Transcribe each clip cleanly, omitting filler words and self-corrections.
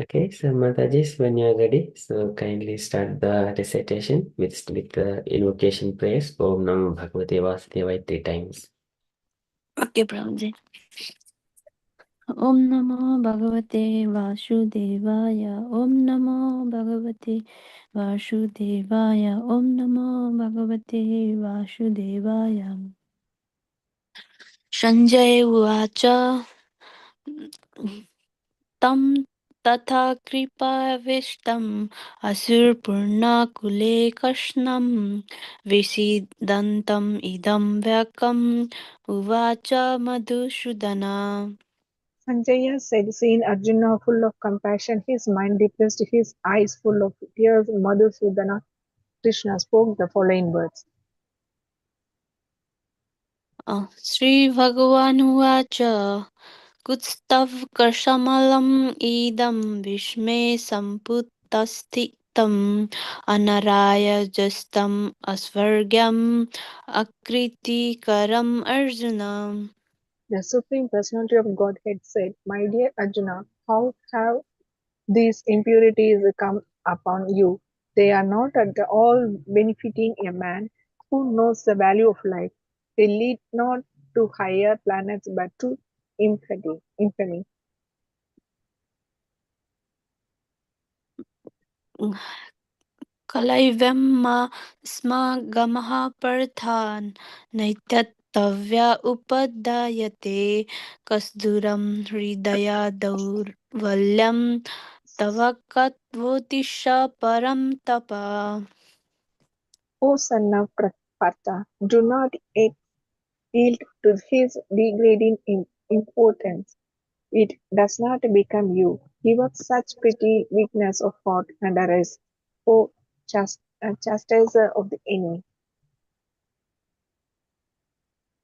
Okay, so Mataji, when you are ready, so kindly start the recitation with the invocation prayers. Om Namo Bhagavate Vasudevaya 3 times. Okay, Prabhuji. Om Namo Bhagavate Vasudevaya. Om Namo Bhagavate Vasudevaya. Om Namo Bhagavate Vasudevaya. Sanjay Uvacha Tam Tatha Kripa Vishtam Asurpurna Kule Kashnam Visidantam Idam Vyakam Uvacha Madhusudana. Sanjaya said, seeing Arjuna full of compassion, his mind depressed, his eyes full of tears, Madhusudana Krishna spoke the following words. Sri Bhagawanuvacha Kutstav Karshamalam Idam Vishme Samputasthitam Anaraya Jastam Asvargyam Akriti Karam Arjuna. The Supreme Personality of Godhead said, my dear Arjuna, how have these impurities come upon you? They are not at all benefiting a man who knows the value of life. They lead not to higher planets but to infamy. Kalaivam smagamaha parthan naitatavya upadayate kasduram hridaya daurvalyam tavakatvoti param tapa. O son of Partha, do not yield to his degrading importance. It does not become you. Give up such petty weakness of heart and arise, O chastiser of the enemy.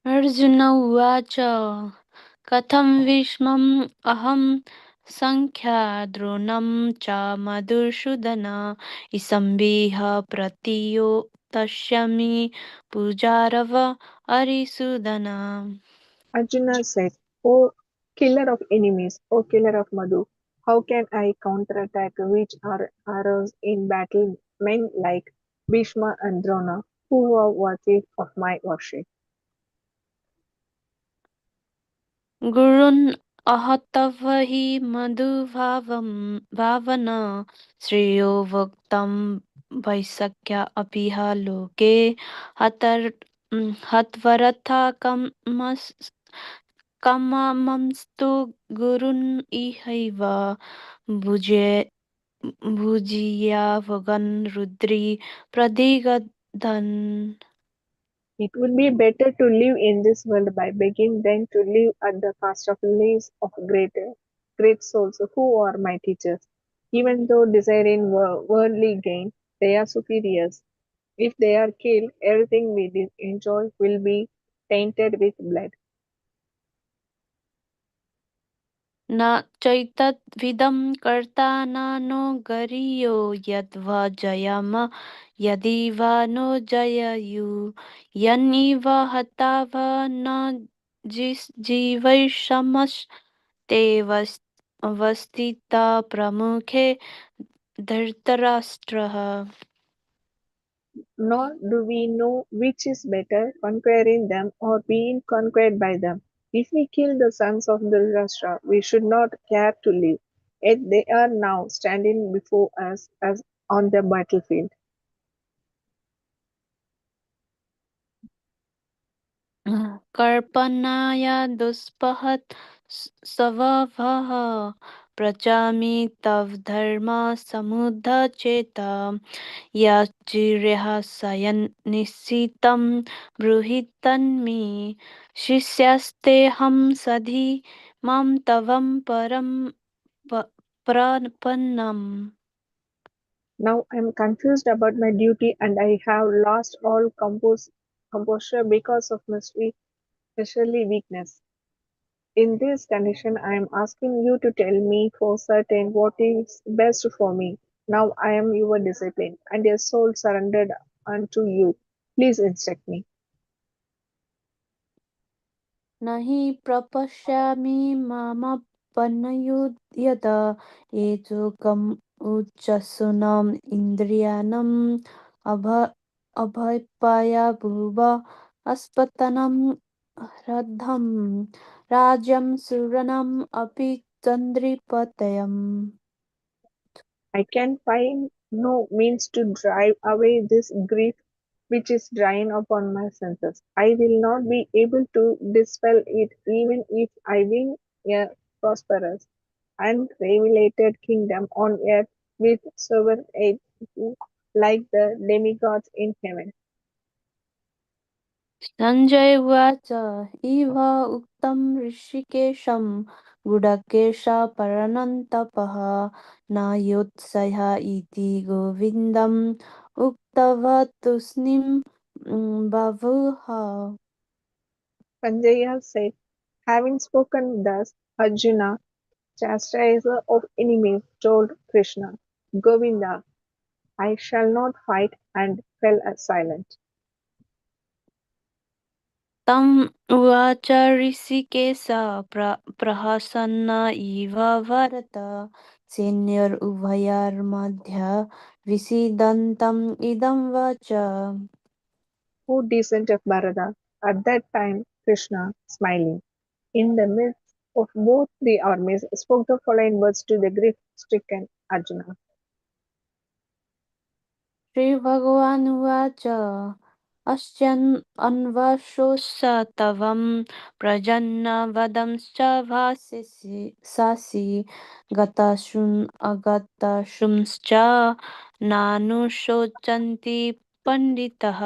Arjuna Uvacha Katham Vishmam Aham Sankhya Dronam Cha Madhusudana Isambiha Pratiyo Tashyami Pujarava Arisudana. Arjuna said, O killer of enemies, O killer of Madhu, how can I counterattack which are arrows in battle men like Bhishma and Drona, who are worthy of my worship? Gurun Ahatavahi Bhavana Sriyo Vaktam Vaisakya Apiha Loke Hatvaratha Kamamamstu Gurun Ihaiva Bhujiya Vagan Rudri Pradigadhan. It would be better to live in this world by begging than to live at the cost of lives of great souls who are my teachers. Even though desiring worldly gain, they are superiors. If they are killed, everything we enjoy will be tainted with blood. Na chaitatvidam karta na no gariyo yadva jayama yadiva no jayayu yaniva hatava na jivaishamash te vastita pramukhe dhartarashtraha. Nor do we know which is better, conquering them or being conquered by them. If we kill the sons of Dhritarashtra, we should not care to live. Yet they are now standing before us as on the battlefield. Karpanaya duspahat savavaha prachami tav dharma samudha cheta yachireha sayan nisitam bruhitanmi shisyaste ham sadhi mam tavam param pranapannam. Now I am confused about my duty and I have lost all composure because of my especially weakness. In this condition, I am asking you to tell me for certain what is best for me. Now I am your discipline and your soul surrendered unto you. Please instruct me. Nahi prapashyami पनयुध्यत एचोकम् उच्चसूनम् इन्द्रियाणम् अभ अभयपाय भुव अस्पतनं ह्रदं राज्यं सुवर्णम् अपि चन्द्रिपतयम्. I can find no means to drive away this grief which is drawing upon my senses. I will not be able to dispel it even if I win a prosperous and revelated kingdom on earth with sovereignty like the demigods in heaven. Sanjay उवाच इव उक्तं ऋषिकेशं गुडकेशा परनन्तपः न योत्सह इति गोविन्दम् उक्तवतुस्मिं बभूव. Sanjaya said, having spoken thus, Arjuna, chastiser of enemies, told Krishna, Govinda, I shall not fight, and fell silent. तं उवाच ऋषिकेश प्रहसन्न इव भरत सेनयोरुभयोर्मध्ये विषीदन्तम् इदं वच. O descent of Bharata, at that time Krishna, smiling, in the midst of both the armies, spoke the following words to the grief-stricken Arjuna. श्रीभगवानुवाच अस्यन् अन्वशोषतवं प्रजन्नवदंश्च भाषसि गतासून् अगतासूंश्च नानुशोचन्ति पण्डितः.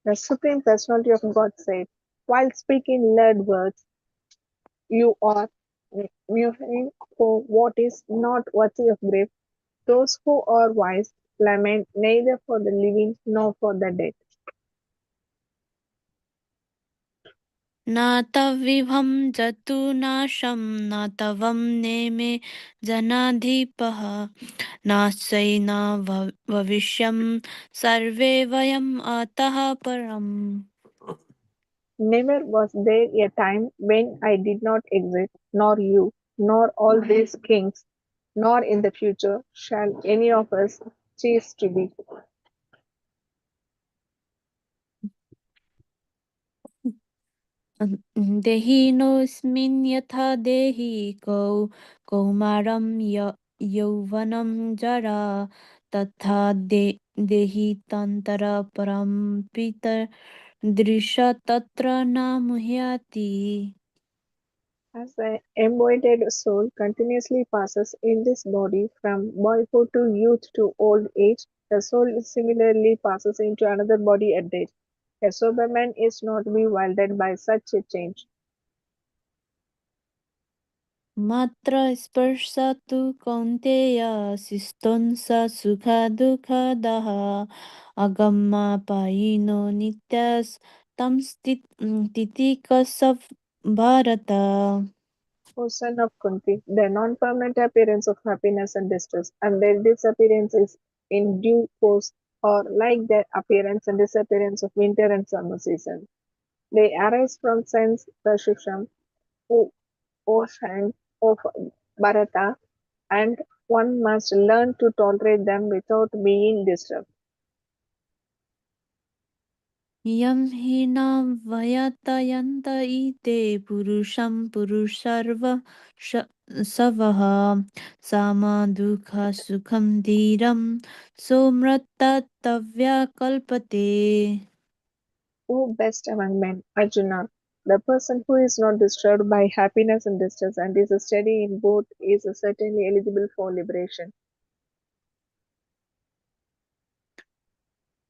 The Supreme Personality of God said, while speaking loud words, you are mewing for what is not worthy of grief. Those who are wise lament neither for the living nor for the dead. न तविभं जतु नाशं न तवं नेमे जनाधिपः नास्यै न भविष्यं सर्वे वयम् अतः परम्. Never was there a time when I did not exist, nor you, nor all these kings, nor in the future shall any of us cease to be. देहिनोऽस्मिन् यथा देहि कौमारं यौवनं जरा तथा देहितान्तरपरं पितर्दृश तत्र न मुह्यति. As the embodied soul continuously passes in this body from boyhood to youth to old age, the soul similarly passes into another body at death. A sober man is not bewildered by such a change. मात्र स्पर्शतु कौन्तेय शिस्तोंस सुखदुःखदः अगम्यपायिनो नित्यस् तितिकसः Bharat. O son of Kunti, the non-permanent appearance of happiness and distress, and their disappearance is in due course, or like the appearance and disappearance of winter and summer season. They arise from sense perception, O ocean of Bharata, and one must learn to tolerate them without being disturbed. यं हि न वयतयन्त इते पुरुषं पुरुषर्व सवः सामा दुःखसुखं धीरं सोमृतत्व्यकल्पते. O best among men, Arjuna, the person who is not disturbed by happiness and distress and is steady in both is certainly eligible for liberation.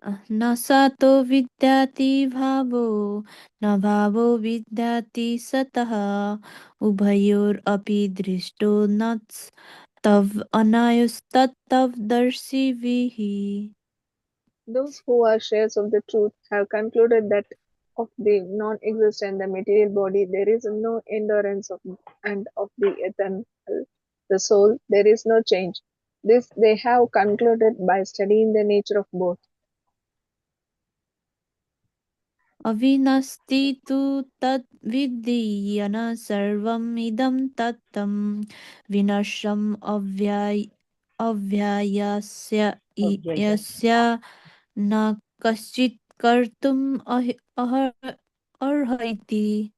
न सतो विद्याति भावो न भावो विद्याति सतः उभयोरपि दृष्टो न तव अनायुस्तत्तवदर्शिभिः. Those who are sharers of the truth have concluded that of the non-existent the material body there is no endurance of and of the eternal the soul there is no change. This they have concluded by studying the nature of both. अविनस्ति तु तद् विद्धि येन सर्वम् इदं तत्तं विनश्यम् अव्ययस्य यस्य न कश्चित् कर्तुम् अर्हति.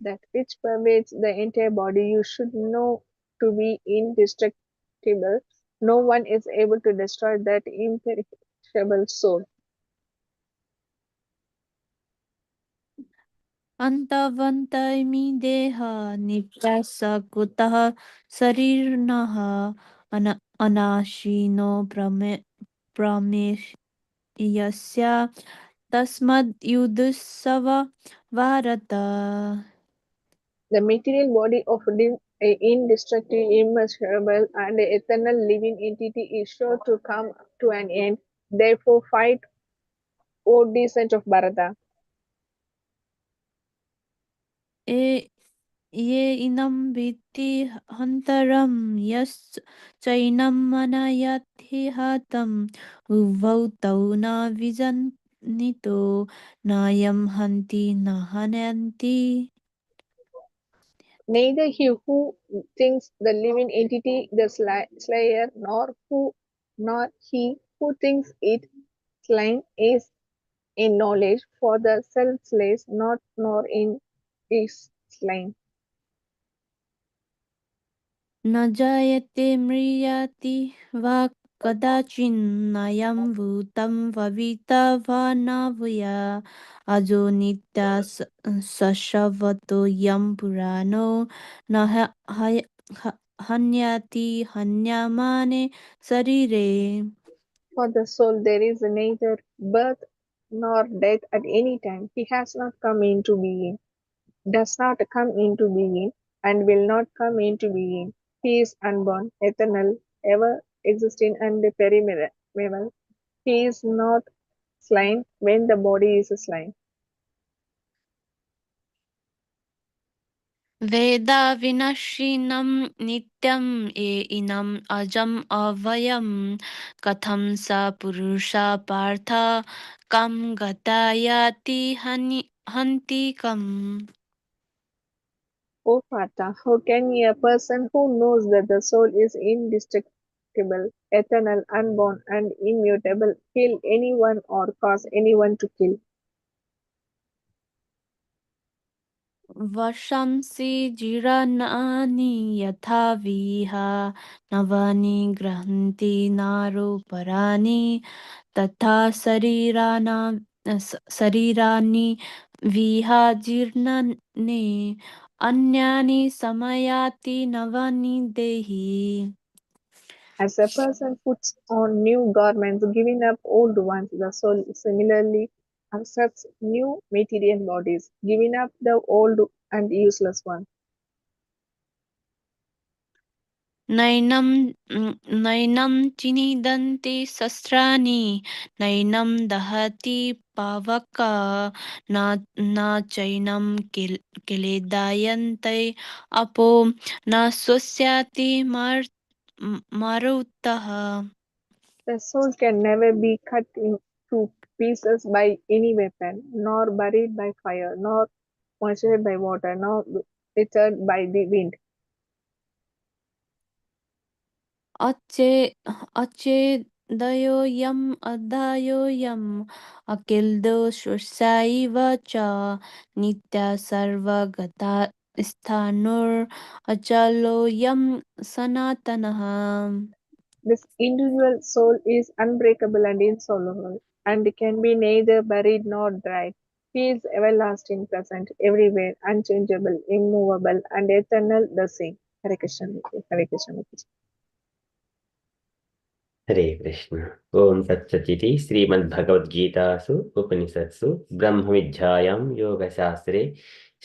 That which pervades the entire body you should know to be indestructible. No one is able to destroy that imperishable soul. अन्तवन्तमि देहा नित्यास कुतः शरीरिणः अनाशिनो प्रमेयस्य तस्मद्युद्धस्व Bharat. The material body of a indestructible, immeasurable, and eternal living entity is sure to come to an end. Therefore, fight, O descent of Bharata. ये इनं वित्ति हन्तरं यश्चैनं मनयति हतम् उभौ तौ न विजनितो नायं हन्ति न हनन्ति. Neither he who thinks the living entity the slayer, nor he who thinks it slain is in knowledge, for the self slays not nor in is slain. न जायते म्रियति वा कदाचिन्नयं भूतं भविता वा न भूया अजो नित्या सशवतो यं पुराणो न हन्यति हन्यमाने शरीरे. For the soul there is neither birth nor death at any time. He has not come into being, does not come into being, and will not come into being. He is unborn, eternal, ever existing, and perennial. He is not slain when the body is slain. वेदा विनश्यिनं नित्यं ये इनम् अजम् अव्ययं कथं स पुरुषः पार्थ कं गता याति हन्तिकम्. O Partha, how can a person who knows that the soul is indestructible, eternal, unborn, and immutable kill anyone or cause anyone to kill? वशंसि जीर्णानि यथा विहा नवानि गृह्णन्ति नारोपराणि तथा शरीराणि विहाजीर्णानि अन्यानि समयाति नवानि देहि. As a person puts on new garments, giving up old ones, the soul similarly accepts new material bodies, giving up the old and useless ones. नैनं चिनिदन्ति शस्त्राणि नैनं दहति पावका न चैनं किलेदायन्ते अपो न स्वस्याति मारुतः. The soul can never be cut into pieces by any weapon, nor buried by fire, nor moistened by water, nor withered by the wind. अच्छेदयोऽयम् अधायोऽयम् अकिल्दो स्वस्यैव च नित्या सर्वगता स्थाणुरचलोऽयं सनातनः. This individual soul is unbreakable and insoluble, and can be neither buried nor dried. He is everlasting, present, everywhere, unchangeable, immovable, and eternal, the same. Hare Krishna. Hare Krishna. हरे कृष्ण ओम तत्सदिति श्रीमद्भगवद्गीतासु उपनिषत्सु ब्रह्मविद्यायां योगशास्त्रे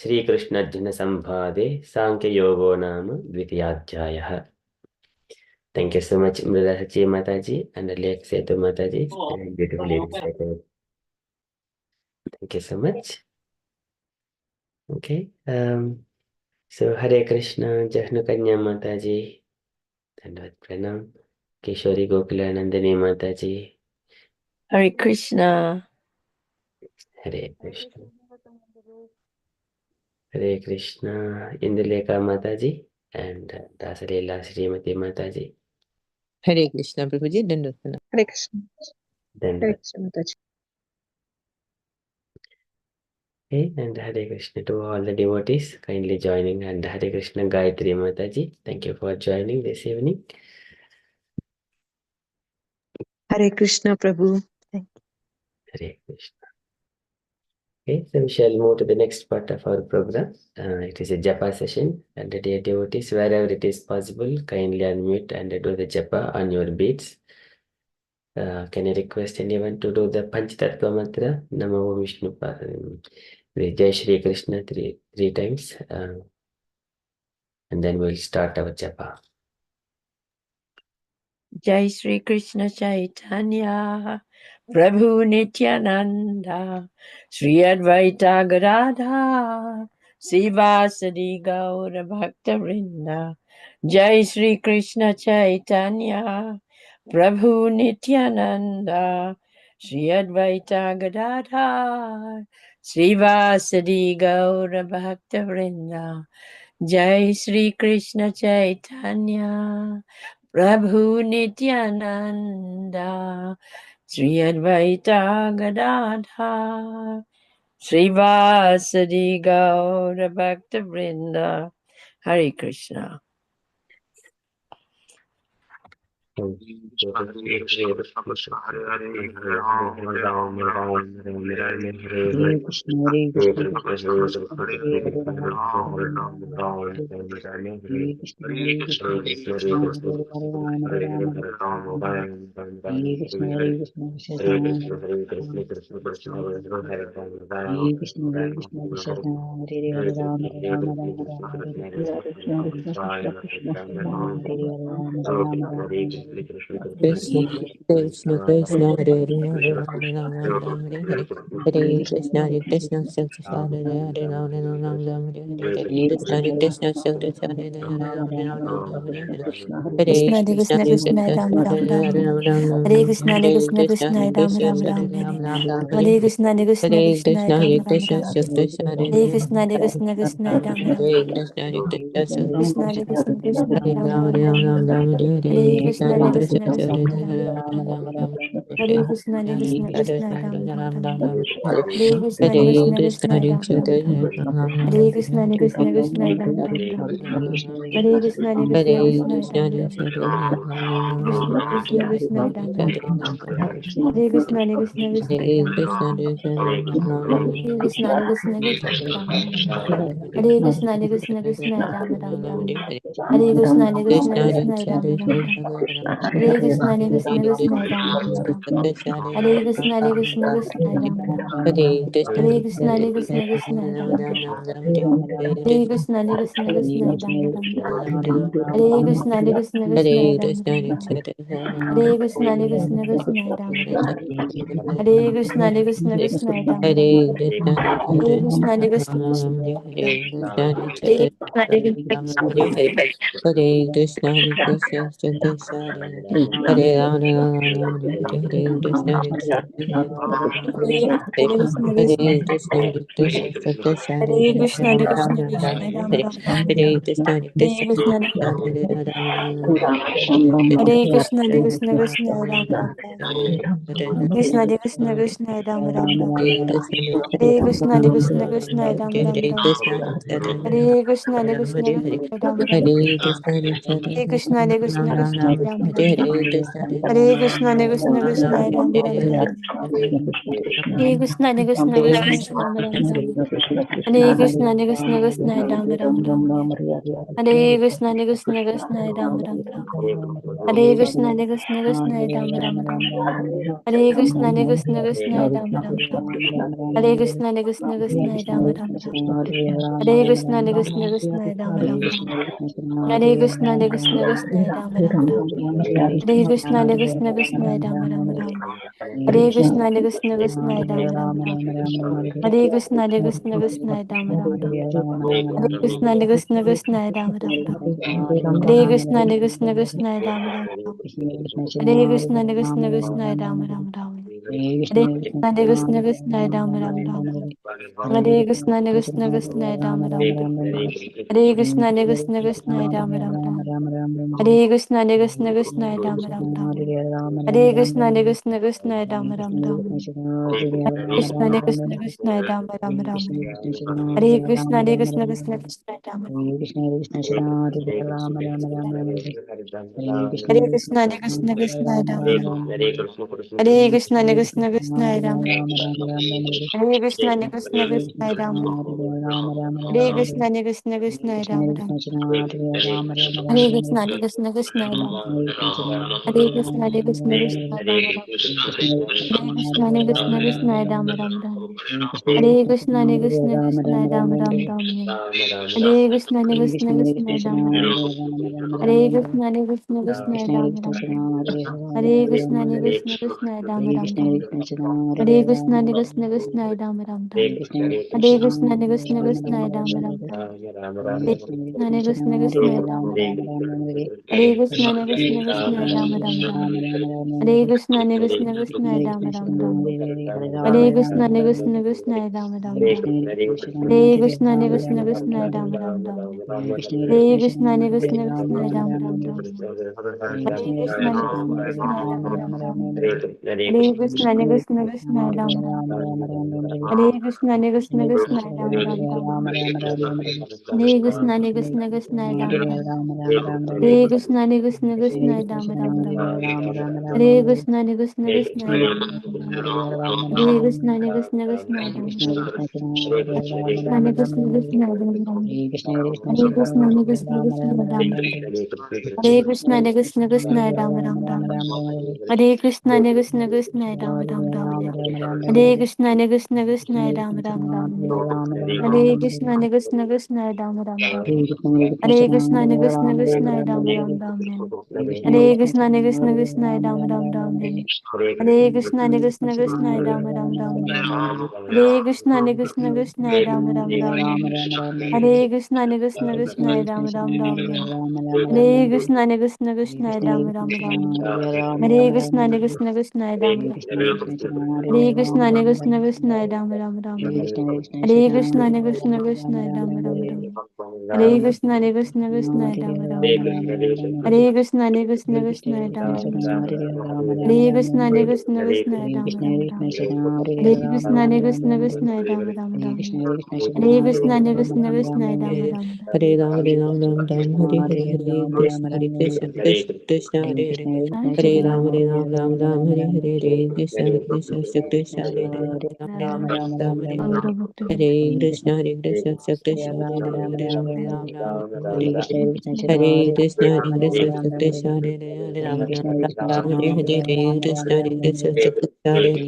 श्रीकृष्णार्जुनसंवादे सांख्ययोगो नाम द्वितीयाध्यायः. Thank you so much, Mrida Sachi Mataji and Alek Setu Mataji. Very beautifully recited. Thank you so much. Okay. So Hare Krishna, Jahnu Kanya Mataji. Dandavad Pranam. Kishori Gokula Nandini Mataji. Hare Krishna. Hare Krishna. Hare Krishna. Indulekha Mataji and Dasalela Srimati Mataji. Hare Krishna, Prabhuji, Dandasana. Hare Krishna. Then Hare Krishna Mataji. okay, and Hare Krishna to all the devotees kindly joining, and Hare Krishna Gayatri Mataji. Thank you for joining this evening. Hare Krishna, Prabhu. Hare Krishna. Okay, so we shall move to the next part of our program. It is a japa session, and dear devotees, wherever it is possible, kindly unmute and do the japa on your beats. Can I request anyone to do the Panchatattva mantra? Namo Vishnu Jai Shri Krishna three times, and then we'll start our japa. Jai Shri Krishna Chaitanya Prabhu Nityananda Shri Advaita Gadadha Sivasadi Gaura Bhakta Vrinda Jai Shri Krishna Chaitanya Prabhu Nityananda Shri Advaita Gadadha Sivasadi Gaura Bhakta Vrinda Jai Shri Krishna Chaitanya Prabhu Nityananda Sri Advaita Gadadha Srivasadi Gaura Bhakta Vrinda Hare Krishna. Krishna, Krishna, Krishna, Hare Hare, Hare Rama, Rama Rama, Hare Hare. Hare Krishna, Hare Krishna, Krishna Hare Hare, Hare Rama, Rama Rama, Hare Hare. Hare Krishna, Hare Krishna, Krishna Hare Hare, Hare Rama, Rama Rama, Hare Hare. Hare Krishna Hare Krishna, Krishna Hare Krishna Krishna, Ram Krishna Ram Hare Hare, Ram Hare Hare Rama, Rama Hare Rama, Krishna Hare Hare Hare. Krishna Krishna, Krishna Hare Ram Krishna, Ram Ram Hare Hare Rama, Rama, Hare Hare Hare. Krishna Hare Krishna Hare Krishna Krishna, Ram Hare Ram Krishna, Ram Krishna Hare Hare Rama, Krishna Hare Krishna Krishna Ram Ram Hare Krishna, Hare Krishna, Krishna Hare Krishna Krishna Hare Ram Rama, Ram Rama Ram Rama, Hare Hare. Hare Krishna, Krishna Hare Hare Krishna, Krishna Krishna Krishna Hare Ram Rama, Ram Rama Rama, Hare Hare Hare. Krishna Hare Krishna Krishna Ram Ram Hare Krishna Hare Hare Krishna Krishna, Krishna Hare Ram Krishna, Ram Hare Krishna Hare Krishna Krishna Ram Ram Hare Krishna Hare Krishna Krishna Ram Ram Krishna Krishna Krishna Ram Ram Hare Krishna Hare Krishna Krishna Ram Ram Hare Krishna Hare Krishna Krishna Ram Ram Hare Krishna Hare Krishna Krishna Ram Ram Hare Krishna Hare Krishna Krishna Ram Ram Hare Krishna Hare Krishna Krishna Ram Ram Hare Krishna Hare Krishna Krishna Ram Ram Hare Krishna Hare Krishna Krishna Ram Ram Hare Krishna Hare Krishna Krishna Ram Ram Hare Krishna Hare Krishna Krishna Ram Ram Hare Krishna Hare Krishna Krishna Ram Ram Hare Krishna Hare Krishna Krishna Ram Hare Ram Krishna, Hare Hare Krishna, Krishna Hare Krishna Rama Krishna Rama, Hare Ram Krishna, Hare Hare Krishna, Krishna Hare Rama Krishna Rama, Hare Hare. Hare Krishna, Hare Krishna, Krishna Krishna, Hare Rama, Rama Rama, Hare Hare. Hare Krishna, Hare Krishna, Rama Rama, Hare Hare. Hare Krishna, Hare Krishna, Krishna Krishna, Hare Hare Hare. Krishna Hare Rama Krishna Rama, Krishna Hare Ram Hare. Ram Ram Hare Krishna, Hare Hare Krishna, Krishna Krishna Krishna, Hare Hare. Rama Rama, Hare Hare Hare. Krishna Hare Krishna Krishna Ram Ram Krishna Hare Krishna Krishna Ram Ram Hare Krishna Hare Krishna Krishna Ram Ram Hare Krishna Hare Krishna Krishna Ram Ram Hare Krishna Hare Krishna Krishna Ram Ram Hare Krishna Hare Krishna Krishna Ram Ram Hare Krishna Hare Krishna Krishna Ram Ram Hare Krishna Hare Krishna Krishna Ram Ram Hare Krishna Hare Krishna Krishna Ram Ram Hare Krishna Hare Krishna Krishna Ram Ram Hare Krishna Hare Krishna Krishna Ram Ram Hare Krishna Hare Krishna Krishna Ram Ram Hare Krishna Hare Krishna Krishna Ram Ram Hare Krishna Hare Krishna Krishna Ram Ram Hare Krishna Hare Krishna Krishna Ram Ram Hare Krishna Hare Krishna Krishna Ram Ram Hare Krishna Hare Krishna Krishna Ram Ram Hare Krishna Hare Krishna Krishna Ram Ram Hare Krishna Hare Krishna Krishna Ram Ram Hare Krishna Hare Krishna Krishna Ram Ram Hare Krishna Krishna Ram Ram Ram Hare Krishna Krishna Krishna Ram Ram Ram Hare Krishna Krishna Krishna Ram Ram Ram Hare Krishna Krishna Krishna Ram Ram Ram Hare Krishna Krishna Krishna Ram Ram Ram Krishna Krishna Krishna Ram Ram Ram Hare Krishna Krishna Krishna Krishna Ram Ram Hare Krishna Krishna Krishna Ram Ram Hare Krishna Krishna Krishna Ram Ram Hare Krishna Krishna Krishna Ram Ram Hare Krishna Krishna Krishna Ram Ram Hare Krishna Krishna Krishna Ram Ram Hare Krishna Krishna Krishna Ram Ram Hare Krishna Krishna Krishna Ram Ram Ram Hare Krishna Krishna Krishna Ram Ram Ram Hare Krishna Krishna Krishna Ram Ram Hare Krishna Krishna Krishna Ram Ram Hare Krishna Krishna Krishna Ram Ram Ram Hare Krishna Krishna Krishna Ram Ram Ram Hare Krishna Krishna Krishna Ram Ram Ram Hare Krishna Krishna Krishna Ram Ram Hare Krishna Krishna Krishna Ram Ram Ram Hare Krishna Krishna Krishna Ram Ram Ram Hare Krishna Krishna Krishna Ram Ram Ram Hare Krishna Krishna Krishna Ram Ram Ram Hare Krishna Krishna Krishna Ram Ram Ram Hare Krishna Krishna Krishna Ram Ram Ram Hare Krishna Krishna Krishna Ram Ram Hare Krishna Krishna Krishna Ram Ram Ram Hare Krishna Krishna Krishna Ram Ram Hare Krishna Krishna Krishna Ram Ram Ram Hare Krishna Krishna Krishna Ram Ram Ram Hare Krishna Krishna Krishna Ram Ram Hare Krishna Krishna Ram Ram Hare Krishna Krishna Krishna Ram Ram Hare Krishna Krishna Krishna Ram Ram Ram Hare Krishna Krishna Krishna Ram Ram Ram Hare Krishna Krishna Krishna Ram Ram Ram Hare Krishna Krishna Krishna Ram Ram Ram Hare Krishna Krishna Krishna Ram Ram Ram Hare Krishna Krishna Krishna Ram Ram Ram Hare Krishna Krishna Krishna Ram Ram Ram Hare Krishna Krishna Krishna Ram Ram Ram Hare Krishna Krishna Krishna Ram Ram Ram Hare Krishna Krishna Krishna Ram Ram Ram Hare Krishna Krishna Krishna Ram Ram Hare Krishna Krishna Krishna Ram Ram Ram Hare Krishna Krishna Krishna Ram Ram Ram Hare Krishna Krishna Krishna Ram Ram Ram Hare Krishna Krishna Krishna Ram Ram Ram Hare Krishna Krishna Krishna Ram Ram Ram Hare Krishna Krishna Krishna Ram Ram Ram Hare Krishna Krishna Krishna Ram Ram Ram Hare Ram, Hare Ram, Ram Ram, Hare Hare, Hare Krishna, Hare Krishna, Krishna Krishna, Hare Hare. Hare Sanchita Ram, Hare Ram, Ram Ram, Hare Hare, Hare Krishna, Hare Krishna, Krishna Hare Hare, Hare Ram, Hare Ram, Ram Hare Hare. Gaura Bhakti Hare Krishna, Hare Krishna, Krishna Hare Hare, Hare Ram, Hare Ram, Ram Hare Hare. Krishna Krishna Hare Krishna, Hare Krishna, Krishna Hare Hare, Hare Ram, Ram Ram Hare Hare, Hare Krishna, Hare Krishna, Krishna Hare Hare.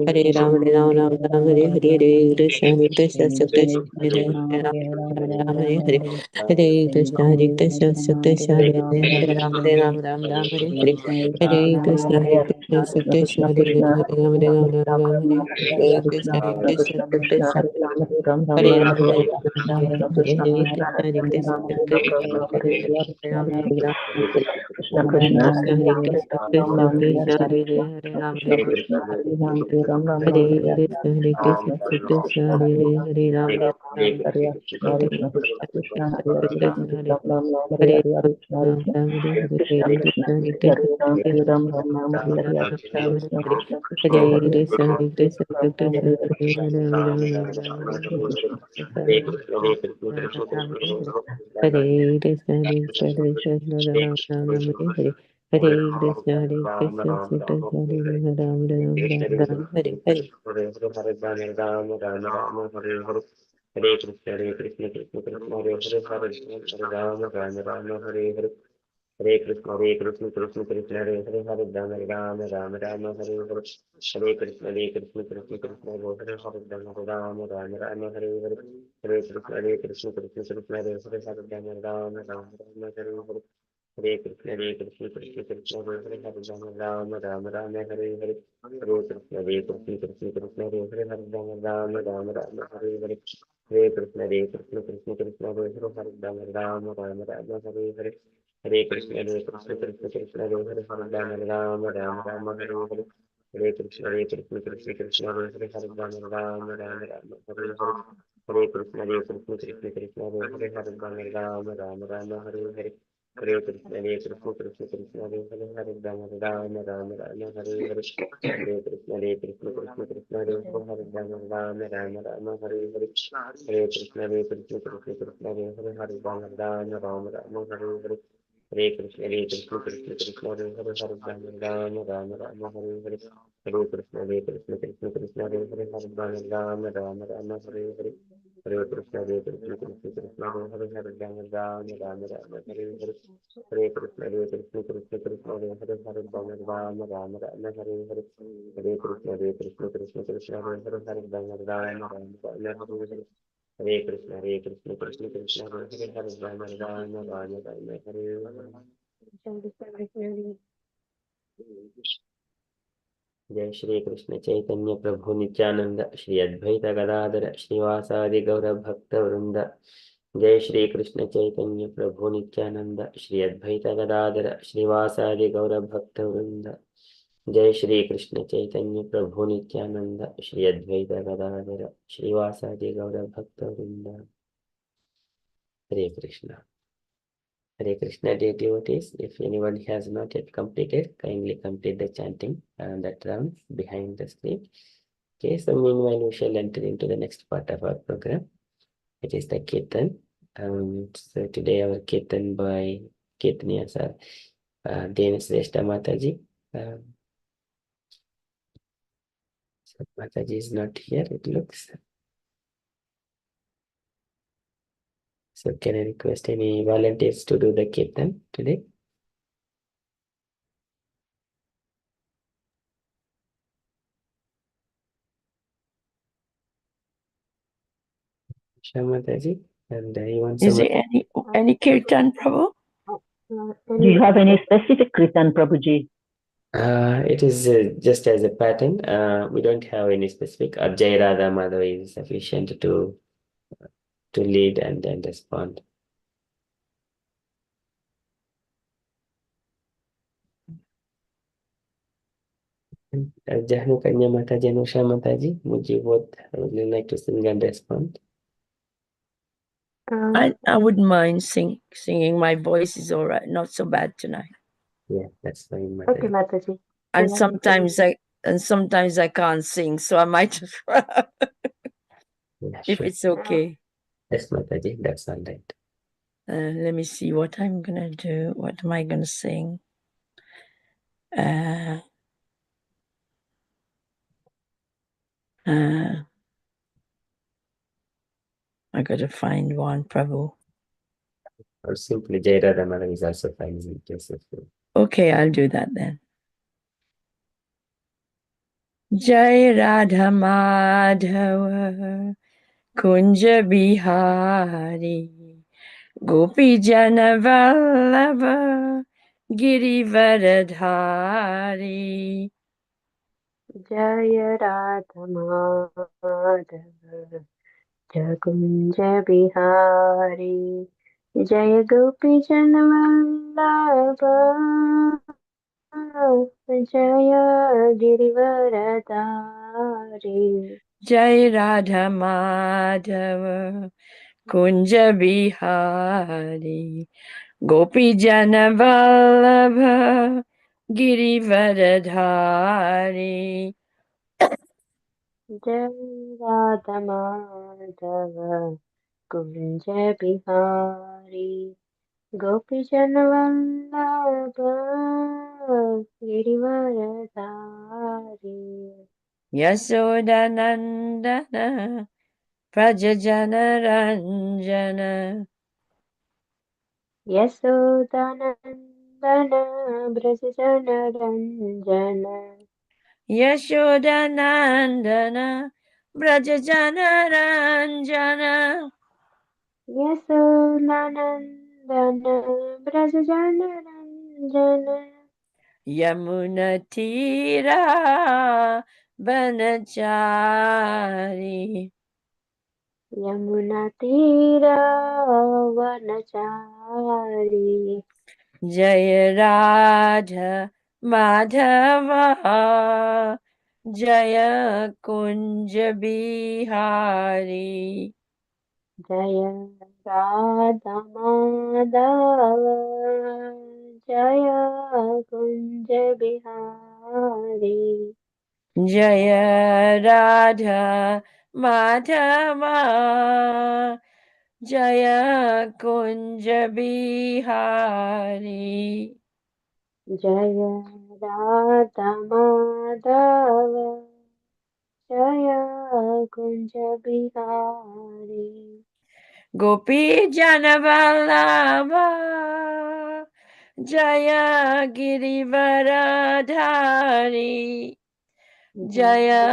Hare Ram, Hare Ram, Ram Ram Hare Hare, Hare Krishna, Hare Krishna, Krishna Hare Hare, Hare Ram, Ram Hare Hare. Hare Krishna, Hare Krishna, Krishna Hare Hare, Hare Ram, Hare Ram, Ram Ram Hare Hare. Hare Krishna, Hare Krishna, Krishna Hare Hare, Hare Ram, Hare Ram, Ram Ram Hare Hare. Hare Krishna, Hare Krishna, Krishna Hare Ram, Hare Ram, Ram Hare Hare. Hare Krishna, Hare Krishna, Krishna Hare Hare, Hare Ram, Ram Ram Hare Hare. Hare Krishna, Hare Krishna, Krishna Krishna Hare Hare, Hare Ram, Hare Ram. Hare Krishna, Hare Krishna, Krishna Hare Hare, Hare Ram, Hare Ram, Hare Krishna, Krishna Krishna Hare Hare Ram, Ram Hare Hare, Hare Krishna, Hare Krishna, Krishna Hare Ram, Ram Hare Hare, Hare Krishna, Hare Krishna, Krishna Hare Hare, Hare Ram, Ram Hare Hare, Ram Ram Hare Hare, Hare Krishna, Hare Krishna, Krishna Ram Ram Hare Hare, Hare Krishna, Hare Krishna, Krishna Hare Hare, Ram Ram Ram Ram Hare Hare. Hare Krishna Krishna Krishna Hare Hare Hare Rama Rama Rama Hare Hare Hare Krishna Krishna Krishna Hare Hare Hare Rama Rama Rama Hare Hare Hare Krishna Krishna Hare Hare Hare Rama Rama Rama Hare Hare Hare Krishna Krishna Hare Hare Rama Rama Rama Hare Hare Hare Krishna Krishna Hare Hare Rama Rama Rama Hare Hare Hare Krishna Krishna Hare Hare Rama Rama Rama Hare Hare Hare Krishna Krishna Hare Hare Rama Rama Rama Hare Hare Hare Krishna Krishna Hare Hare Rama Rama Rama Hare Hare Hare Krishna Krishna Hare Hare Rama Rama Rama Hare Hare Hare Krishna Krishna Hare Hare Rama Rama Rama Hare Hare Hare Krishna Krishna Hare Hare Rama Rama Rama Hare Hare जय श्री कृष्ण चैतन्य प्रभु नित्यानंद श्री अद्वैत गदाधर श्रीवासादि गौर भक्त वृंद जय श्री कृष्ण चैतन्य प्रभु नित्यानंद श्री अद्वैत गदाधर श्रीवासादि गौर भक्त वृंद जय श्री कृष्ण चैतन्य प्रभु नित्यानंद श्री अद्वैत गदाधर श्रीवासादि गौर भक्त वृंद हरे Krishna Hare Krishna, dear devotees. If anyone has not yet completed, kindly complete the chanting that round behind the screen. Okay, so meanwhile, we shall enter into the next part of our program. It is the Kirtan. So today our Kirtan by Kirtaniyas are Denis Reshta Mataji. So Mataji is not here, it looks. So can I request any volunteers to do the Kirtan today? Mataji, and you want Is someone? there any kirtan, Prabhu? Do you have any specific Kirtan, Prabhuji? It is just as a pattern. We don't have any specific. Jai Radha Madhava is sufficient to lead and then respond. Jahnu Kanya Mataji and Usha Mataji, would you both would you like to sing and respond? I wouldn't mind singing. My voice is all right, not so bad tonight. Yeah, that's fine, Mataji. Okay, Mataji. And sometimes I can't sing, so I might Yeah, if sure. it's okay. Yes, Mataji, that's all right. Let me see what I'm gonna do. What am I gonna sing? I gotta find one, Prabhu. Or simply Jai Radha Madhava is also fine in case of you. Okay, I'll do that then. Jai Radha Madhava Kunja Bihari Gopi Jana Vallabha Girivaradhari Jaya Radha Madhava Jagunja Bihari Jaya Gopi Janavallabha Jaya Girivaradari Jai Radha Madhava Kunja Bihari Gopi Jana Vallabha Girivaradhari Jaya Radha Madhava Kunja Bihari Gopi Janavallabha Girivaradari Yashodanandana Prajajana Ranjana Yasodanandana Brajajana Ranjana Yashodanandana Brajajana Ranjana Yasodanandana Brajajana Ranjana Yamuna Tira Banachari Yamuna Tira Vanachari Jaya Radha Madhava Jaya Kunj Bihari. Jaya Radha Madhava Jaya Kunja Bihari. Jaya Radha Madhava Jaya Kunj Bihari. Jaya Radha Madhava Jaya Kunja Bihari. Gopi Janavallabha Jaya Girivaradhari. Jaya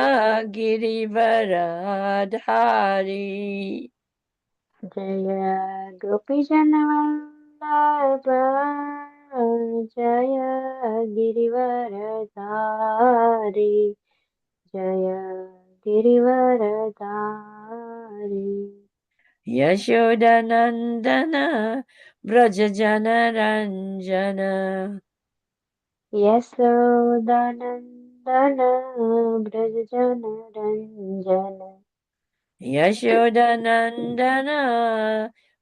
Girivaradhari. Jaya Gopi Janavallabha Jaya Girivaradhari Jaya Girivaradhari Yashodanandana Brajajanaranjana. Yasodanandana Brajajana Ranjana Yashodanandana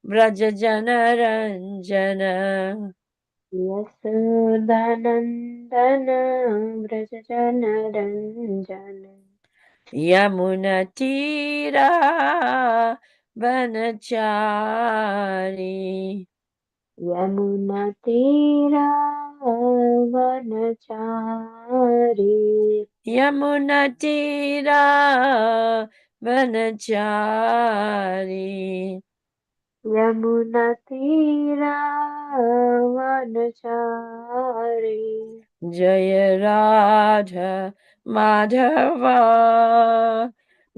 Brajajanaranjana. Yasodanandana Brajajana Ranjana Yamunatira Vanachari. Yamunatira Vanachari Yamunatira Vanachari. Yamunatira Vanachari Jaya Radha Madhava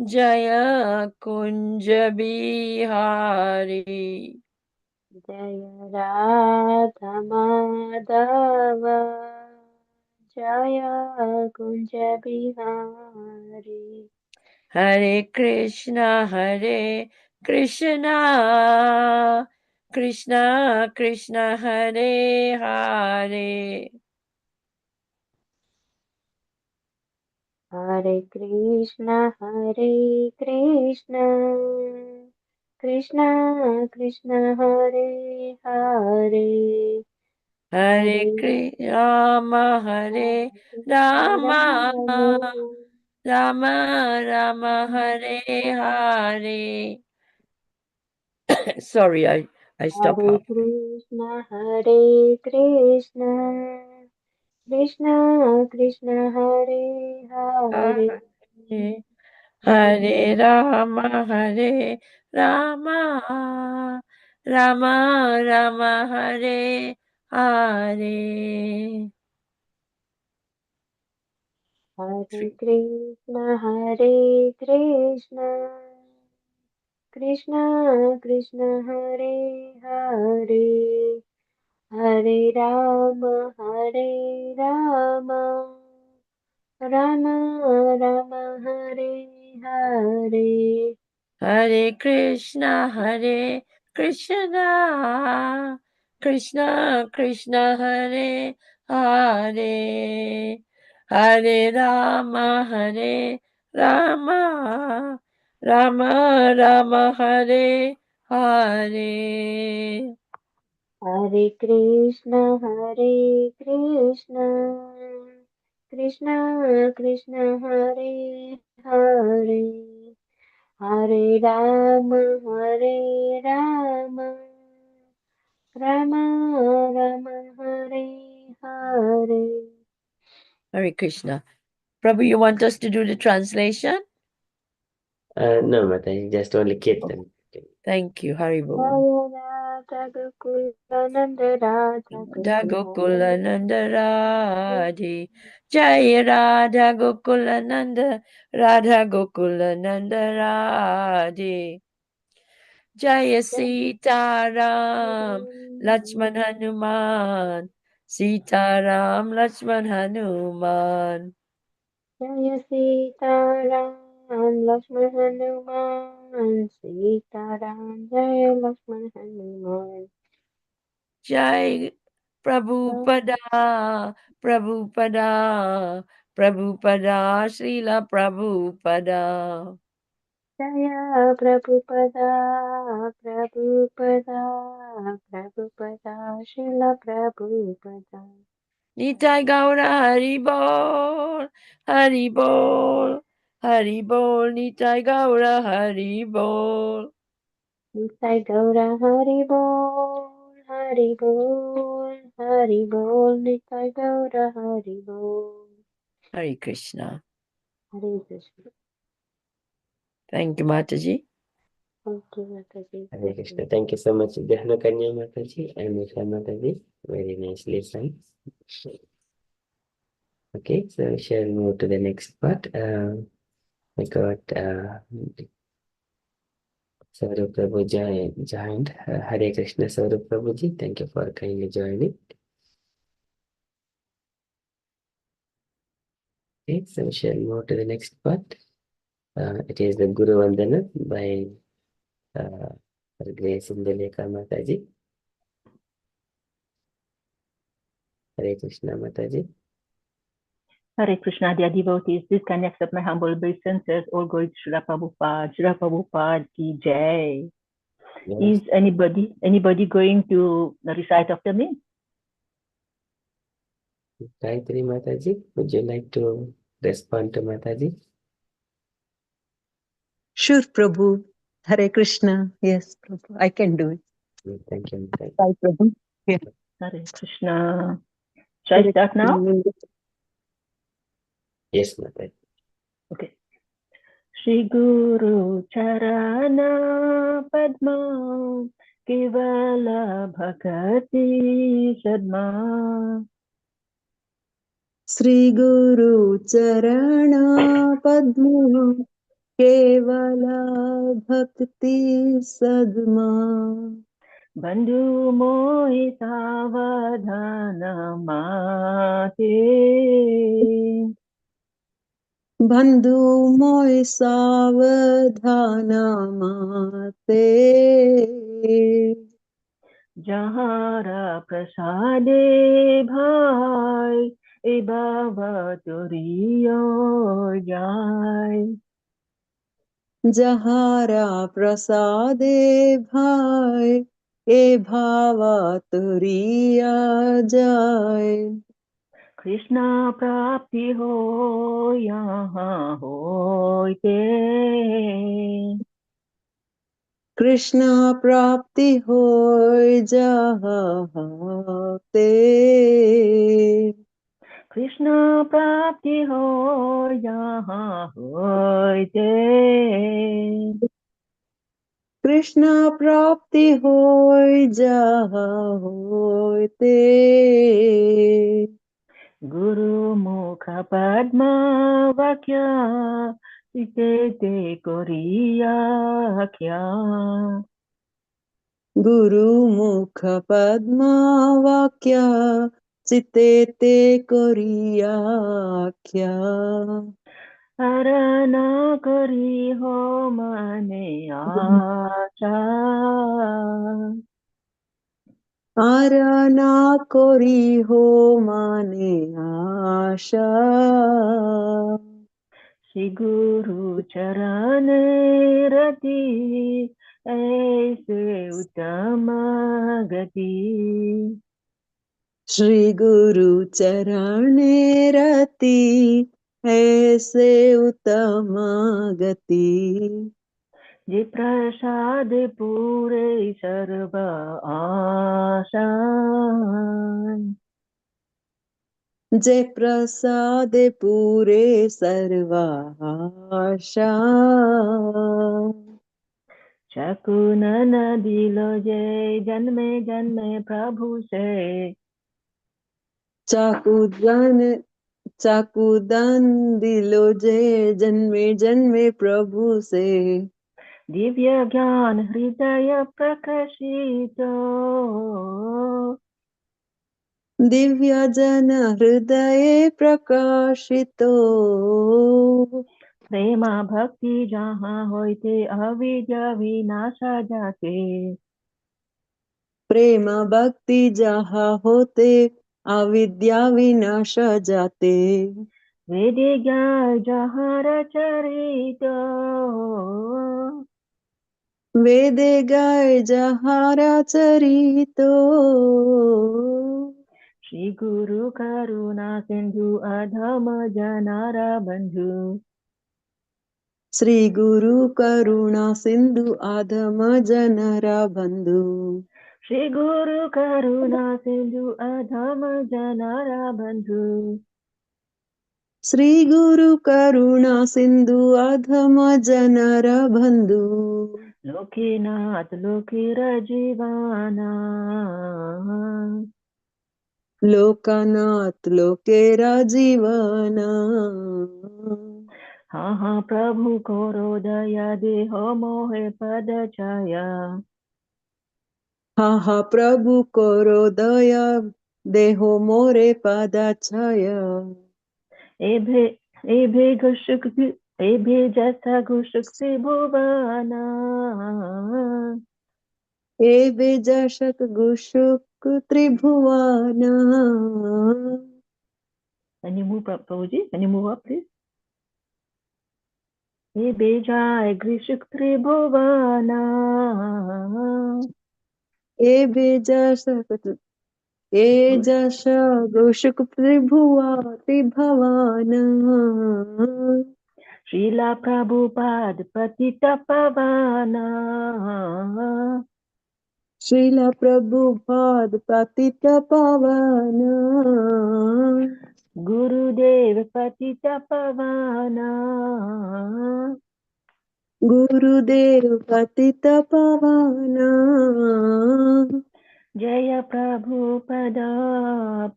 Jaya Kunja Bihari. Jaya Radha Madhava Jaya Kunja Bihari Hare Krishna Krishna Krishna Krishna Hare Hare. Hare Krishna Krishna Krishna Hare Hare Hare Hare Rama Hare Rama Rama Rama Hare Hare. Sorry, I stopped Hare half. Krishna Krishna Krishna Hare Hare Hare Hare Rama Rama Rama Hare Hare. Hare Krishna Krishna Krishna Hare Hare Hare Rama Rama Rama Hare Hare Hare Krishna Krishna Krishna Hare Hare Hare Rama Rama Hare Hare. Hare Krishna Krishna Krishna Hare Hare Hare Rama Rama Rama Hare Hare Hare Krishna. Prabhu, you want us to do the translation? No, Mataji, just only Kirtan. Thank you, Haribol. Jaya Radha Gokula Nanda Radha Da Gokula Gokula Nanda Radhe Jai Radha Gokula Nanda Radha Gokula Nanda Radhe Jaya Sita Ram Lakshman Hanuman Sita Ram Lakshman Hanuman Jaya Sita Ram Lakshman Hanuman Sita Ram Jaya Lakshman Hanuman Jai Prabhupada, Prabhupada, Prabhupada, Srila Prabhupada. Jaya Prabhupada, Prabhupada, Prabhupada, Srila Prabhupada. Nitai Gaura Haribol, Haribol, Haribol, Nitai Gaura Haribol. Nitai Gaura Haribol, Haribol, Haribol, Nitai Gaura Haribol. Hare Krishna. Hare Krishna. Thank you, Mataji. Thank you, Mataji. Hare Krishna. Thank you so much, Dhyana Kanya Mataji and Usha Mataji. Very nicely sung. Okay, so we shall move to the next part. We got Saurabh Prabhu joined. Hare Krishna, Saurabh Prabhuji. Thank you for kindly joining. Okay, so we shall move to the next part. It is the Guru Vandana by Her Grace Indaleka Mataji. Hare Krishna Mataji. Hare Krishna, dear devotees, please can you accept my humble obeisances, all glory to Srila Prabhupada ki jai. Yes. Is anybody going to recite after me? Gayatri Mataji, would you like to respond to Mataji? Sure, Prabhu. Hare Krishna. Yes, Prabhu. I can do it. Thank you, Mataji. Bye, Prabhu. Yeah. Hare Krishna. Shall I Hare start now? Krishna. Yes, Mataji. Okay. Shri Guru Charana Padma Kevala Bhakati Sadma Sri Guru Charana Padma Kevala Bhakti Sadma Bandhu Mohi Savadhana Mate Bandhu Moy Savadhana Mate Jahara Prasade Bhai Ebava Turiyo Jai Jahara Prasade Bhai E Bhava Turiya Jai Krishna Prapti Ho Yaha Hoite Krishna Prapti Hoy Jahate Krishna Prapti Ho Yaha Hoite Krishna Prapti Hoy Jahote Guru Mukha Padma Vakya Sitete Koriya Kya Guru Mukha Padma Vakya Chitete Koriya Kya Arana Kori Ho Mane Acha Arana Kori Ho Mane Asha Shri Guru Charane Rati Aise Uttama Gati Shri Guru Charane Rati ऐसे उत्तमा गति जे प्रसाद पूरे सर्व आशा जय प्रसाद पूरे सर्वाशा शकुनन दिलो जय जन्मे जन्मे प्रभु से चाकुदन दिलो जय जन्मे जन्मे प्रभु से दिव्य ज्ञान हृदय प्रकाशितो दिव्य जन हृदय प्रकाशितो प्रेमा भक्ति जहाँ होते अविद्या विनाश जाते प्रेम भक्ति जहाँ होते अविद्या विनाश जाते। वेदे ज्ञान जहाँ चरित वेदे गाय जहारा चरितो श्री गुरु करुणा सिंधु अधम जनारा बंधु श्री गुरु करुणा सिंधु आधम जनरा बंधु। श्री गुरु करुणा सिंधु अधम जनारा बंधु श्री गुरु करुणा सिंधु अधम जनरा बंधु। लोकीनाथ लोकीर जीवाना लोकनाथ लोकेरा जीवना। हाँ प्रभु करो दया देह मोहे पद छाया। हा प्रभु करो दया देहो मोरे पादा छाया। एभे घुषुक एभे जैसा घुषुक त्रिभुवना एवे जशक गुशुक त्रिभुवना। Can you move up, Prabhuji? Can you move up, please? एभे जाय घुषुक त्रिभुवना एवे जशक ए जश गुशुक त्रिभुवना। श्रीला प्रभुपाद पतित पावना श्रीला प्रभुपाद पतित पावना। गुरुदेव पतित पावना गुरुदेव पतित पावना। जय प्रभुपदा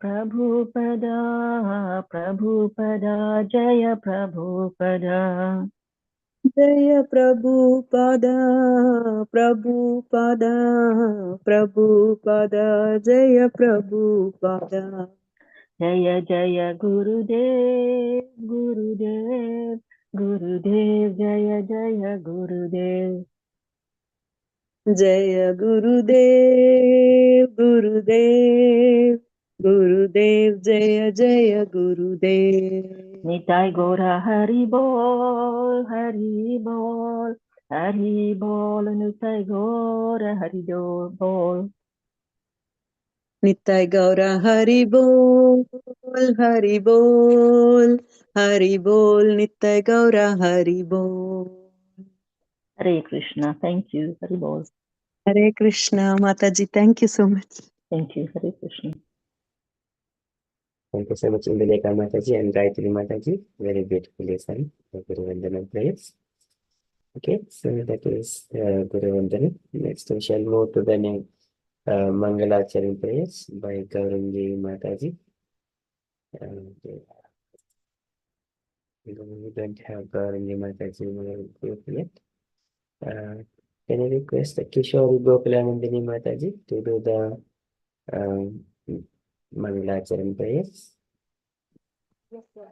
प्रभुपदा प्रभुपदा जय प्रभुपदा जय प्रभुपदा प्रभुपदा प्रभुपदा जय प्रभुपदा। जय जय गुरुदेव गुरुदेव गुरुदेव जय जय गुरुदेव जय गुरुदेव गुरुदेव गुरुदेव जय जय गुरुदेव। निताय गौरा हरि बोल हरि बोल हरि बोल निताय गौरा हरि बोल निताय गौरा हरि बोल हरि बोल हरि बोल निताय गौरा हरि बोल। Hare Krishna. Thank you. Hare Bol. Hare Krishna, Mataji, thank you so much. Thank you. Hare Krishna. Thank you so much, Indulekha Mataji and Gayatri Mataji. Very beautifully sung the Guru Vandana prayers. Okay, so that is Guru Vandana. Next, we shall move to the name Mangalacharan prayers by Gaurangi Mataji. We don't have Gaurangi Mataji in our group yet. Can I request Kishori Gokulanandini Mataji to do the Mangalacharan prayers? Yes, sir.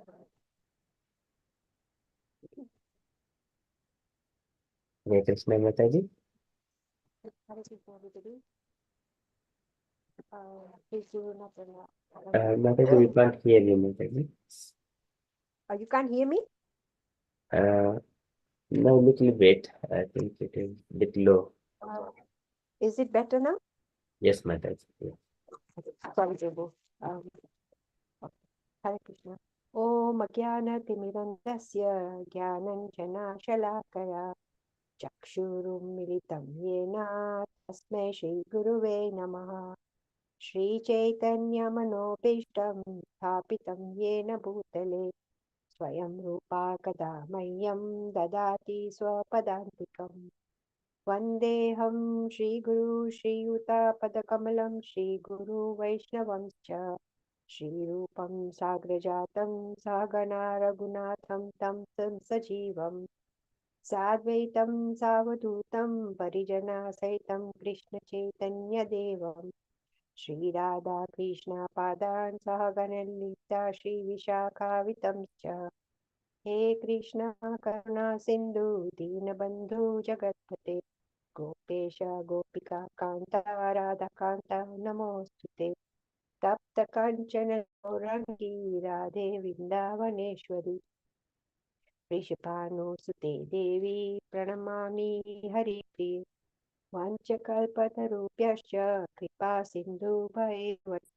Hare Krishna Mataji. Hare Krishna, everybody. Please do not. Mataji, we can't hear you, Mataji. You can't hear me? No, little bit. I think it is a bit low. Is it better now? Yes, Mataji. Yeah. Sorry, Prabhu. Hare Krishna. Om Ajnana-timirandasya Jnananjana-shalakaya Chakshurum-militam Yena Tasmai Shri-Guruve Namaha Shri-Chaitanya-manobhishtam Sthapitam Yena Bhutale Swayam Rupa Kada Mahyam Dadati Swapadantikam Vandeham Shri-Guru Shri-Yuta-padakamalam Shri-Guru Vaishnavam-cha Shri-Rupam Sagrajatam Sahagana Raghunatham Tam Sajivam Sadvaitam Savadutam Parijana Saitam Krishna Chaitanya Devam Shri Radha Krishna Padan Sahagana Lita Shri Vishakhavitam cha He Krishna Karuna Sindhu Dinabandhu Jagatpate Gopesh गोपिका कान्ता राधाकान्ता नमोऽस्तुते तप्त काञ्चन गौराङ्गी राधे वृन्दावनेश्वरी वृषभानुसुते देवी प्रणमामि हरिप्रिये वाञ्छकल्पतरुभ्यश्च कृपा सिन्धुभैर्वच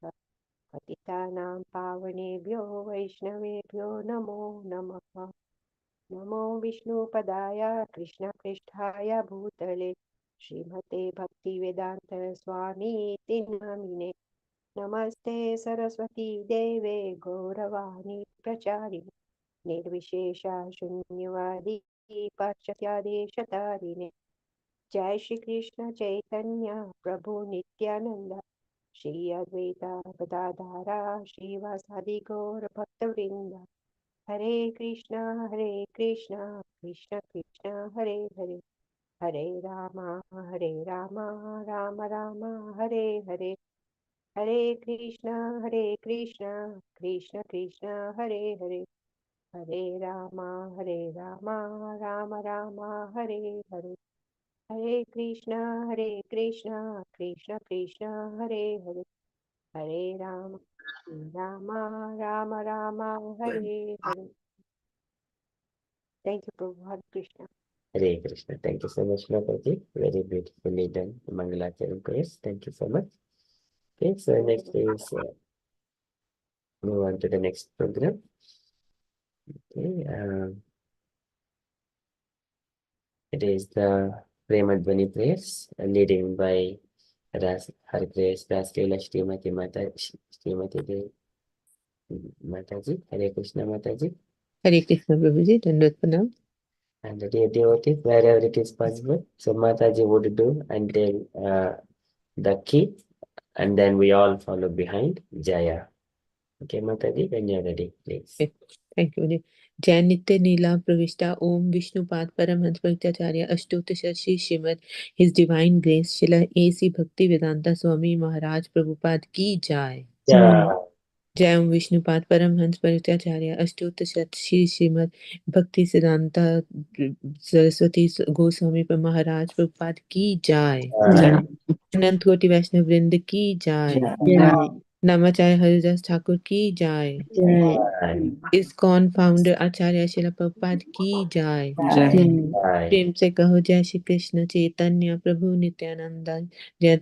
पतितानां पावनेभ्यो वैष्णवेभ्यो नमो नमः नमो विष्णुपदाय कृष्णपृष्ठाय भूतले श्रीमते भक्तिवेदान्त स्वामीति नामिने नमस्ते सरस्वती देवे गौरवाणी प्रचारिणे निर्विशेष शून्यवादी पाश्चात्यादेशतारिणे जय श्री कृष्ण चैतन्य प्रभु नित्यानंद श्री अद्वैता गदाधारा श्रीवासादि गौर भक्तवृंद Hare Krishna Krishna Krishna Hare Hare Hare Ram Ram Ram Hare Hare Hare Krishna Krishna Krishna Hare Hare Hare Ram Ram Hare Hare Hare Krishna Krishna Krishna Hare Hare Hare Ram Ram Hare Hare thank you Prabhu Hare Krishna Hare Krishna. Thank you so much, Mataji. Very beautifully done. Mangalacharan prayers. Thank you so much. Okay, so next is move on to the next program. Okay, it is the Premadvani prayers leading by Hare Krishna Raskila Srimati Mataji. Hare Krishna Mataji. Hare Krishna Prabhuji, Dandavat Pranam. And the dear devotees, wherever it is possible, so Mataji would do until the key, and then we all follow behind Jaya. Okay, Mataji, when you're ready, please. Okay, thank you. जय नित्य नीला प्रविष्टा ओम विष्णुपाद परमहंस भक्ताचार्य अष्टोत्तर Shri Srimad his divine grace Srila AC Bhakti Vedanta Swami Maharaj Prabhupada की जय। Yeah. जय ओम विष्णुपाद परमहंस भक्ताचार्य अष्टोत्तर श्री श्रीमद भक्ति सिद्धांता सरस्वती गोस्वामी महाराज प्रभुपाद की जय। अनंत कोटि वैष्णव वृंद की जय। नामाचार्य हरिदास ठाकुर की जय। इस्कॉन फाउंडर आचार्य शिला प्रभुपाद की जय। प्रेम से कहो जय श्री कृष्ण चैतन्य प्रभु नित्यानंद जय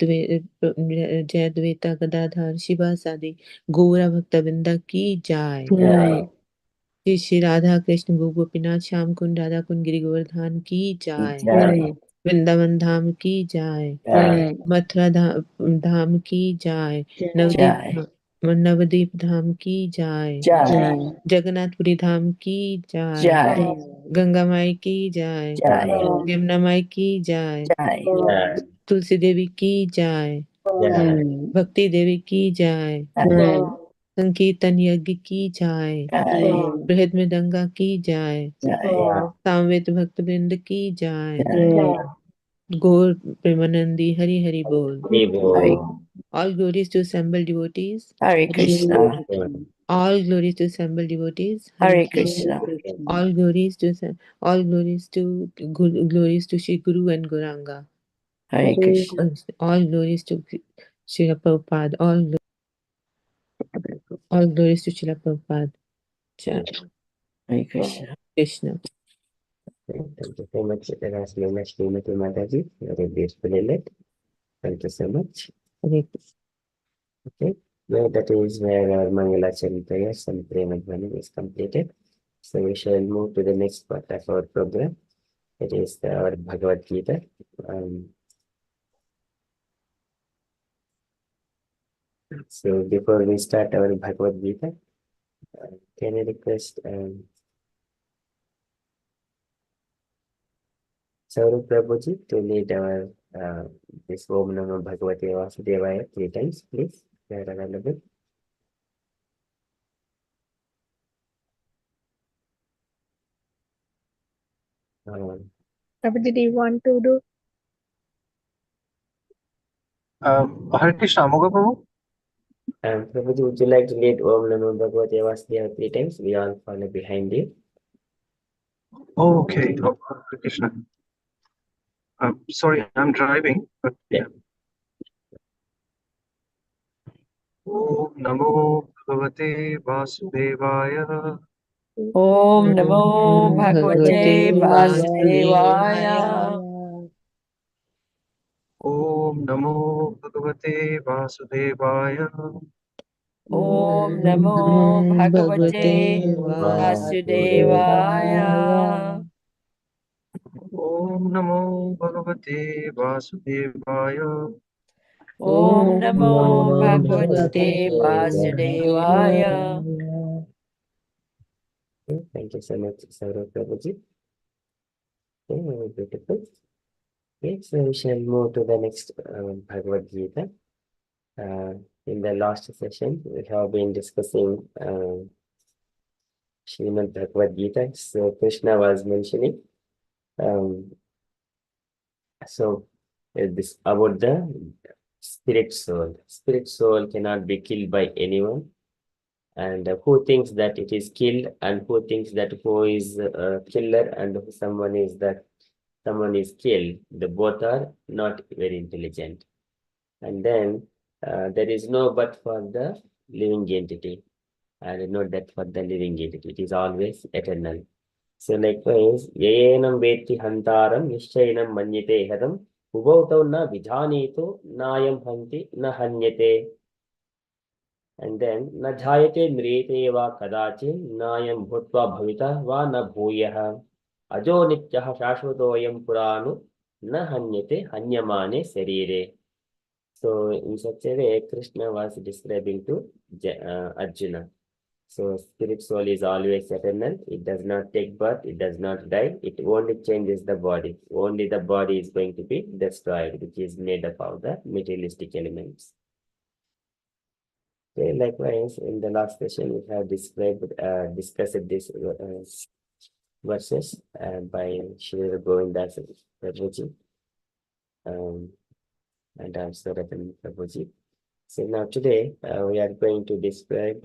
द्वैता गदाधर शिवासादि गौरा भक्त वृंदा की जय। श्री श्री राधा कृष्ण गोपीनाथ श्याम कुंड राधा कुंड गिरि गोवर्धन की जय। वृंदावन धाम की जय। मथुरा धाम की जय। नवदीप धाम की जय। जगन्नाथपुरी धाम की जय। गंगा माई की जय। यमुना माई की जय। तुलसी देवी की जय। भक्ति देवी की जय। संकीर्तन यज्ञ की जय। बृहद मृदंगा की जय। सामवेद भक्त वृंद की जय। गौर प्रेमानंदी हरि हरि बोल। All glories to assembled devotees. Hare Krishna. All glories to assembled devotees. Hare Krishna. All glories to Shri Guru and Gauranga. Hare Krishna. All glories to Srila Prabhupada. All glories to Srila Prabhupada. Hare Krishna. Krishna. Thank you so much, Raslila Srimati Mataji. Very beautifully led. Thank you so much. Hare Krishna. Okay, well, that is where our Mangalacharan prayers and Premadvani is completed. So we shall move to the next part of our program. It is our Bhagavadgita. So before we start our Bhagavadgita, can I request Saurabh Prabhuji to lead our this Om Namo Bhagavate Vasudevaya 3 times, please. They are available. Prabhuji, do you want to do? Hare Krishna, Amoga Prabhu. Prabhuji, would you like to lead Om Namo Bhagavate Vasudevaya 3 times? We all follow behind you. Okay. Hare Krishna. Sorry, I'm driving. But Yeah. Om Namo Bhagavate Vasudevaya. Om Namo Bhagavate Bhagavate Vasudevaya. Om Namo Bhagavate Vasudevaya. Om Namo Bhagavate Vasudevaya. Om Namo Bhagavate Vasudevaya. Om Namo Bhagavate Vasudevaya. Thank you so much, Saurav Prabhuji. Okay, beautiful. Okay, so we shall move to the next Bhagavad Gita. In the last session, we have been discussing Srimad Bhagavad Gita. So Krishna was mentioning this about the spirit soul. Spirit soul cannot be killed by anyone. And who thinks that it is killed, and who thinks that who is a killer, and someone is killed. The both are not very intelligent. And then there is no but for the living entity, and no death for the living entity. It is always eternal. So likewise, yeyenam veti hantaram nishchayanam manyate hadam ubhautau na vidhanito nayam hanti na hanyate. And then na jayate mriyate va kadachin nayam bhutva bhavita va na bhuyah ajo nityah shashvatoyam puranu na hanyate hanyamane sarire. So in such a way, Krishna was describing to Arjuna. So spirit soul is always eternal. It does not take birth. It does not die. It only changes the body. Only the body is going to be destroyed, which is made up of the materialistic elements. Okay, likewise, in the last session, we have discussed this verses by Shri Govindas Prabhuji and also Ratan Prabhuji. So now today we are going to discuss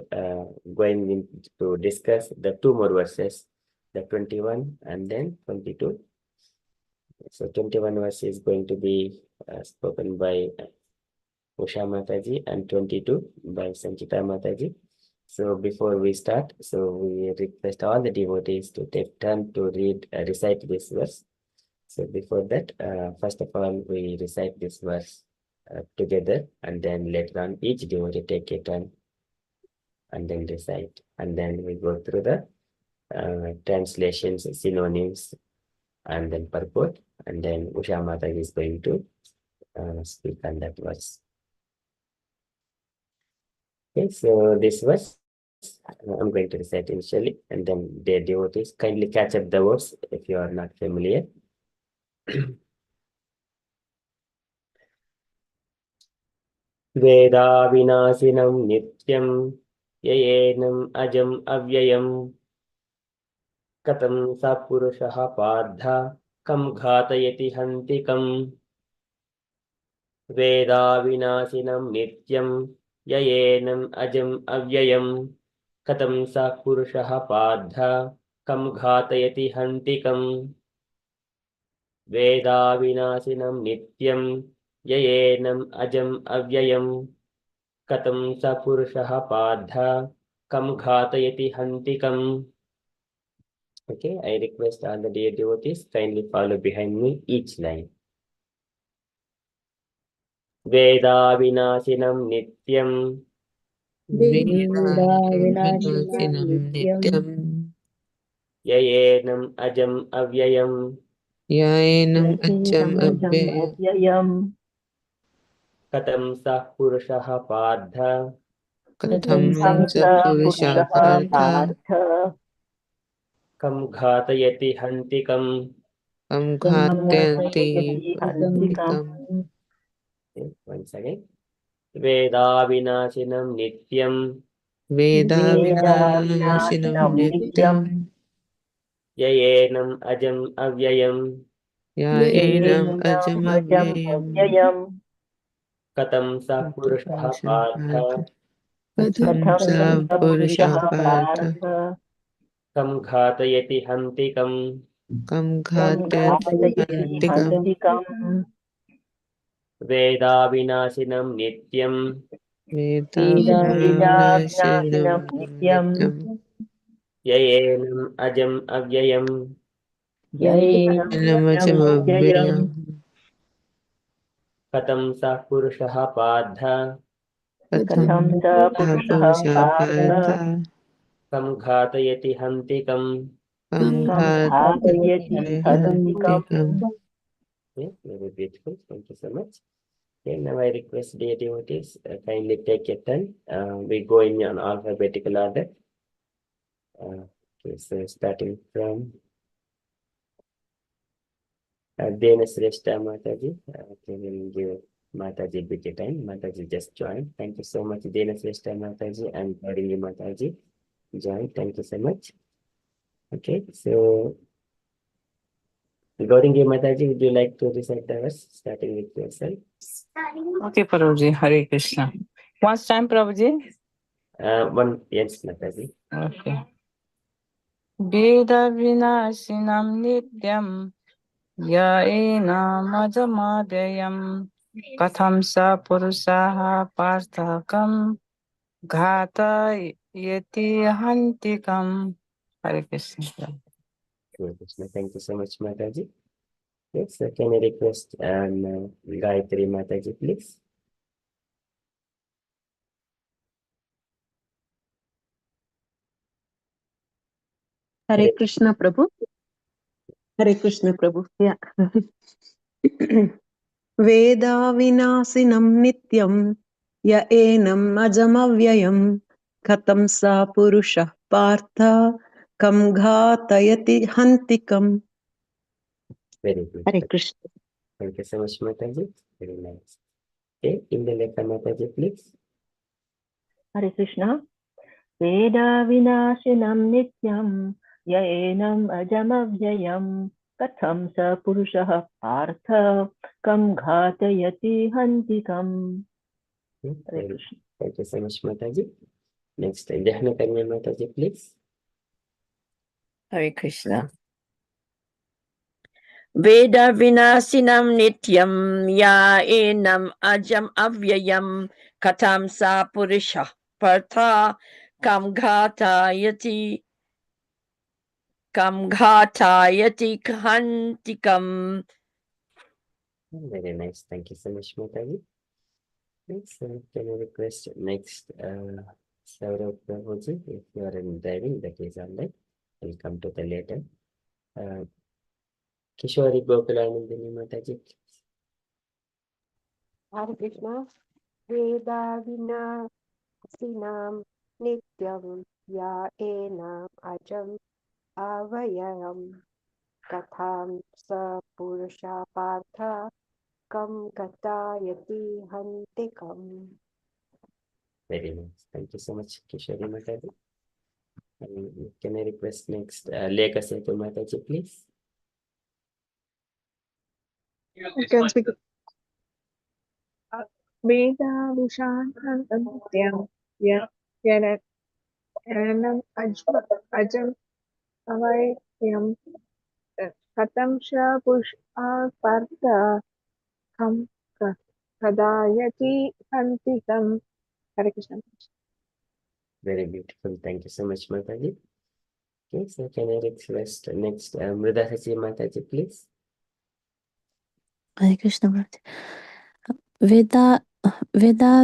the two more verses, the 21 and then 22. So 21 verse is going to be spoken by Usha Mataji and 22 by Sanchita Mataji. So before we start, so we request all the devotees to take turn to recite this verse. So before that, first of all, we recite this verse together, and then later on each devotee take a turn and then recite, and then we go through the translations, synonyms, and then purport, and then Usha Mata is going to speak on that verse. Okay, so this verse I'm going to recite initially, and then the devotees kindly catch up the words if you are not familiar. वेदा विनाशिनं नित्यं ययेनं अजं अव्ययं कथं स पुरुषः पार्थ कं घातयति हन्तिकम् वेदा विनाशिनं नित्यं ययेनं अजं अव्ययं कथं स पुरुषः पार्थ कं घातयति हन्तिकम् वेदा विनाशिनं नित्यं ययेनं अजं अव्ययं कथं स पुरुषः पार्थ कं घातयति हन्तिकम्. Okay, I request all the dear devotees kindly follow behind me each line. Veda vinashinam nityam Vedavinashinam nityam yayenam ajam avyayam yaenam acham avyayam katam sah purushah partha katham sa purusha partha kam ghatayati hantikam. kam ghatanti hantikam. Once again. Veda vinashinam nityam Vedavinashinam nityam yayenam ajam avyayam yaenam acham avyayam katam sah purushah partha katham sa purusha partha kam ghatayati hantikam. कं घातयति हन्तिकम् वेदाविनाशिनं नित्यं वेदाविनाशिनं नित्यं ययेनम् अजम् अव्ययम् नमजमव्ययम् कथं सः पुरुषः पार्थ कथं पुरुषः पार्थ कं घातयति हन्तिकम्. कं घातयति हन्तिकम्. Very beautiful. Thank you so much. Okay, now I request dear devotees, kindly take your turn. We go in an alphabetical order. Okay, so starting from Dena Sreshta Mataji. Okay, we'll give Mataji a bit of time. Mataji just joined. Thank you so much, Dena Sreshta Mataji and Karini Mataji. Joined. Thank you so much. Okay, so Gauringi Mataji, would you like to recite the verse, starting with yourself? Okay, Prabhuji, Hare Krishna. Once time, Prabhuji. One, yes, Mataji. Okay. Veda vinashinam nityam yaenamajamadyam katham sa purusaha parthakam ghata yeti hantikam. Hare Krishna. Hare Krishna. Thank you so much, Mataji. Yes, so can I request Gayatri Mataji, please? Hare Krishna Prabhu. Hare Krishna Prabhu. Yeah. Veda vinasinam nityam ya enam ajamavyayam katam sa purusha partha kam ghatayati hantikam. Very good. Hare Krishna. Thank you so much, Mataji. Very nice. Okay, Indalekha Mataji, please. Hare Krishna. Veda vinashinam nityam yaenam ajamavyayam katham sa purushah partha kam ghatayati hantikam. Hare Krishna. Thank you so much, Mataji. Next, Jahna Kanya Mataji, please. Hare Krishna. Veda vinasinam nityam ya enam ajam avyayam katam sa purisha partha kam ghatayati khantikam. Very nice. Thank you so much, Mataji. Next, can I request next Saurav Prabhuji, if you are in driving, that is all right. We'll come to the later. Kishori Gokulanandini Mataji. Hare Krishna. Veda vinasinam nityam ya enam ajam avayam katham sa purusha partha kam katayati hantikam. Very nice. Thank you so much, Kishori Mataji. Can I request next Lekha Setu Mataji, please? I can speak. Veda Vishantam Nityam Yanam Ajam Avayam Katam Sha Pushpa Partha Kam Kadayati Hantikam. Hare Krishna. Very beautiful. Thank you so much, Mataji. Okay, so can I request next Mridhaji Mataji, please? Hare Krishna Bhakti. Veda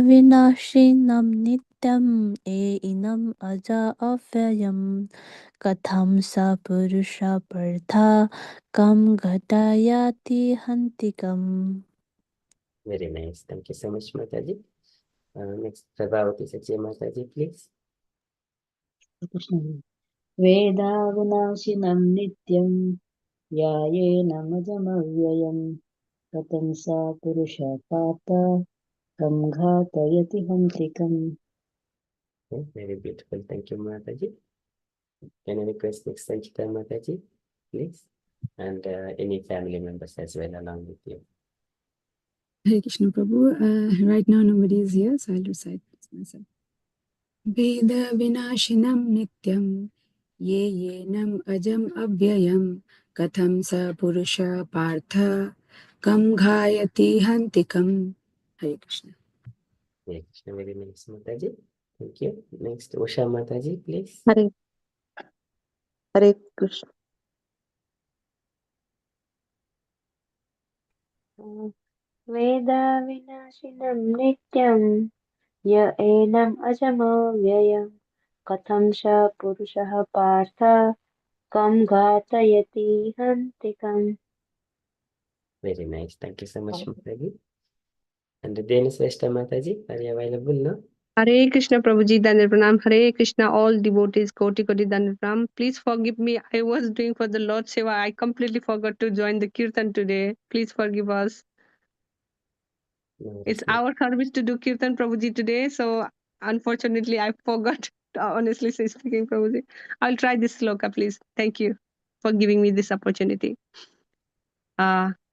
vinashinam nityam inam aja avyayam katham sa purusha partha kam ghatayati hantikam. Very nice. Thank you so much, Mataji. Next, Prabhavati Sachi Mataji, please. Veda vinashinam nityam yayenamajamavyayam katam sa purusha partha kam ghatayati hantikam. Okay, very beautiful. Thank you, Mataji. Can I request next Sanchita Mataji, please? And any family members as well along with you. Hare Krishna Prabhu. Right now nobody is here, so I'll recite this myself. Veda vinashinam nityam ye yenam ajam avyayam कथं स पुरुषः पार्थ कं घायति हन्तिकम्. Hare Krishna. Hare Krishna, very nice, Mataji. Thank you. Next, Usha Mataji, please. Hare Hare Krishna. वेदाविनाशिनं नित्यं य एनम् अजमव्ययम् कथं स पुरुषः पार्थ कं घातयति हन्तिकम्. Very nice. Thank you so much, Mataji. And then Sweshta Mataji, are you available now? Hare Krishna Prabhuji Dandar Pranam. Hare Krishna, all devotees, Koti Koti Dandar Pranam. Please forgive me. I was doing for the Lord Seva. I completely forgot to join the Kirtan today. Please forgive us. No, It's no. our service to do Kirtan Prabhuji today. So unfortunately, I forgot. Honestly speaking, Prabhuji. I'll try this sloka, please. Thank you for giving me this opportunity.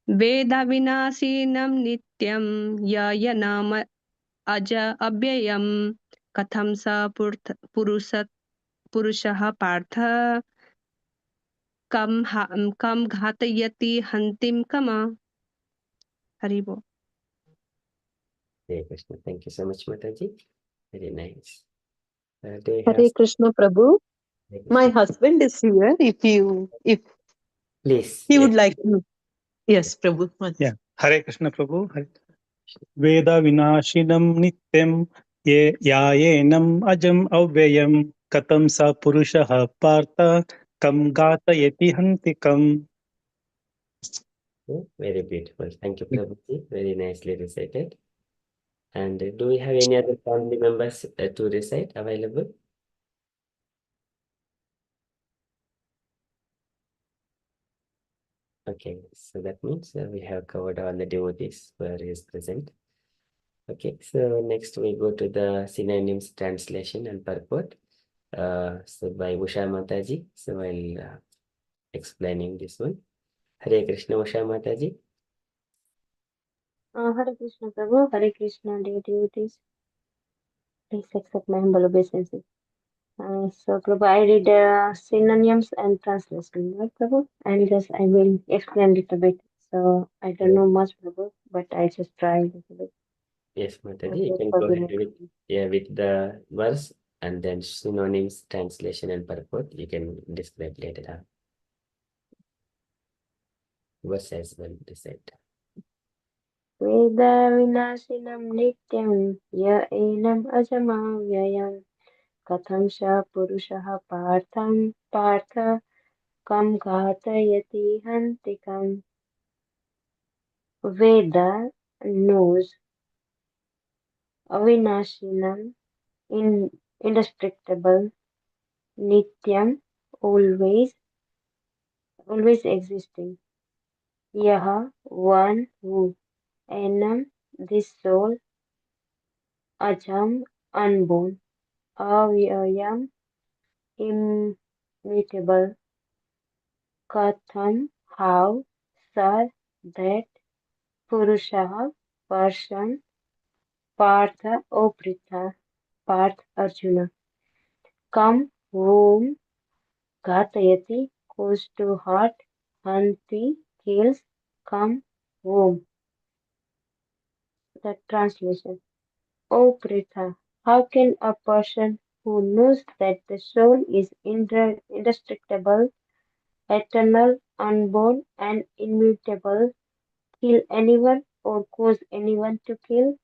Veda vinasinam nityam yayanam aja abhyayam katham sa purushah partha kam ghatayati hantim kama. Haribo. Hare Krishna. Thank you so much, Mataji. Very nice. Do you have Hare Krishna Prabhu. Hare My Krishna? husband is here. If Please. he would Yes. like to. Yes, Prabhu. Yeah. Hare Krishna Prabhu. Veda Vinashinam Nityam Yayenam Ajam Avyayam Katam Sa Purushaha Partha Kam Gatayati Hantikam. Very beautiful. Thank you, Prabhuji. Very nicely recited. And do we have any other family members to recite available? Okay, so that means we have covered all the devotees where he is present. Okay, so next we go to the synonyms translation and purport. So by Usha Mataji. So I'll explaining this one. Hare Krishna, Usha Mataji. Hare Krishna Prabhu, Hare Krishna dear devotees. Please accept my humble obeisances. So Prabhu, I read synonyms and translation, right Prabhu? And just I will explain a little bit. So I don't know much Prabhu, but I just try a little bit. Yes, So Mataji, you please can go forgive ahead me. with the verse and then synonyms, translation, and purport. You can describe later on. Verse as well, decide. Veda vinashinam nityam ya enam ajamavyayam katham sha purushaha partha kam ghatayati hantikam. Veda knows avinashinam indestructible, nityam always existing, yaha one who, enam this soul, ajam unborn, avyayam immutable, katham how, sa that, purusha person, partha O Parth Arjuna, come whom ghatayati goes to heart, hanti kills, come whom. The translation. O Pritha, how can a person who knows that the soul is indestructible, eternal, unborn, and immutable, kill anyone or cause anyone to kill?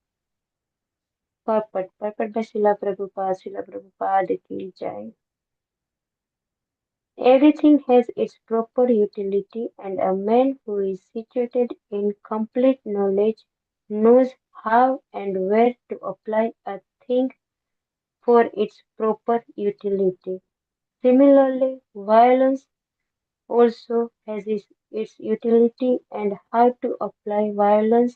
Purport. Purport by Srila Prabhupada. Srila Prabhupada ki jai. Everything has its proper utility, and a man who is situated in complete knowledge knows how and where to apply a thing for its proper utility. Similarly, violence also has its utility, and how to apply violence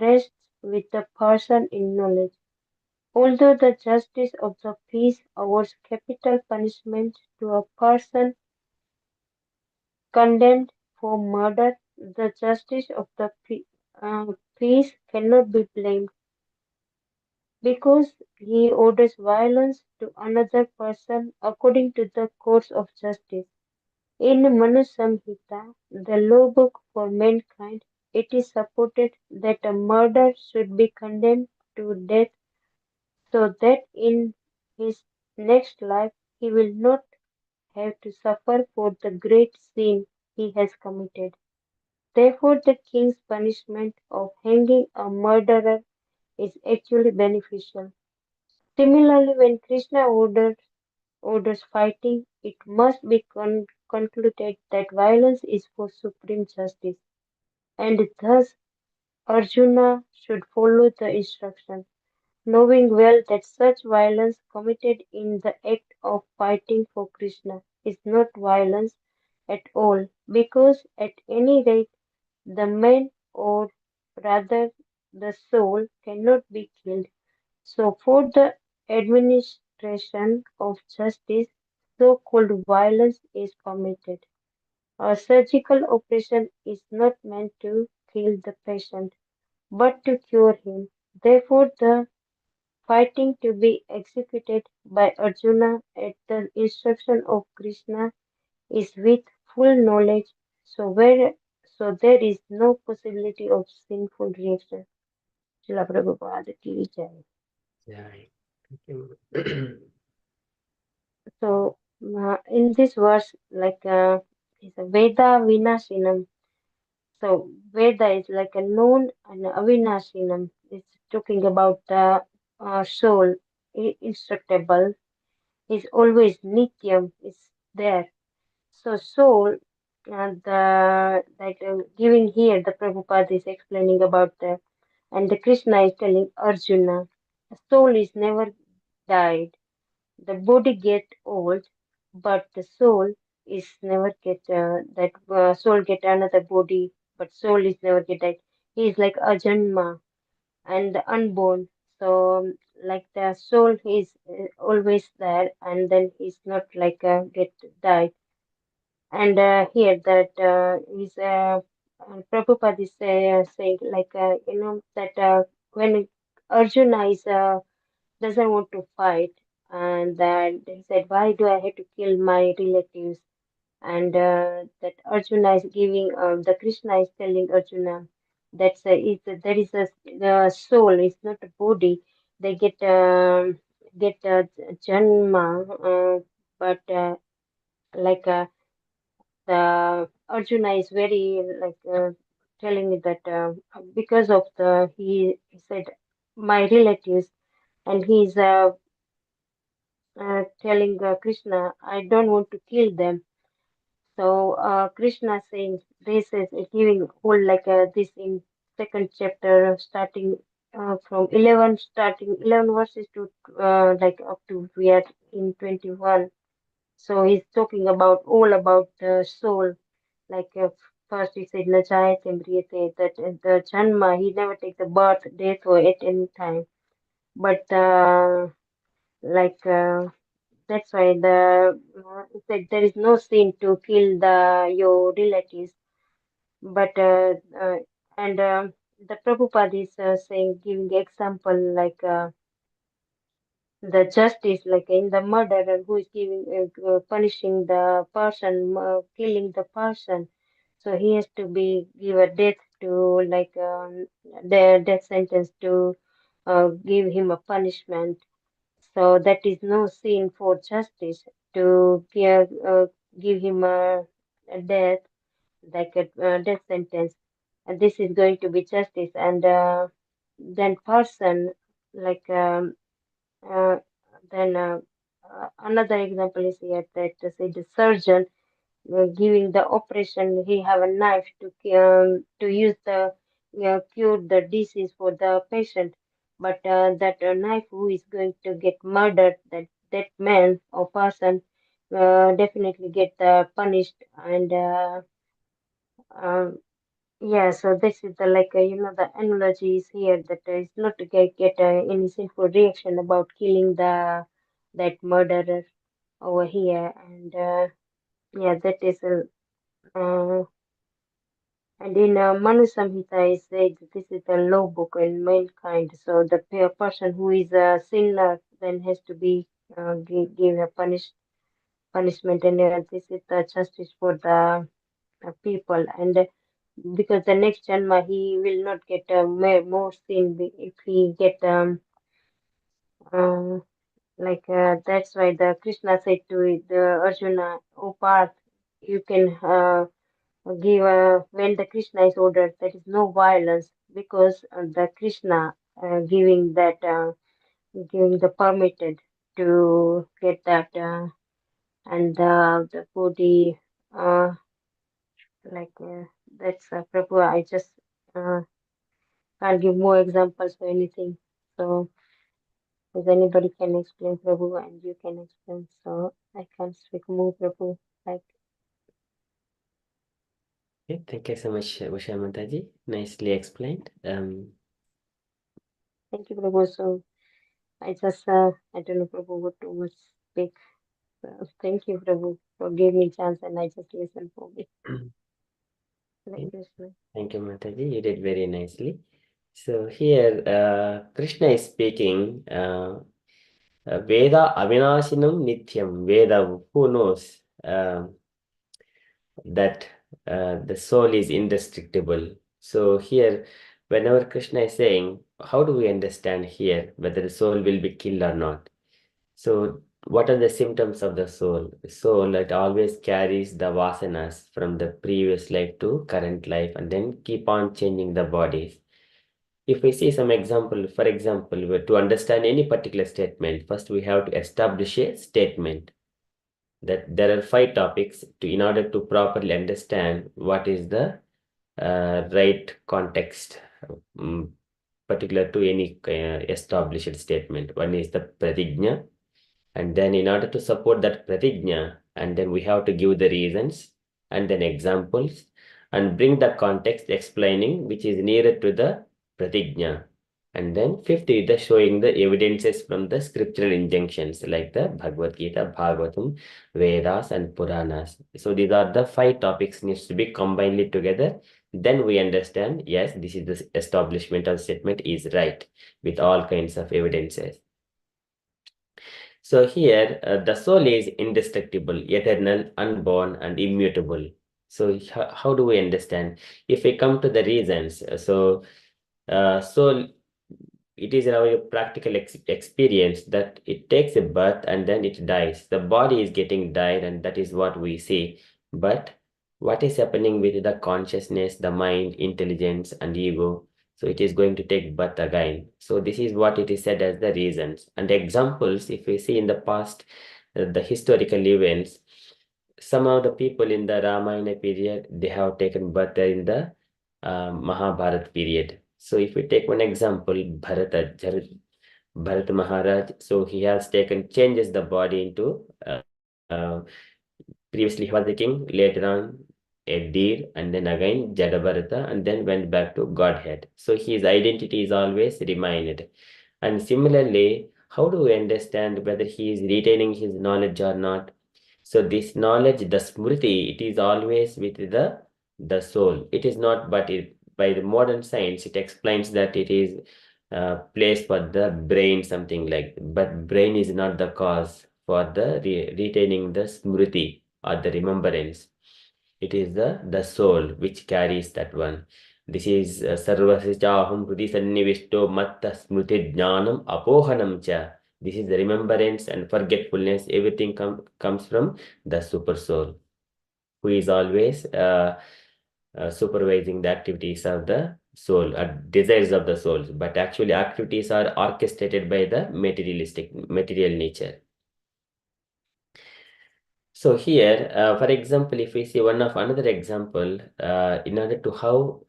rests with the person in knowledge. Although the justice of the peace awards capital punishment to a person condemned for murder, the justice of the peace cannot be blamed because he orders violence to another person according to the course of justice. In Manu Samhita, the law book for mankind, it is supported that a murderer should be condemned to death so that in his next life he will not have to suffer for the great sin he has committed. Therefore, the king's punishment of hanging a murderer is actually beneficial. Similarly, when Krishna orders fighting, it must be concluded that violence is for supreme justice, and thus Arjuna should follow the instruction, knowing well that such violence committed in the act of fighting for Krishna is not violence at all, because at any rate the man, or rather the soul, cannot be killed. So, for the administration of justice, so-called violence is permitted. A surgical operation is not meant to kill the patient, but to cure him. Therefore, the fighting to be executed by Arjuna at the instruction of Krishna is with full knowledge, so there is no possibility of sinful reaction. Srila Prabhupada ki jai. Right. Thank you. So in this verse, it's a Veda Vinashinam. So Veda is like a known and Avinashinam. It's talking about the soul, indestructible, is always Nityam, is there. So soul, giving here, the Prabhupada is explaining about the, and the Krishna is telling Arjuna, soul is never died. The body get old, but the soul is never get soul get another body, but soul is never get died. He is like ajanma and the unborn. So like the soul is always there, and then he's not like get died. And here that is Prabhupada is saying like that when Arjuna is doesn't want to fight, and that he said, why do I have to kill my relatives? And that Arjuna is giving, the Krishna is telling Arjuna that's there is a the soul, it's not a body. They get janma, but like the Arjuna is very telling me that because of the he said my relatives, and he's telling Krishna, I don't want to kill them. So Krishna saying this is giving whole this in second chapter starting from 11 starting 11 verses to like up to we are in 21. So he's talking about all about the soul. Like first he said Najayate Mriyate, that the Janma, he never takes the birth, death or at any time. But like that's why it said there is no sin to kill the your relatives. But and the Prabhupada is saying, giving example like the justice, like in the murderer who is giving punishing the person, killing the person. So he has to be give a death to the death sentence to give him a punishment. So that is no sin for justice to give him a death, like a death sentence. And this is going to be justice. And then person, like uh, then another example is here that say the surgeon giving the operation, he have a knife to use the cure the disease for the patient, but that knife who is going to get murdered, that man or person definitely get punished. And um, yeah, so this is the the analogy is here that is not to get any sinful reaction about killing the that murderer over here. And yeah, that is and in Manu Samhita is said that this is the law book in mankind. So the person who is a sinner then has to be give a punish punishment, and this is the justice for the people. And because the next Janma he will not get more sin if he get um, that's why the Krishna said to the Arjuna, "O Parth, you can give when the Krishna is ordered, there is no violence because the Krishna giving that giving the permitted to get that and the body like that's Prabhu. I just uh, can't give more examples or anything. So if anybody can explain Prabhu and you can explain, so I can speak more Prabhu. Like Okay, thank you so much, Usha Mataji. Nicely explained. thank you Prabhu. So I just I don't know Prabhu what to much speak. Thank you, Prabhu, for giving me chance and I just listen for me. Like Krishna. Thank you, Mataji. You did very nicely. So here, Krishna is speaking. Veda Avinashinam Nityam. Veda, who knows that the soul is indestructible. So here, whenever Krishna is saying, how do we understand here whether the soul will be killed or not? So what are the symptoms of the soul? The soul, it always carries the vasanas from the previous life to current life and then keep on changing the bodies. If we see some example, for example, to understand any particular statement, first we have to establish a statement that there are 5 topics in order to properly understand what is the right context particular to any established statement. One is the pratigna, and then in order to support that pratigna, and then we have to give the reasons and then examples and bring the context explaining which is nearer to the pratigna. And then 5th is the showing the evidences from the scriptural injunctions like the Bhagavadgita, Bhagavatam, Vedas and Puranas. So these are the 5 topics needs to be combined together. Then we understand, yes, this is the establishment of statement is right with all kinds of evidences. So here, the soul is indestructible, eternal, unborn, and immutable. So how do we understand? If we come to the reasons, soul, it is our practical experience that it takes a birth and then it dies. The body is getting died, and that is what we see. But what is happening with the consciousness, the mind, intelligence, and ego? So it is going to take birth again. So this is what it is said as the reasons. And examples, if we see in the past, the historical events, some of the people in the Ramayana period, they have taken birth in the Mahabharata period. So if we take one example, Bharat Maharaj, so he has changes the body into, previously he was the king, later on a deer, and then again Jadabharata, and then went back to Godhead. So his identity is always remained. And similarly, how do we understand whether he is retaining his knowledge or not? So this knowledge, the smriti, it is always with the soul. It is not, but by the modern science, it explains that it is place for the brain, something like, but brain is not the cause for the retaining the smriti or the remembrance. It is the soul which carries that one. This is sarvasichaham hrudi sannivishto matta smriti jnanam apohanam cha. This is the remembrance and forgetfulness. Everything comes from the super soul, who is always supervising the activities of the soul, desires of the soul. But actually, activities are orchestrated by the material nature. So here, for example, if we see another example, in order to how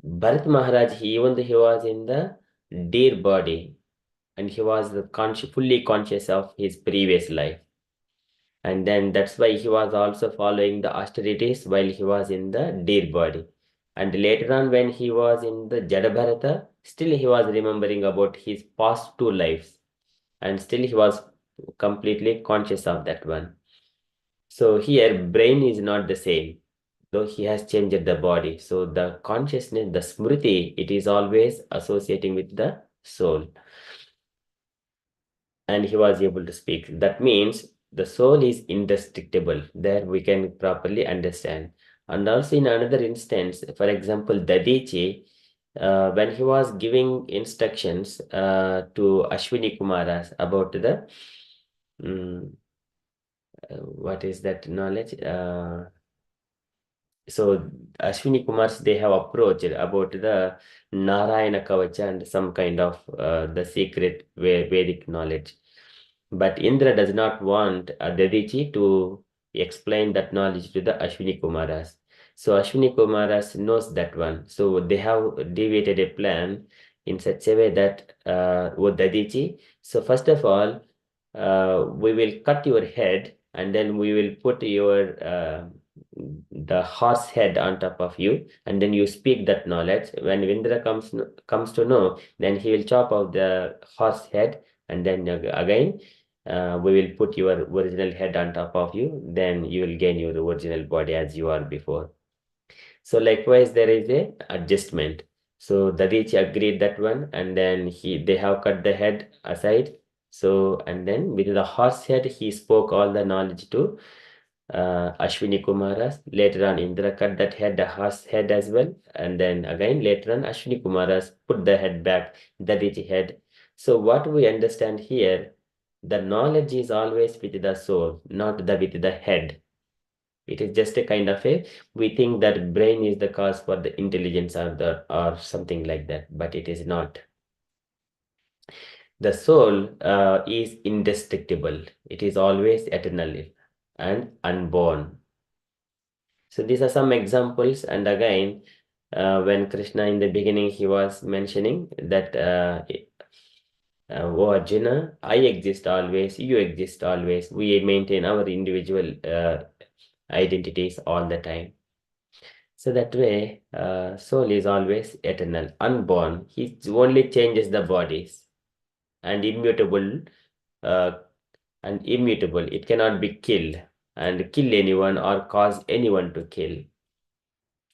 Bharat Maharaj, even though he was in the deer body, and he was fully conscious of his previous life. And then that's why he was also following the austerities while he was in the deer body. And later on, when he was in the Jadabharata, still he was remembering about his past 2 lives. And still he was completely conscious of that one. So here, brain is not the same, though he has changed the body. So the consciousness, the smriti, it is always associating with the soul. And he was able to speak. That means the soul is indestructible. There we can properly understand. And also in another instance, for example, Dadichi, when he was giving instructions to Ashwini Kumaras about the what is that knowledge? So Ashwini Kumars, they have approached about the Narayana Kavacha and some kind of the secret Vedic knowledge. But Indra does not want Dadichi to explain that knowledge to the Ashwini Kumaras. So Ashwini Kumaras knows that one. So they have deviated a plan in such a way that with Dadichi. So first of all, we will cut your head and then we will put your the horse head on top of you, and then you speak that knowledge. When Indra comes to know, then he will chop off the horse head, and then again we will put your original head on top of you. Then you will gain your original body as you are before. So likewise, there is a adjustment. So Dadichi agreed that one, and then they have cut the head aside. So and then with the horse head, he spoke all the knowledge to Ashwini Kumaras. Later on, Indra cut that head, the horse head as well. And then again, later on, Ashwini Kumaras put the head back, Dadichi head. So what we understand here, the knowledge is always with the soul, not with the head. It is just a kind of we think that brain is the cause for the intelligence or something like that, but it is not. The soul is indestructible. It is always eternal and unborn. So these are some examples. And again, when Krishna in the beginning, he was mentioning that, oh Arjuna, I exist always, you exist always. We maintain our individual identities all the time. So that way, soul is always eternal, unborn. He only changes the bodies, and immutable, It cannot be killed and kill anyone or cause anyone to kill.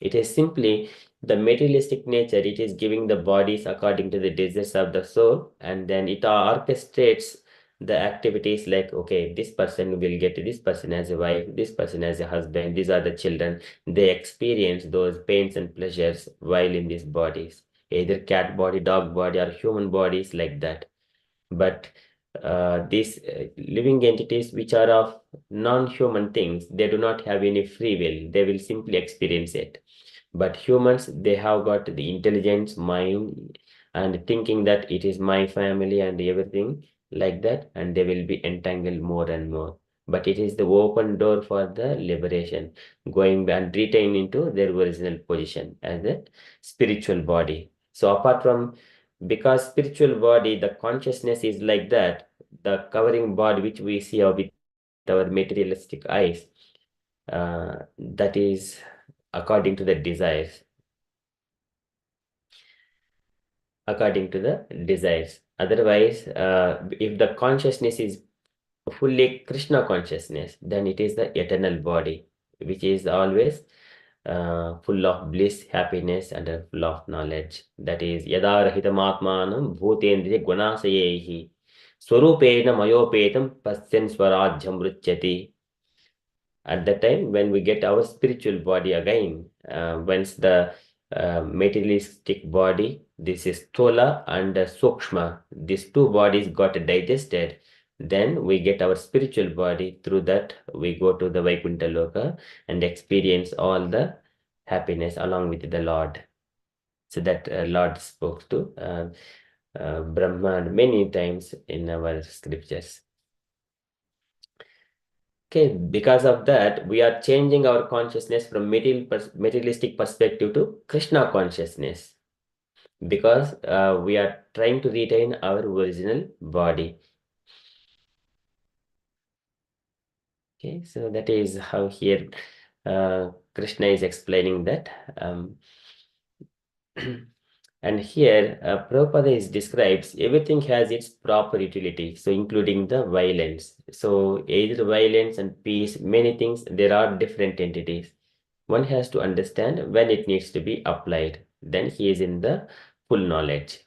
It is simply the materialistic nature. It is giving the bodies according to the desires of the soul, and then it orchestrates the activities like, okay, this person will get this person as a wife, this person as a husband, these are the children. They experience those pains and pleasures while in these bodies, either cat body, dog body, or human bodies like that. But these living entities which are of non-human things, they do not have any free will. They will simply experience it. But humans, they have got the intelligence, mind, and thinking that it is my family and everything like that, and they will be entangled more and more. But it is the open door for the liberation, going and retain into their original position as a spiritual body. So apart from, because spiritual body, the consciousness is like that, the covering body which we see with our materialistic eyes, that is according to the desires. Otherwise, if the consciousness is fully Krishna consciousness, then it is the eternal body, which is always full of bliss, happiness, and full of knowledge. That is, yada rahitam atmanam bhutendriya gunasayehi swarupena mayopetam pasyan swarajyam ruchyati. At the time when we get our spiritual body again, once the materialistic body, this is Thola and Sukshma, these two bodies got digested, then we get our spiritual body. Through that, we go to the Vaikuntha Loka and experience all the happiness along with the Lord. So that Lord spoke to Brahma many times in our scriptures. Okay, because of that, we are changing our consciousness from materialistic perspective to Krishna consciousness, because we are trying to retain our original body. Okay, so that is how here Krishna is explaining that. And here, Prabhupada describes everything has its proper utility, so including the violence. So either violence and peace, many things, there are different entities. One has to understand when it needs to be applied. Then he is in the full knowledge.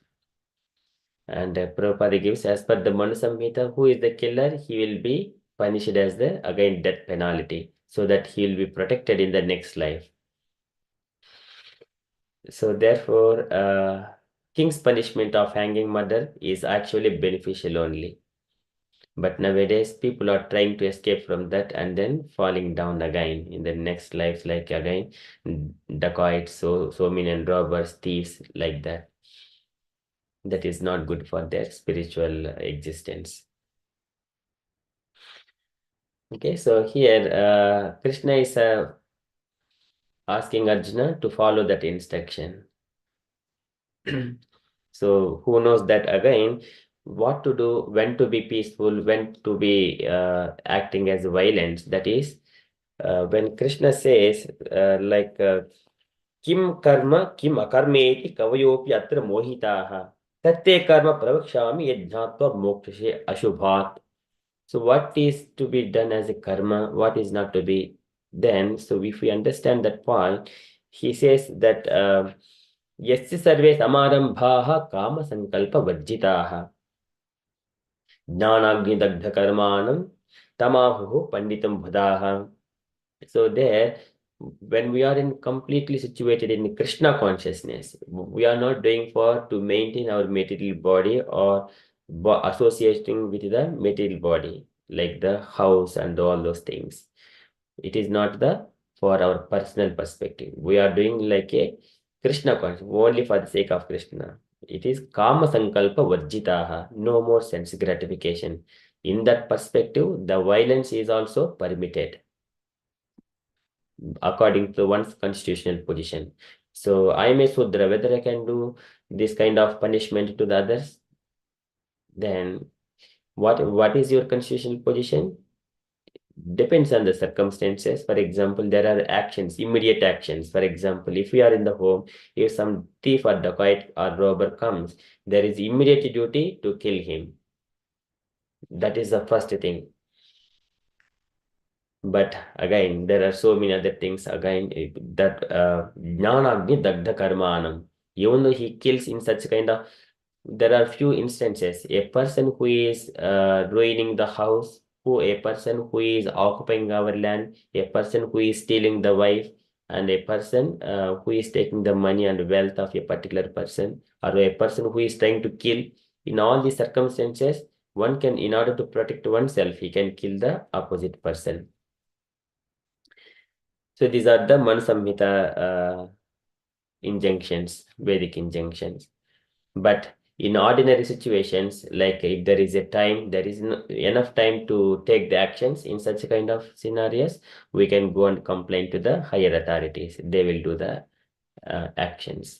And Prabhupada gives, as per the Manu Samhita, who is the killer? He will be punished as the again death penalty, so that he will be protected in the next life. So therefore, king's punishment of hanging murder is actually beneficial only. But nowadays, people are trying to escape from that and then falling down again in the next lives, like again, dacoits, so many and robbers, thieves, like that. That is not good for their spiritual existence. Okay, so here Krishna is asking Arjuna to follow that instruction. So who knows that again, what to do, when to be peaceful, when to be acting as violence. That is, when Krishna says, Kim karma, kim akarmeti kavayopi atra mohitaha, tatte karma pravakshami yajnatva mokshe ashubhat. So what is to be done as a karma, what is not to be done? So if we understand that point, he says that yasya sarve samarambhaha kama sankalpa vajjitaha jnanagni dagdha karmanam tamahu panditam bhudaha. So there, when we are in completely situated in Krishna consciousness, we are not doing for to maintain our material body or associating with the material body, like the house and all those things. It is not the for our personal perspective. We are doing like a Krishna consciousness, only for the sake of Krishna. It is Kama Sankalpa Varjitaha, no more sense gratification. In that perspective, the violence is also permitted according to one's constitutional position. So I am a Sudra, whether I can do this kind of punishment to the others, then what is your constitutional position? Depends on the circumstances. For example, there are actions, immediate actions. For example, if we are in the home, if some thief or dacoit or robber comes, there is immediate duty to kill him. That is the first thing. But again, there are so many other things again that jnanagni dagdha karmanam. Even though he kills in such kind of, there are few instances. A person who is ruining the house, a person who is occupying our land, a person who is stealing the wife, and a person who is taking the money and wealth of a particular person, or a person who is trying to kill. In all these circumstances, one can, in order to protect oneself, he can kill the opposite person. So these are the Manu Samhita injunctions, Vedic injunctions. But in ordinary situations, like if there is a time, there is enough time to take the actions in such kind of scenarios, we can go and complain to the higher authorities. They will do the actions.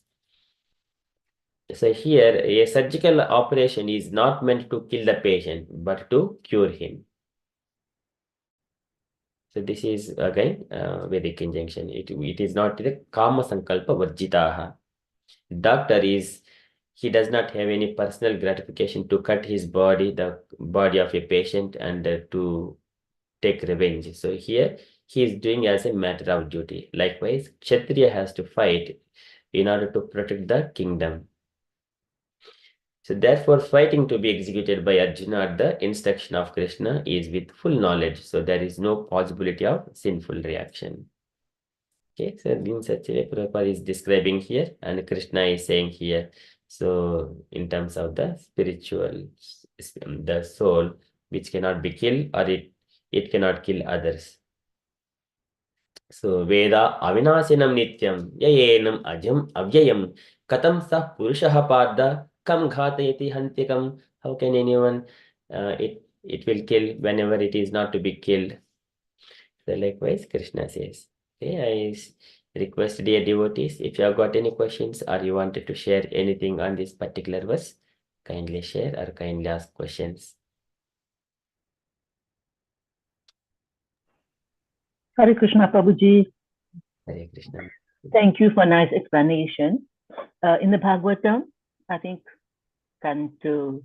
So here, a surgical operation is not meant to kill the patient, but to cure him. So this is again Vedic injunction. It is not the Kama Sankalpa Varjitaha. Doctor is, he does not have any personal gratification to cut his body, the body of a patient, and to take revenge. So here he is doing as a matter of duty. Likewise, Kshatriya has to fight in order to protect the kingdom. So therefore, fighting to be executed by Arjuna at the instruction of Krishna is with full knowledge. So there is no possibility of sinful reaction. Okay, so in such a way, Prabhupada is describing here, and Krishna is saying here. So in terms of the spiritual, the soul, which cannot be killed, or it cannot kill others. So Veda avinasinam nityam yayenam ajam avyayam katam sah purushaha parda kam ghatayati hantikam. How can anyone it will kill whenever it is not to be killed? So likewise, Krishna says. Okay, I request dear devotees, if you have got any questions or you wanted to share anything on this particular verse, kindly share or kindly ask questions. Hare Krishna, Prabhuji. Hare Krishna. Thank you for nice explanation. In the Bhagavatam, I think Canto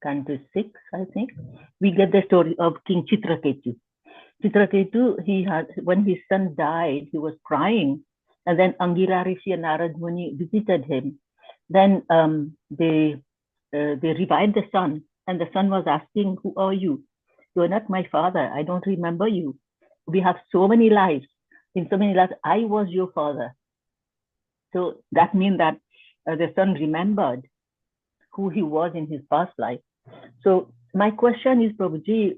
6, I think, we get the story of King Chitraketu. Chitraketu, when his son died, he was crying, and then Angira Rishi and Narad Muni visited him. Then they revived the son, and the son was asking, "Who are you?" You're not my father. I don't remember you. We have so many lives. In so many lives, I was your father. So that means that the son remembered who he was in his past life. So my question is, Prabhuji,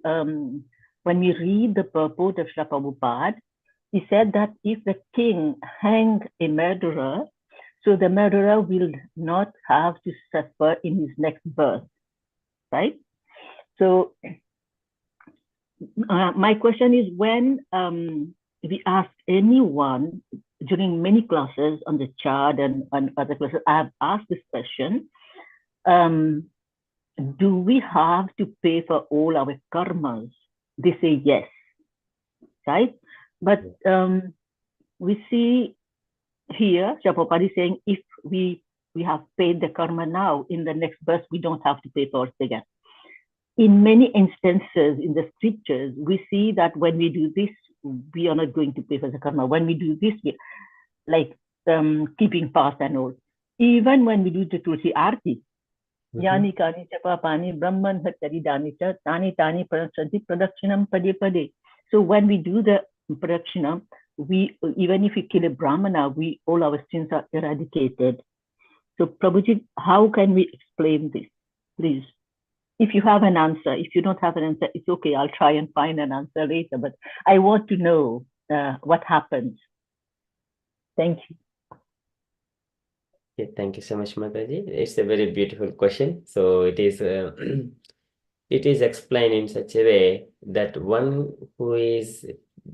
when we read the purport of Srila Prabhupada, he said that if the king hanged a murderer, so the murderer will not have to suffer in his next birth, right? So my question is, when we ask anyone during many classes on the chart and other classes, I have asked this question, do we have to pay for all our karmas? They say yes, right? But we see here, Prabhupada is saying, if we have paid the karma now, in the next birth, we don't have to pay for it again. In many instances in the scriptures, we see that when we do this, we are not going to pay for the karma. When we do this, like keeping fast and all. Even when we do the Tulsi Arti, Yani kani chapa pani brahman hatari dani cha tani tani pradakshati pradakshinam pade pade. So when we do the pradakshinam, we, even if we kill a brahmana, all our sins are eradicated. So Prabhuji, how can we explain this, please? If you have an answer, if you don't have an answer, it's okay. I'll try and find an answer later, but I want to know what happens. Thank you. Yeah, thank you so much, Mataji. It's a very beautiful question. So it is it is explained in such a way that one who is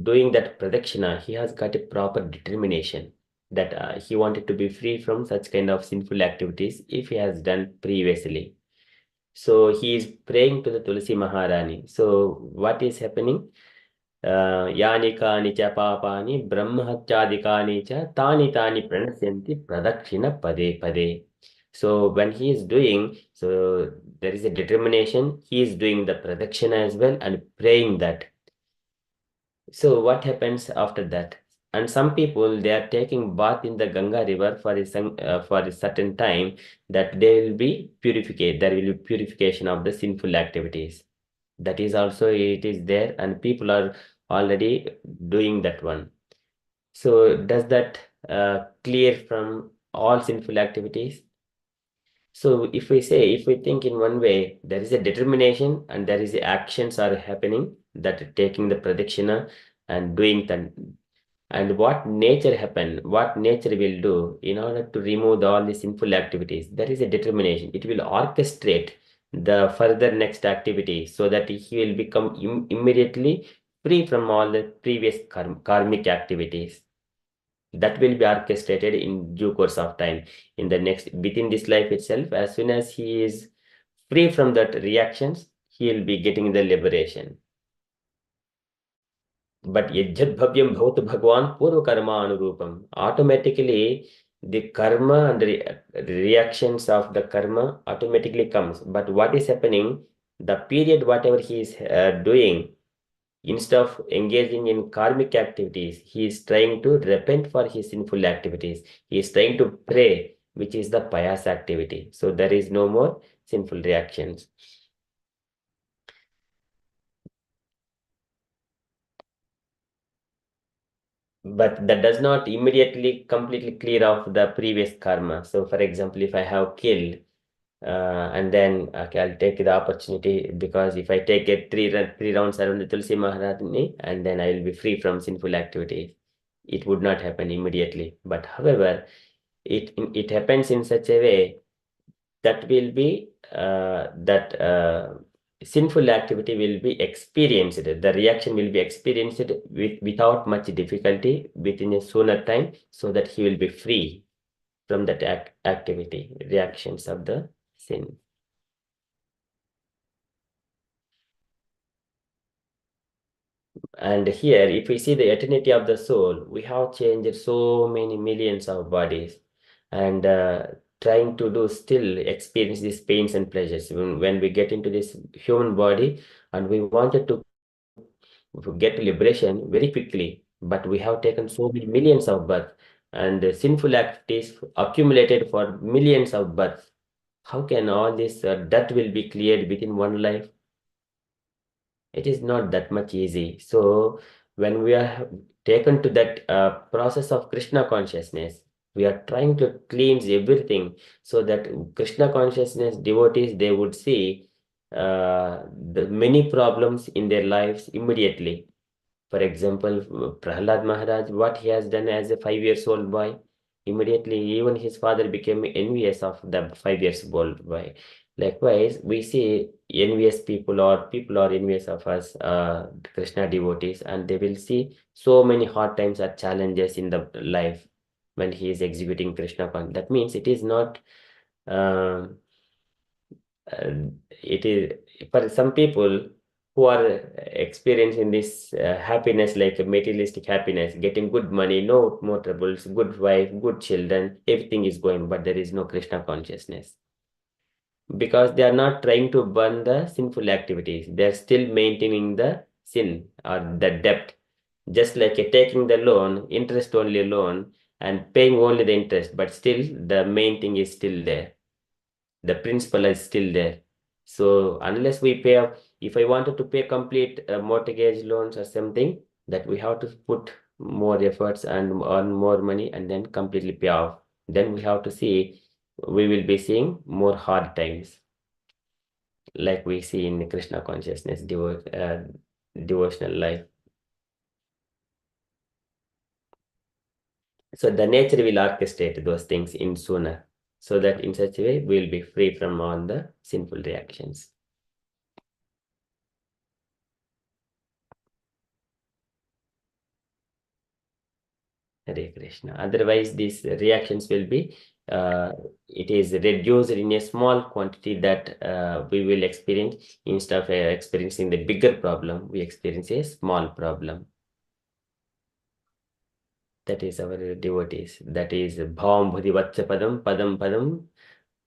doing that pradakshina, he has got a proper determination that he wanted to be free from such kind of sinful activities if he has done previously. So he is praying to the Tulsi Maharani. So what is happening? यानि कानि च पापानि ब्रह्महत्यादिकानि च तानि तानि प्रणश्यन्ति प्रदक्षिण पदे पदे. So when he is doing, so there is a determination, he is doing the pradakshina as well and praying that. So what happens after that? And some people, they are taking bath in the Ganga river for a certain time, that they will be purified. There will be purification of the sinful activities. That is also, it is there, and people are already doing that one. So does that clear from all sinful activities? So if we think in one way, there is a determination and there is the actions are happening, that taking the pradakshina and doing that. And what nature will do in order to remove all the sinful activities, there is a determination. It will orchestrate the further next activity so that he will become immediately free from all the previous karmic activities. That will be orchestrated in due course of time. Within this life itself, as soon as he is free from that reactions, he will be getting the liberation. But yajjat bhavyam bhavatu bhagwan purva karma anurupam. Automatically, the karma and the reactions of the karma automatically comes. But what is happening, the period whatever he is doing, instead of engaging in karmic activities, he is trying to repent for his sinful activities. He is trying to pray, which is the pious activity. So there is no more sinful reactions. But that does not immediately completely clear off the previous karma. So for example, if I have killed, and then okay, I'll take the opportunity, because if I take it three rounds around the Tulsi Maharani, and then I will be free from sinful activities. It would not happen immediately. But however, it happens in such a way that will be sinful activity will be experienced. The reaction will be experienced without much difficulty within a sooner time, so that he will be free from that activity, reactions of the sin. And here, if we see the eternity of the soul, we have changed so many millions of bodies, and trying to do still experience these pains and pleasures. When we get into this human body and we wanted to get liberation very quickly, but we have taken so many millions of births, and the sinful activities accumulated for millions of births. How can all this death will be cleared within one life? It is not that much easy. So when we are taken to that process of Krishna consciousness, we are trying to cleanse everything so that Krishna consciousness devotees, they would see the many problems in their lives immediately. For example, Prahlad Maharaj, what he has done as a 5 years old boy, immediately even his father became envious of the 5 years old boy. Likewise, we see envious people or people are envious of us, Krishna devotees, and they will see so many hard times or challenges in the life when he is executing Krishna. That means it is not. um it is for some people who are experiencing this happiness, like a materialistic happiness, getting good money, no more troubles, good wife, good children, everything is going, but there is no Krishna consciousness because they are not trying to burn the sinful activities. They are still maintaining the sin or the debt, just like taking the loan, interest only loan, and paying only the interest, but still the main thing is still there, the principal is still there. So unless we pay up, if I wanted to pay complete mortgage loans or something, that we have to put more efforts and earn more money and then completely pay off. Then we have to see, we will be seeing more hard times, like we see in the Krishna consciousness devotional life. So the nature will orchestrate those things in sooner, so that in such a way we will be free from all the sinful reactions. Hare Krishna. Otherwise, these reactions will be, it is reduced in a small quantity that we will experience. Instead of experiencing the bigger problem, we experience a small problem. That is our devotees. That is Bhavam Bhudi Vatsa Padam, Padam Padam,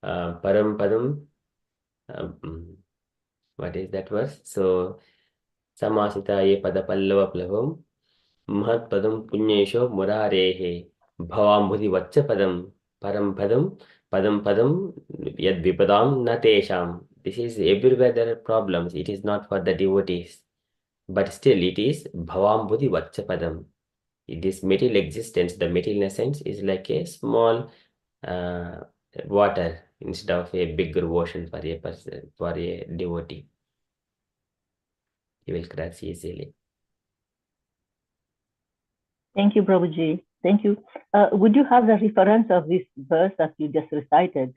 Param Padam. What is that verse? So, Samasita Ye Pada Pallava Plavam. Mahatpadam Punyesho Murarehe Bhavambudhi Vachapadam Param Padam Padam Padam Yad Vipadam Natesham. This is everywhere there are problems. It is not for the devotees, but still it is Bhavambudhi Vachapadam. This material existence, the material essence is like a small uh, water instead of a bigger ocean for a person, for a devotee. He will cross easily. Thank you, Prabhuji. Thank you. Would you have the reference of this verse that you just recited?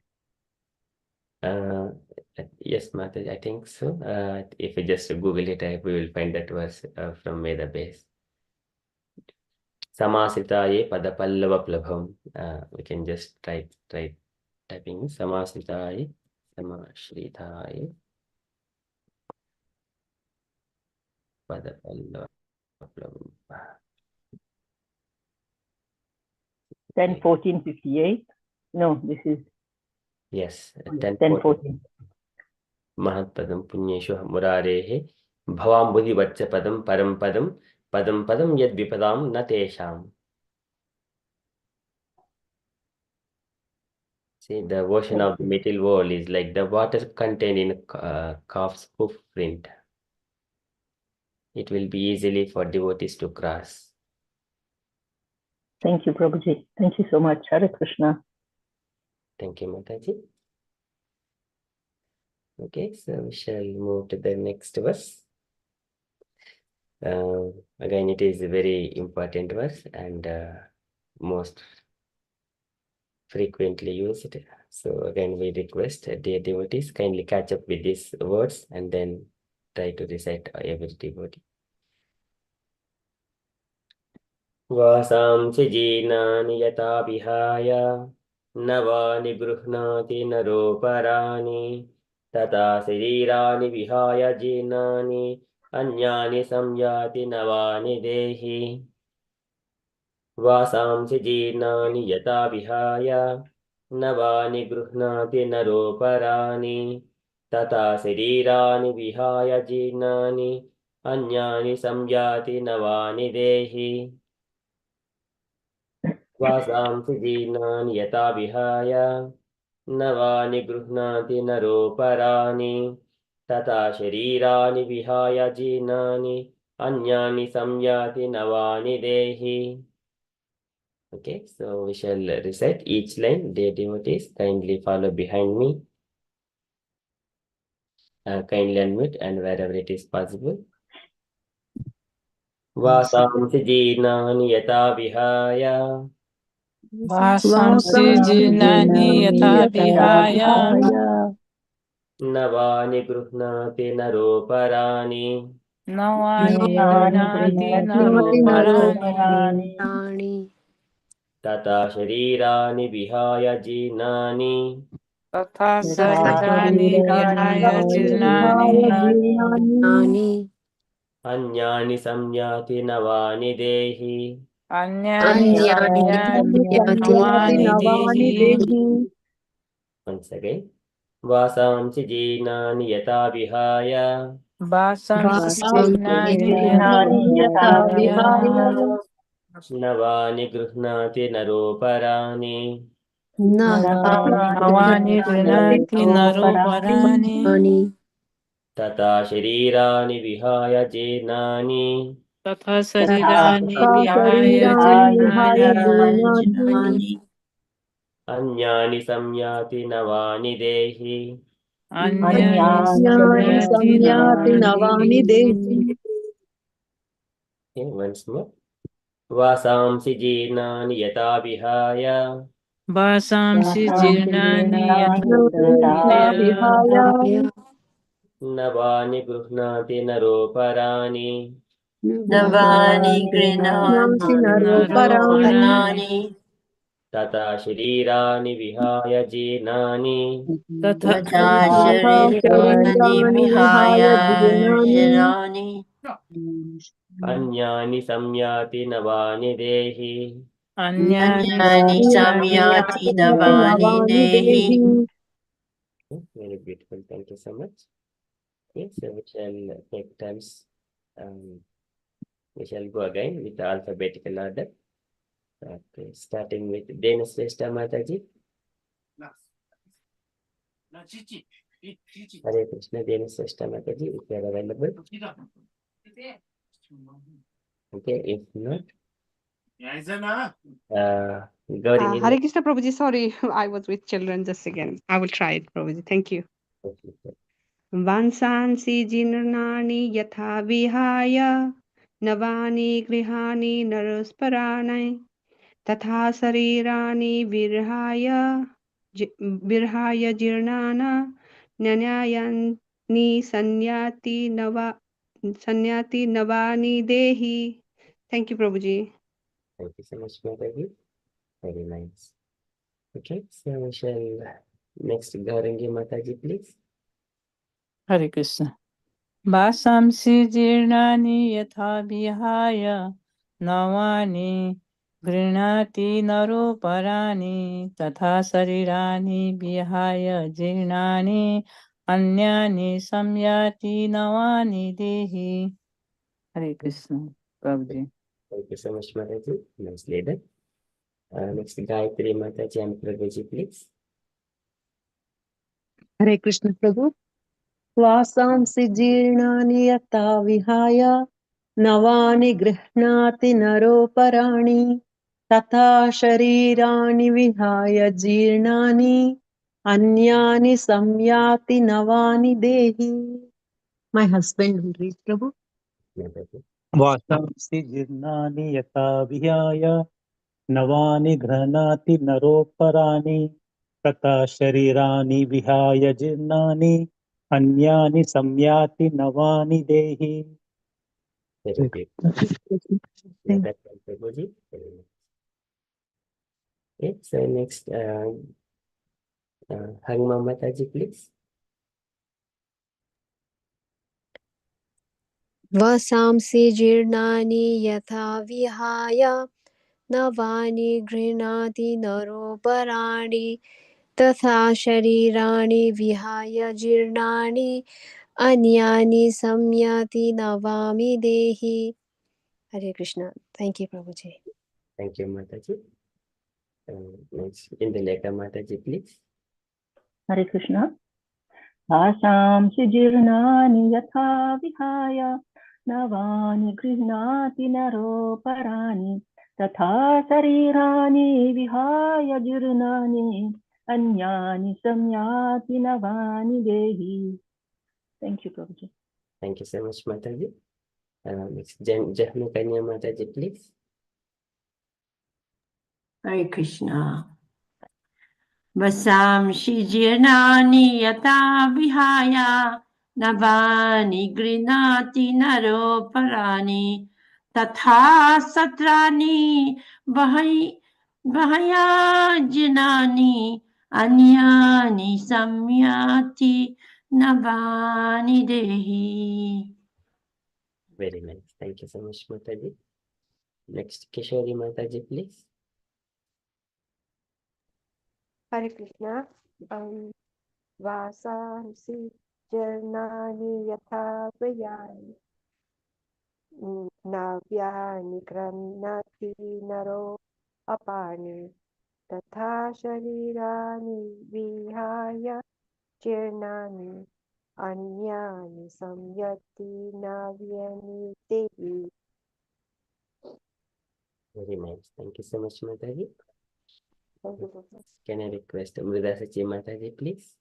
Yes, Mataji, I think so. If you just Google it, we will find that verse from Veda base. Samasitaye Padapallava Plabham. We can just try typing Samasitaye, Samashritaye Padapallava Plabham. 10:14:58. No, this is Yes, 10:14. Mahatpadam Punyeshu Murarehe Bhavam Buddhi Vacha Padam Param Padam Padam Padam Yad Vipadam Natesham. See, the ocean of the material world is like the water contained in a calf's hoof print. It will be easily for devotees to cross. Thank you, Prabhuji. Thank you so much. Hare Krishna. Thank you, Mataji. Okay, so we shall move to the next verse. Again, it is a very important verse and most frequently used. So again, we request dear devotees kindly catch up with these words and then try to recite every devotee. वासांसि जीर्णानि यथा विहाय नवानि गृह्णाति नरोपराणि तथा शरीराणि विहाय जीर्णानि अन्यानि संयाति नवानि देहि वासांसि जीर्णानि यथा विहाय नवानि गृह्णाति नरोपराणि तथा शरीराणि विहाय जीर्णानि अन्यानि संयाति नवानि देहि वासांसि जीर्णानि यथा विहाय नवानि गृह्णाति नरोपराणि तथा शरीराणि विहाय जीर्णानि अन्यानि संयाति नवानि देहि. Okay, so we shall recite each line. Dear devotees, kindly follow behind me. Kindly unmute and wherever it is possible. Vasamsi जीर्णानि यथा विहाय वासांसि वासांसि जीर्णानि जीर्णानि यथा यथा विहाय विहाय नवानि गृह्णाति नरोपराणि नवानि नवानि गृह्णाति गृह्णाति नाति नरोपराणि नरोपराणि नरोपराणि तथा शरीराणि विहाय जीर्णानि तथा यथा शरीराणि शरीराणि विहाय शरीराणि विहाय जीर्णानि विहाय जीर्णानि जीर्णानि अन्यानि संयाति नवानि देहि. अन्यानि अन्यानि संयाति संयाति संयाति नवानि नवानि देहि. नवानि देहि Once again. वासांसि जीर्णानि यथा विहाय वासांसि वासांसि जीर्णानि यथा जीर्णानि जीर्णानि यथा यथा विहाय विहाय विहाय नवानि गृह्णाति नरोपराणि नवानि नवानि गृह्णाति गृह्णाति नरोपराणि तथा शरीराणि विहाय जीर्णानि तथा तथा शरीराणि तथा विहाय शरीराणि शरीराणि जीर्णानि विहाय विहाय जीर्णानि जीर्णानि अन्यानि संयाति नवानि देहि. अन्यानि अन्यानि अन्यानि संयाति संयाति संयाति नवानि नवानि नवानि देहि. देहि Okay, once more. वासांसि जीर्णानि यथा विहाय वासांसि वासांसि जीर्णानि यथा जीर्णानि यथा यथा विहाय विहाय नवानि गृह्णाति नरोपराणि नवानि नवानि गृह्णाति गृह्णाति नरोपराणि नरोपराणि तथा शरीराणि विहाय जीर्णानि तथा तथा तथा शरीराणि शरीराणि विहाय विहाय जीर्णानि जीर्णानि अन्यानि संयाति नवानि देहि. अन्यानि अन्यानि संयाति संयाति संयाति नवानि नवानि देहि देहि Very beautiful. Thank you so much. Okay, so we shall take turns. We shall go again with the alphabetical order. Okay, starting with Denaswesta Mataji. Hare Krishna, Denaswesta Mataji, if you are available. Okay, if not, Gauri. Hare Krishna Prabhuji, sorry, I was with children just again. I will try it, Prabhuji. Thank you. Vansansi jinrnani yatha vihaya navani grihani narasparanai tatha sarirani virhaya jirnana nyanyayani sanyati navani dehi. Thank you, Prabhuji. Thank you so much, Mataji. Very nice. Okay, so we shall next Gaurangi Mataji, please. Hare Krishna. वासांसि जीर्णानि यथा विहाय नवानि गृह्णाति नरोपराणि तथा शरीराणि विहाय जीर्णानि अन्यानि संयाति नवानि देहि. Hare Krishna, Prabhuji. Thank you so much, Mataji. Nicely done. Next, Gayatri Mataji and Prabhuji, please. हरे कृष्ण प्रभु वासांसि जीर्णानि यथा विहाय नवानि गृह्णाति नरोपराणि तथा शरीराणि विहाय जीर्णानि अन्यानि संयाति नवानि देहि My husband will read, Prabhu. वासांसि जीर्णानि यथा विहाय नवानि गृह्णाति नरोपराणि तथा शरीराणि विहाय जीर्णानि अन्यानि संयाति नवानि देहि. Very good. Prabhuji. Okay, so next, Hangma Mataji, please. वसांसि जीर्णानि यथा विहाय नवानि गृह्णाति नरोपराणि तथा शरीराणि विहाय जीर्णानि अन्यानि संयाति नवामि देहि. Hare Krishna. Thank you, Prabhuji. Thank you, Mataji. Next, in the letter, Mataji, please. Hare Krishna. भासांसि जीर्णानि यथा विहाय नवानि गृह्णाति नरोपराणि तथा शरीराणि विहाय जीर्णानि अन्यानि संयाति नवानि देहि. Thank you, Prabhuji. Thank you so much, Mataji. Next, Jahnu Kanya Mataji, please. Hare Krishna. Vasamshi jirnani yata vihaya navani grinati naro parani tatha satrani vahaya jinani anyani samyati navani dehi. Very nice. Thank you so much, Mataji. Next, Kishori Mataji, please. Hare Krishna. Vasamsi Jarnani Yatha Vyani Navyani Granati Naro Apani Tatha Sharirani Vihaya Jirnani Anyani Samyati Navyani Devi. Very nice. Thank you so much, Mataji. Thank you, Prabhupada. Can I request Mridasachi Mataji, please?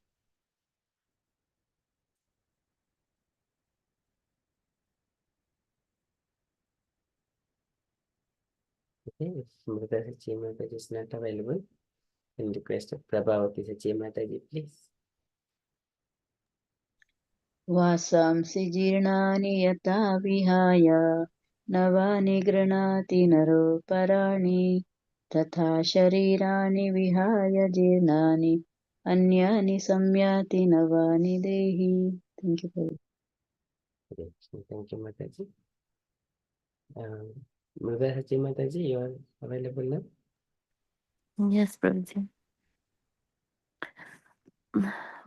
Okay, if Mridasachi Mataji is not available, then request Prabhavati Sachi Mataji, please. वासांसि जीर्णानि यथा विहाय नवानि गृह्णाति नरोपराणि तथा शरीराणि विहाय जीर्णानि अन्यानि संयाति नवानि देहि. Thank you, Prabhu. Okay, so thank you, Mataji. Mridasachi Mataji, you are available now? Yes, Prabhuji.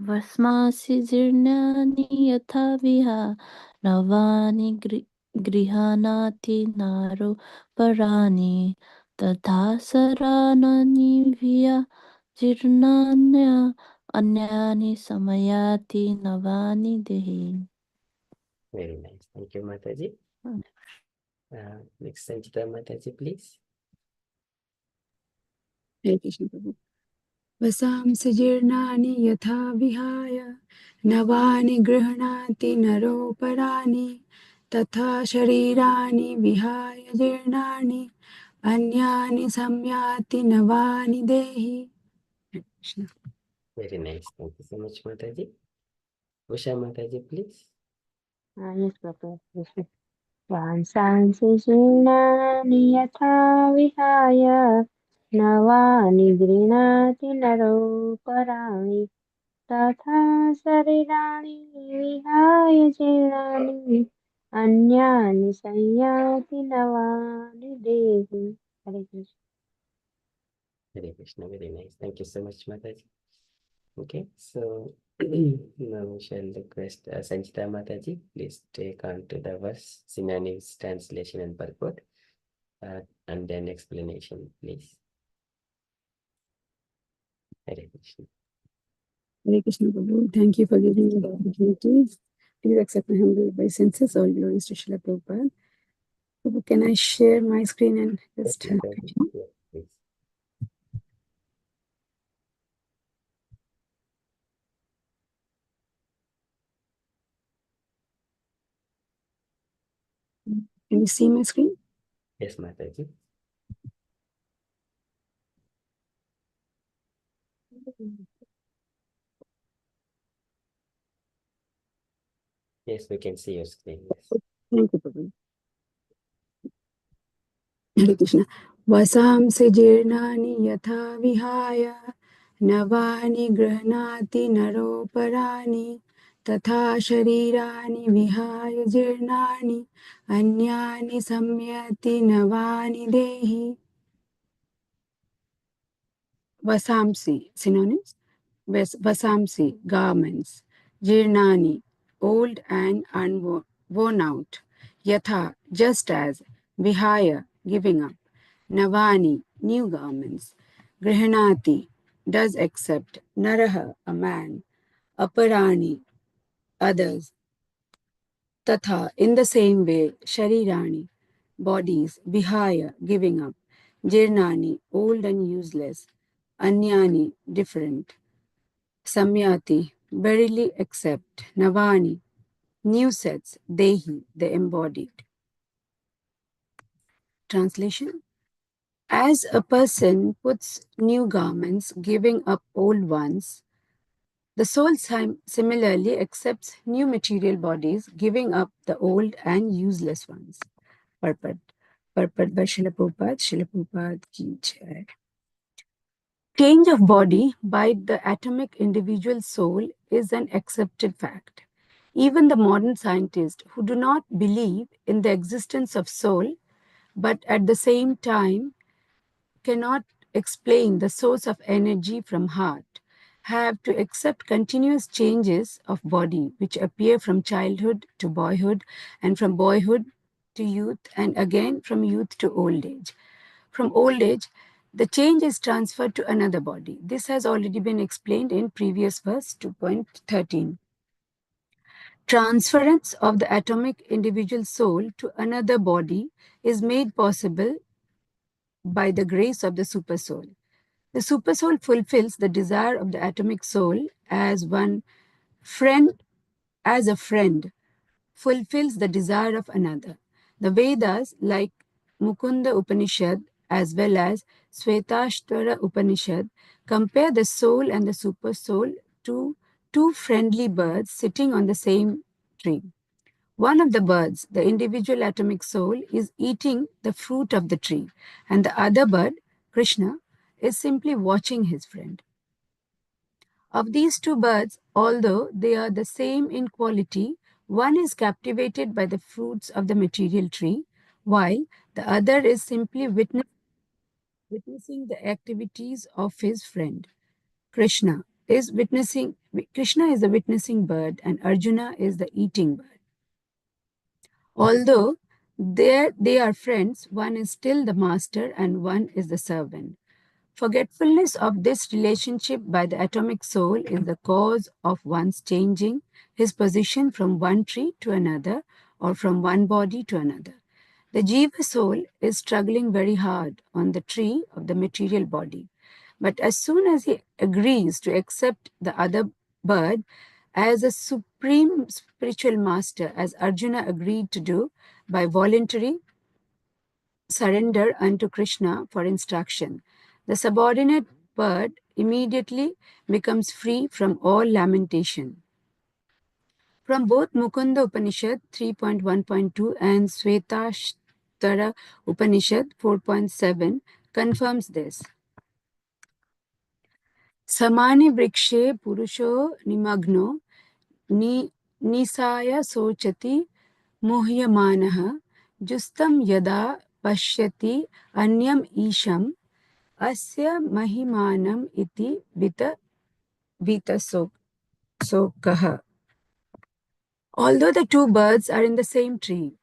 Vasmasi jirnani yatha viha navani grihanati naro parani tatha saranani via jirnanya anyani samayati navani dehi. Very nice. Thank you, Mataji. Next, Sanchita Mataji, please. Hare Krishna Prabhu. Vasamsi jirnani yatha vihaya navani grihanati naroparani tatha sharirani vihaya jirnani anyani samyati navani dehi. Hare Krishna. Very nice. Thank you so much, Mataji. Usha Mataji, please. Yes, Prabhupada. Vasansi Shinani Yatha Vihaya Navani Grinati Naro Parani Tatha Sarirani Vihaya Jirani Anyani Sanyati Navani Devi. Hare Krishna. Hare Krishna, very nice. Thank you so much, Mataji. Okay, so now we shall request Sanchita Mataji, please take on to the verse, synonyms, translation, and purport, and then explanation, please. Hare Krishna. Hare Krishna Prabhu. Thank you for giving me the opportunity. Please accept my humble obeisances. All glories to Srila Prabhupada. Prabhu, can I share my screen and just Yes, Mataji. Yes, please. Can you see my screen? Yes, Mataji. Yes, we can see your screen. Yes. Thank you, Prabhu. Hare Krishna. Vasamsi jirnani yatha vihaya navani grihnati naroparani tatha sharirani vihaya jirnani anyani samyati navani dehi. Vasamsi, synonyms. Vasamsi, garments. Jirnani, old and worn out. Yatha, just as. Vihaya, giving up. Navani, new garments. Grihanati, does accept. Naraha, a man. Aparani, others. Tatha, in the same way, Sharirani, bodies, Vihaya, giving up, Jirnani, old and useless, Anyani, different, Samyati, verily accept, Navani, new sets, Dehi, the embodied. Translation: as a person puts new garments, giving up old ones, the soul similarly accepts new material bodies, giving up the old and useless ones. Purport. Purport by Srila Prabhupada. Srila Prabhupada ki jai. Change of body by the atomic individual soul is an accepted fact. Even the modern scientists who do not believe in the existence of soul, but at the same time cannot explain the source of energy from heart, have to accept continuous changes of body which appear from childhood to boyhood and from boyhood to youth and again from youth to old age. From old age, the change is transferred to another body. This has already been explained in previous verse 2.13. Transference of the atomic individual soul to another body is made possible by the grace of the supersoul. The supersoul fulfills the desire of the atomic soul as a friend fulfills the desire of another. The Vedas, like Mukunda Upanishad as well as Svetashvara Upanishad, compare the soul and the supersoul to two friendly birds sitting on the same tree. One of the birds, the individual atomic soul, is eating the fruit of the tree, and the other bird, Krishna, is simply watching his friend. Of these two birds, although they are the same in quality, one is captivated by the fruits of the material tree, while the other is simply witnessing the activities of his friend. Krishna is the witnessing bird, and Arjuna is the eating bird. Although they are friends, one is still the master and one is the servant. Forgetfulness of this relationship by the atomic soul is the cause of one's changing his position from one tree to another or from one body to another. The Jiva soul is struggling very hard on the tree of the material body. But as soon as he agrees to accept the other bird as a supreme spiritual master, as Arjuna agreed to do by voluntary surrender unto Krishna for instruction, the subordinate bird immediately becomes free from all lamentation. From both Mukunda Upanishad 3.1.2 and Svetashvara Upanishad 4.7 confirms this. Samani vrikshe purusho nimagno nisaya sochati muhyamanaha justam yada pashyati anyam isham asya mahimanam iti vitasokaha. Although the two birds are in the same tree,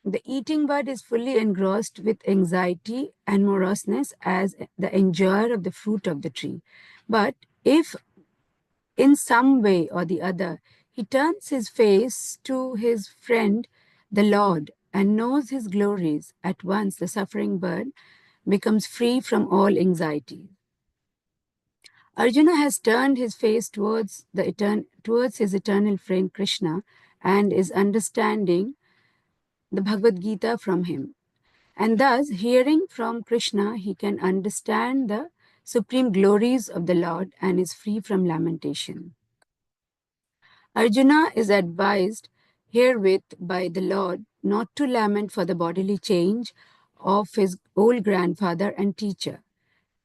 the eating bird is fully engrossed with anxiety and moroseness as the enjoyer of the fruit of the tree. But if in some way or the other he turns his face to his friend, the Lord, and knows his glories, at once the suffering bird becomes free from all anxiety. Arjuna has turned his face towards his eternal friend Krishna and is understanding the Bhagavad-gita from him. And thus, hearing from Krishna, he can understand the supreme glories of the Lord and is free from lamentation. Arjuna is advised herewith by the Lord not to lament for the bodily change of his old grandfather and teacher.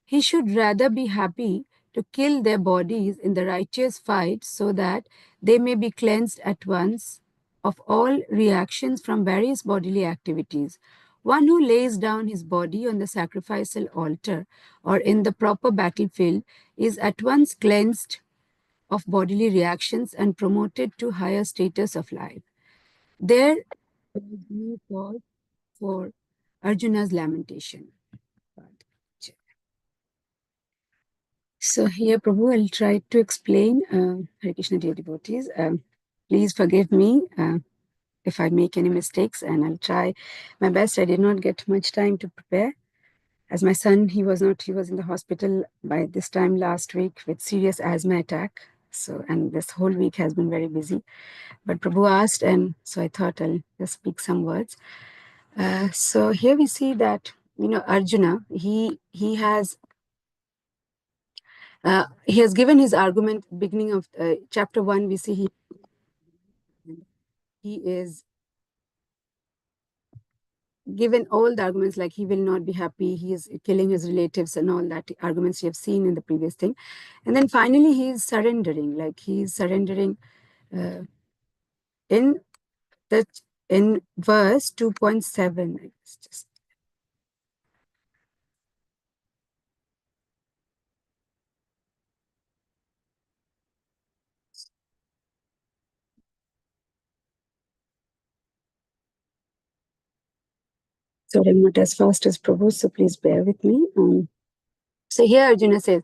He should rather be happy to kill their bodies in the righteous fight so that they may be cleansed at once of all reactions from various bodily activities. One who lays down his body on the sacrificial altar or in the proper battlefield is at once cleansed of bodily reactions and promoted to higher status of life. There is no cause for Arjuna's lamentation. So here, Prabhu, I'll try to explain, Hare Krishna dear devotees. please forgive me if I make any mistakes, and I'll try my best. I did not get much time to prepare. As my son, he was in the hospital by this time last week with serious asthma attack. So, and this whole week has been very busy. But Prabhu asked, and so I thought I'll just speak some words. So here we see that, Arjuna, he has given his argument. Beginning of chapter 1, we see he is given all the arguments, like he will not be happy, he is killing his relatives and all that arguments you have seen in the previous thing. And then finally he is surrendering, in the in verse 2.7. Just sorry, I'm not as fast as Prabhu, so please bear with me. So here Arjuna says,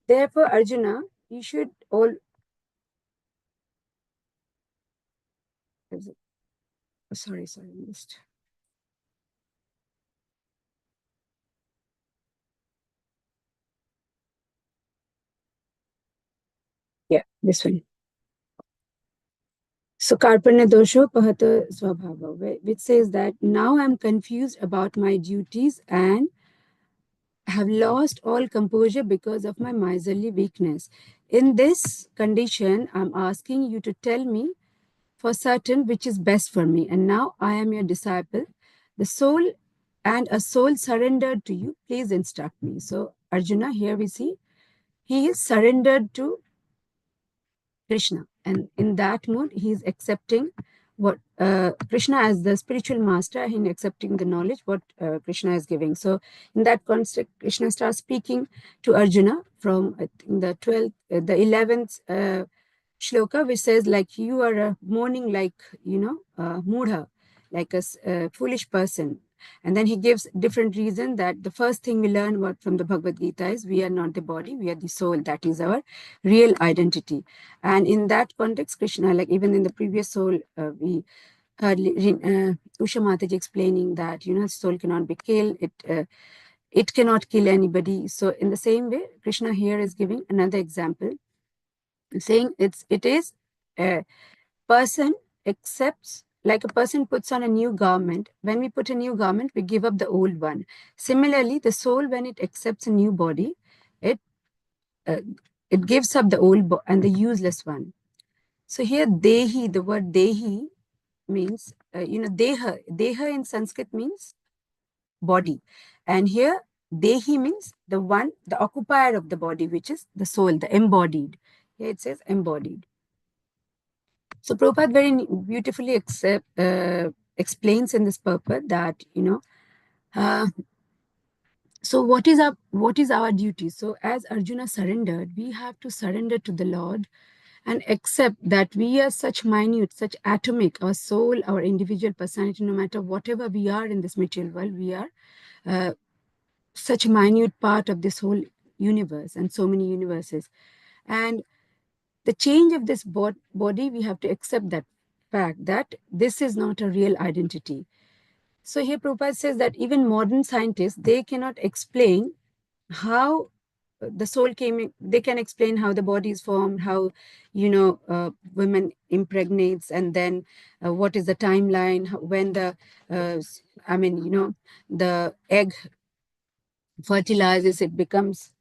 therefore Arjuna, you should all. Sorry, I missed. Yeah, this one. So Karpanya dosho pahata swabhava, which says that now I'm confused about my duties and have lost all composure because of my miserly weakness. In this condition, I'm asking you to tell me for certain which is best for me. And now I am your disciple, the soul and a soul surrendered to you. Please instruct me. So Arjuna, here we see he is surrendered to Krishna, and in that mood he is accepting what Krishna as the spiritual master, and accepting the knowledge what Krishna is giving. So in that context, Krishna starts speaking to Arjuna from, I think, the 11th shloka, which says, like, you are mourning like, mudha, like a foolish person. And then he gives different reason that the first thing we learn from the Bhagavad Gita is we are not the body, we are the soul. That is our real identity. And in that context, Krishna, like even in the previous soul, we heard Usha Mataji explaining that, soul cannot be killed. It cannot kill anybody. So in the same way, Krishna here is giving another example, saying it is a person accepts, like a person puts on a new garment. When we put a new garment, we give up the old one. Similarly, the soul, when it accepts a new body, it uh, it gives up the old and the useless one. So here dehi, the word dehi means, deha in Sanskrit means body. And here dehi means the occupier of the body, which is the soul, the embodied. Here it says embodied. So Prabhupada very beautifully explains in this purport that, so what is our duty? So as Arjuna surrendered, we have to surrender to the Lord and accept that we are such minute, such atomic, our soul, our individual personality, no matter whatever we are in this material world, we are such a minute part of this whole universe and so many universes. And the change of this body, we have to accept that fact that this is not a real identity. So here Prabhupada says that even modern scientists, they cannot explain how the soul came in. They can explain how the body is formed, how, women impregnates, and then what is the timeline, when the, the egg fertilizes, it becomes,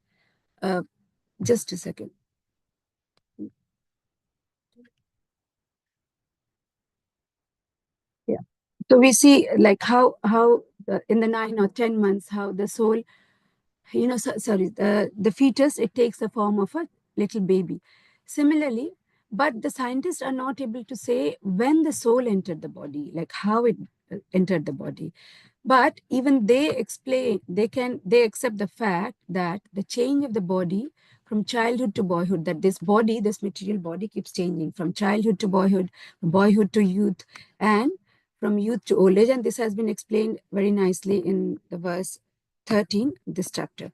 just a second. Yeah. So we see like how in the 9 or 10 months, how the soul, the fetus, it takes the form of a little baby. Similarly, but the scientists are not able to say when the soul entered the body, like how it entered the body. But even they explain, they accept the fact that the change of the body from childhood to boyhood, that this body, this material body, keeps changing from childhood to boyhood, boyhood to youth, and from youth to old age. And this has been explained very nicely in the verse 13, this chapter.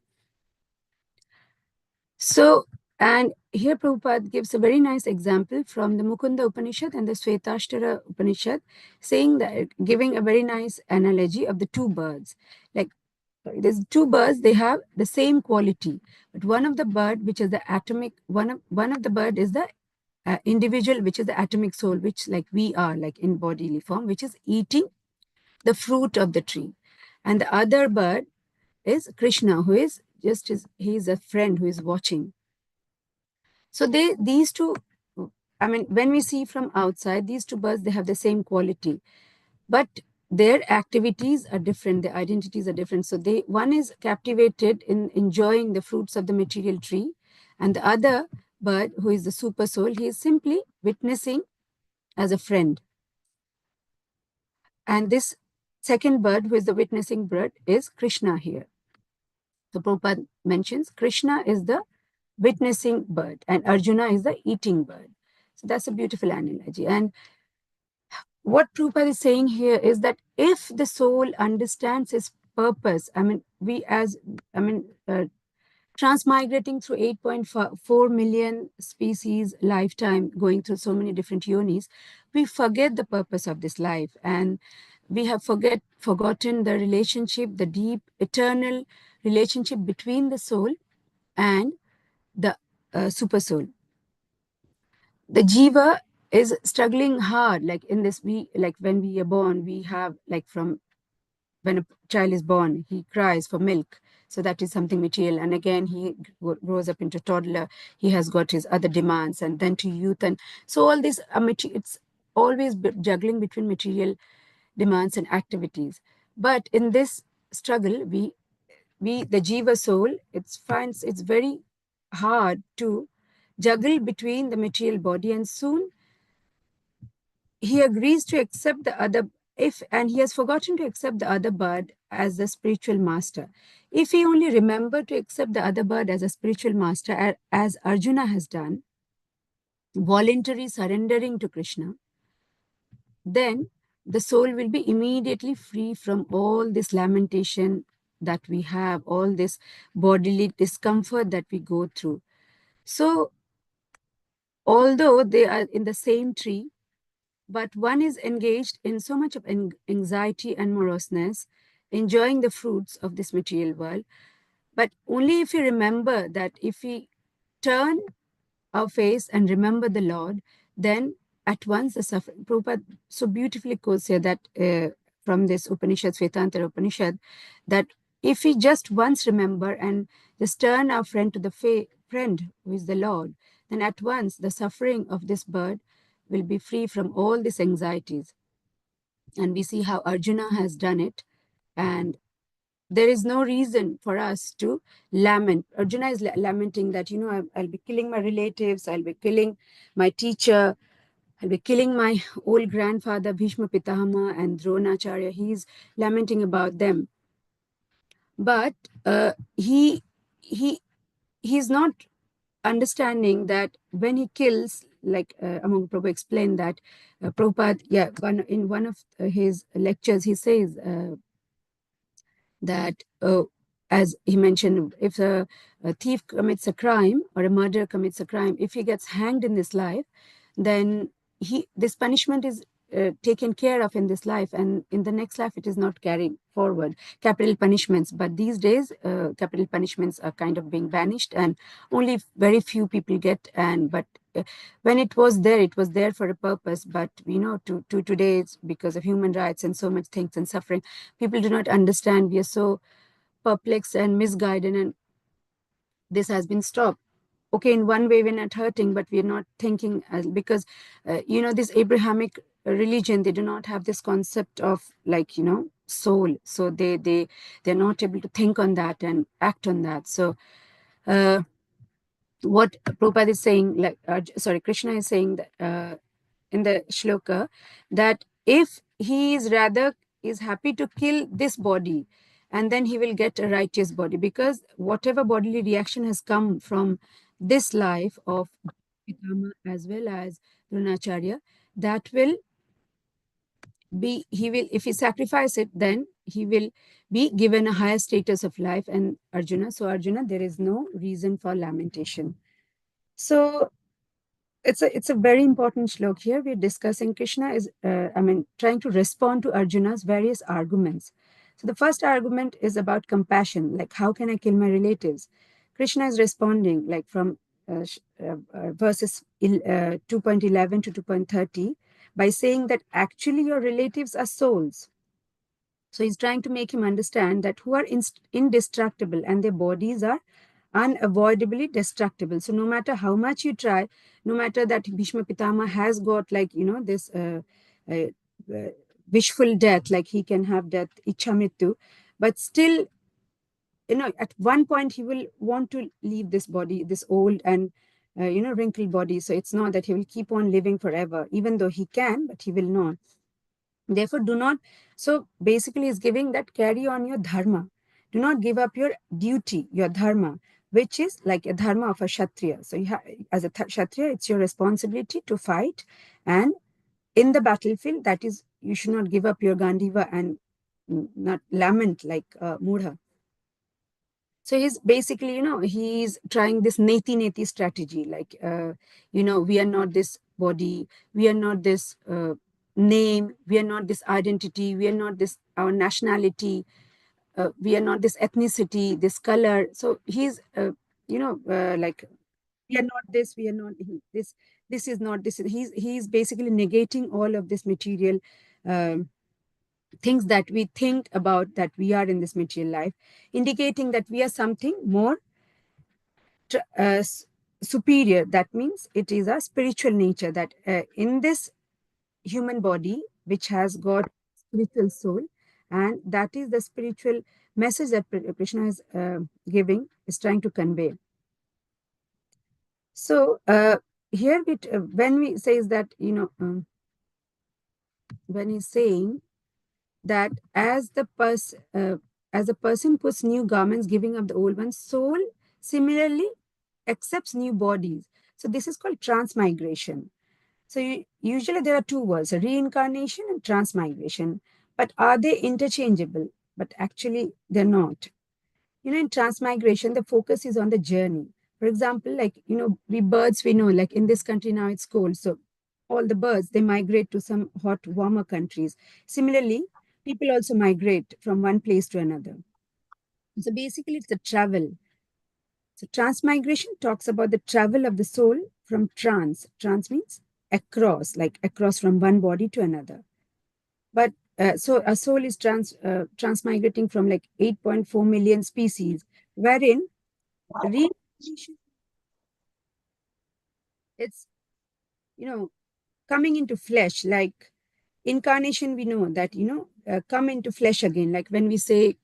So And here Prabhupada gives a very nice example from the Mukunda Upanishad and the Svetashtara Upanishad, saying that, giving a very nice analogy of the two birds. Like there's two birds, they have the same quality, but one of the bird, which is the atomic, one of the bird is the individual, which is the atomic soul, which like we are, like in bodily form, which is eating the fruit of the tree. And the other bird is Krishna, who is just he is a friend who is watching. So these two, I mean, when we see from outside, these two birds, they have the same quality, but their activities are different, their identities are different. So one is captivated in enjoying the fruits of the material tree, and the other bird, who is the super soul, he is simply witnessing as a friend. And this second bird, who is the witnessing bird, is Krishna here. So Prabhupada mentions Krishna is the witnessing bird and Arjuna is the eating bird. So that's a beautiful analogy. And what Prabhupada is saying here is that if the soul understands its purpose, I mean, transmigrating through 8.4 million species lifetime, going through so many different yonis, we forget the purpose of this life. And we have forgotten the relationship, the deep, eternal relationship between the soul and the super soul. The jiva is struggling hard, like in this, like when we are born, we have like from when a child is born, he cries for milk. So that is something material. And again, he grows up into toddler. He has got his other demands, and then to youth. And so all this, it's always juggling between material demands and activities. But in this struggle, the jiva soul, it finds it's very hard to juggle between the material body, and soon he agrees to accept the other, and he has forgotten to accept the other bird as the spiritual master. If he only remembered to accept the other bird as a spiritual master, as Arjuna has done, voluntary surrendering to Krishna, then the soul will be immediately free from all this lamentation that we have, all this bodily discomfort that we go through. So although they are in the same tree, but one is engaged in so much of anxiety and moroseness, enjoying the fruits of this material world. But only if we remember that, if we turn our face and remember the Lord, then at once the suffering. Prabhupada so beautifully quotes here that from this Upanishad, Svetantara Upanishad, that if we just once remember and just turn our friend to the friend who is the Lord, then at once the suffering of this bird will be free from all these anxieties. And we see how Arjuna has done it. And there is no reason for us to lament. Arjuna is lamenting that, I'll be killing my relatives, I'll be killing my teacher, I'll be killing my old grandfather, Bhishma Pitahama and Dronacharya. He's lamenting about them. But he's not understanding that when he kills, like Among Prabhu explained that, Prabhupada, in one of his lectures, he says that, as he mentioned, if a thief commits a crime or a murderer commits a crime, if he gets hanged in this life, then this punishment is taken care of in this life, and in the next life it is not carried forward, capital punishments. But these days capital punishments are kind of being banished, and only very few people get. But when it was there for a purpose. But to today, it's because of human rights and so much things and suffering, people do not understand. We are so perplexed and misguided, and this has been stopped. Okay, in one way we're not hurting, but we're not thinking, because this Abrahamic religion, they do not have this concept of soul. So they're not able to think on that and act on that. So what Prabhupada is saying, Krishna is saying that in the shloka, that if he is happy to kill this body, and then he will get a righteous body, because whatever bodily reaction has come from this life of Pitama as well as Dronacharya, that will be, if he sacrifice it, then he will be given a higher status of life. And Arjuna, there is no reason for lamentation. So it's a very important shlok here. We're discussing Krishna is, trying to respond to Arjuna's various arguments. So the first argument is about compassion, like how can I kill my relatives? Krishna is responding like from verses 2.11 to 2.30 by saying that actually your relatives are souls. So he's trying to make him understand that who are indestructible and their bodies are unavoidably destructible. So no matter how much you try, no matter that Bhishma Pitama has got like, this uh, uh, wishful death, like he can have death, Ichamritu, but still, at one point he will want to leave this body, this old and, wrinkled body. So it's not that he will keep on living forever, even though he can, but he will not. Therefore, do not. So basically, he's giving that carry on your dharma. Do not give up your duty, your dharma, which is like a dharma of a kshatriya. So, as a kshatriya, it's your responsibility to fight. And in the battlefield, that is, you should not give up your Gandiva and not lament like Mudha. So he's basically, he's trying this neti strategy, like, we are not this body, we are not this name, we are not this identity, we are not this our nationality, we are not this ethnicity, this color. So he's, like, we are not this, we are not this, this is not this. He's basically negating all of this material things that we think about that we are in this material life, indicating that we are something more superior. That means it is a spiritual nature that in this human body, which has got spiritual soul, and that is the spiritual message that Krishna is giving, is trying to convey. So here, when we says that, when he's saying that as a person puts new garments, giving up the old ones, soul similarly accepts new bodies. So this is called transmigration. So usually there are two words, reincarnation and transmigration. But are they interchangeable? But actually they're not. In transmigration, the focus is on the journey. For example, like, we birds, we know, like in this country now it's cold. So all the birds, they migrate to some hot, warmer countries. Similarly, people also migrate from one place to another. So basically it's a travel. So transmigration talks about the travel of the soul from trans. Trans means across, like across from one body to another. But so a soul is transmigrating from like 8.4 million species, wherein reincarnation, it's, coming into flesh. Like incarnation, we know that, come into flesh again. Like when we say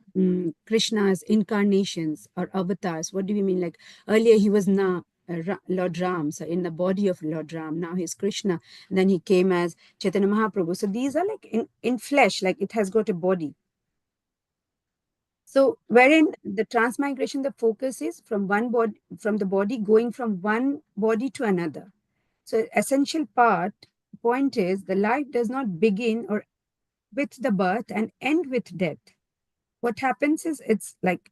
Krishna's incarnations or avatars, what do we mean? Like earlier he was Lord Ram, so in the body of Lord Ram. Now he's Krishna. And then he came as Chaitanya Mahaprabhu. So these are like in flesh, like it has got a body. So wherein the transmigration, the focus is from one body, from the body going from one body to another. So essential point is the life does not begin or with the birth and end with death. What happens is it's like,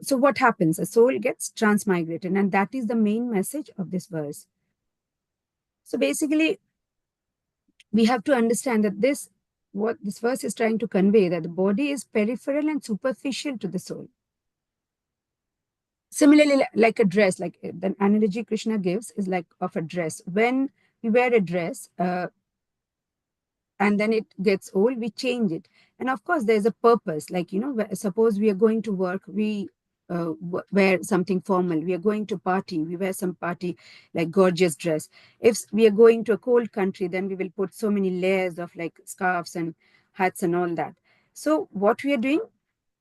so what happens? A soul gets transmigrated, and that is the main message of this verse. So basically, we have to understand that what this verse is trying to convey, that the body is peripheral and superficial to the soul. Similarly, like a dress, like the analogy Krishna gives is like of a dress. When we wear a dress, and then it gets old, we change it. And of course, there's a purpose. Like, suppose we are going to work, we wear something formal. We are going to party, we wear some party, like gorgeous dress. If we are going to a cold country, then we will put so many layers of like scarves and hats and all that. So what we are doing,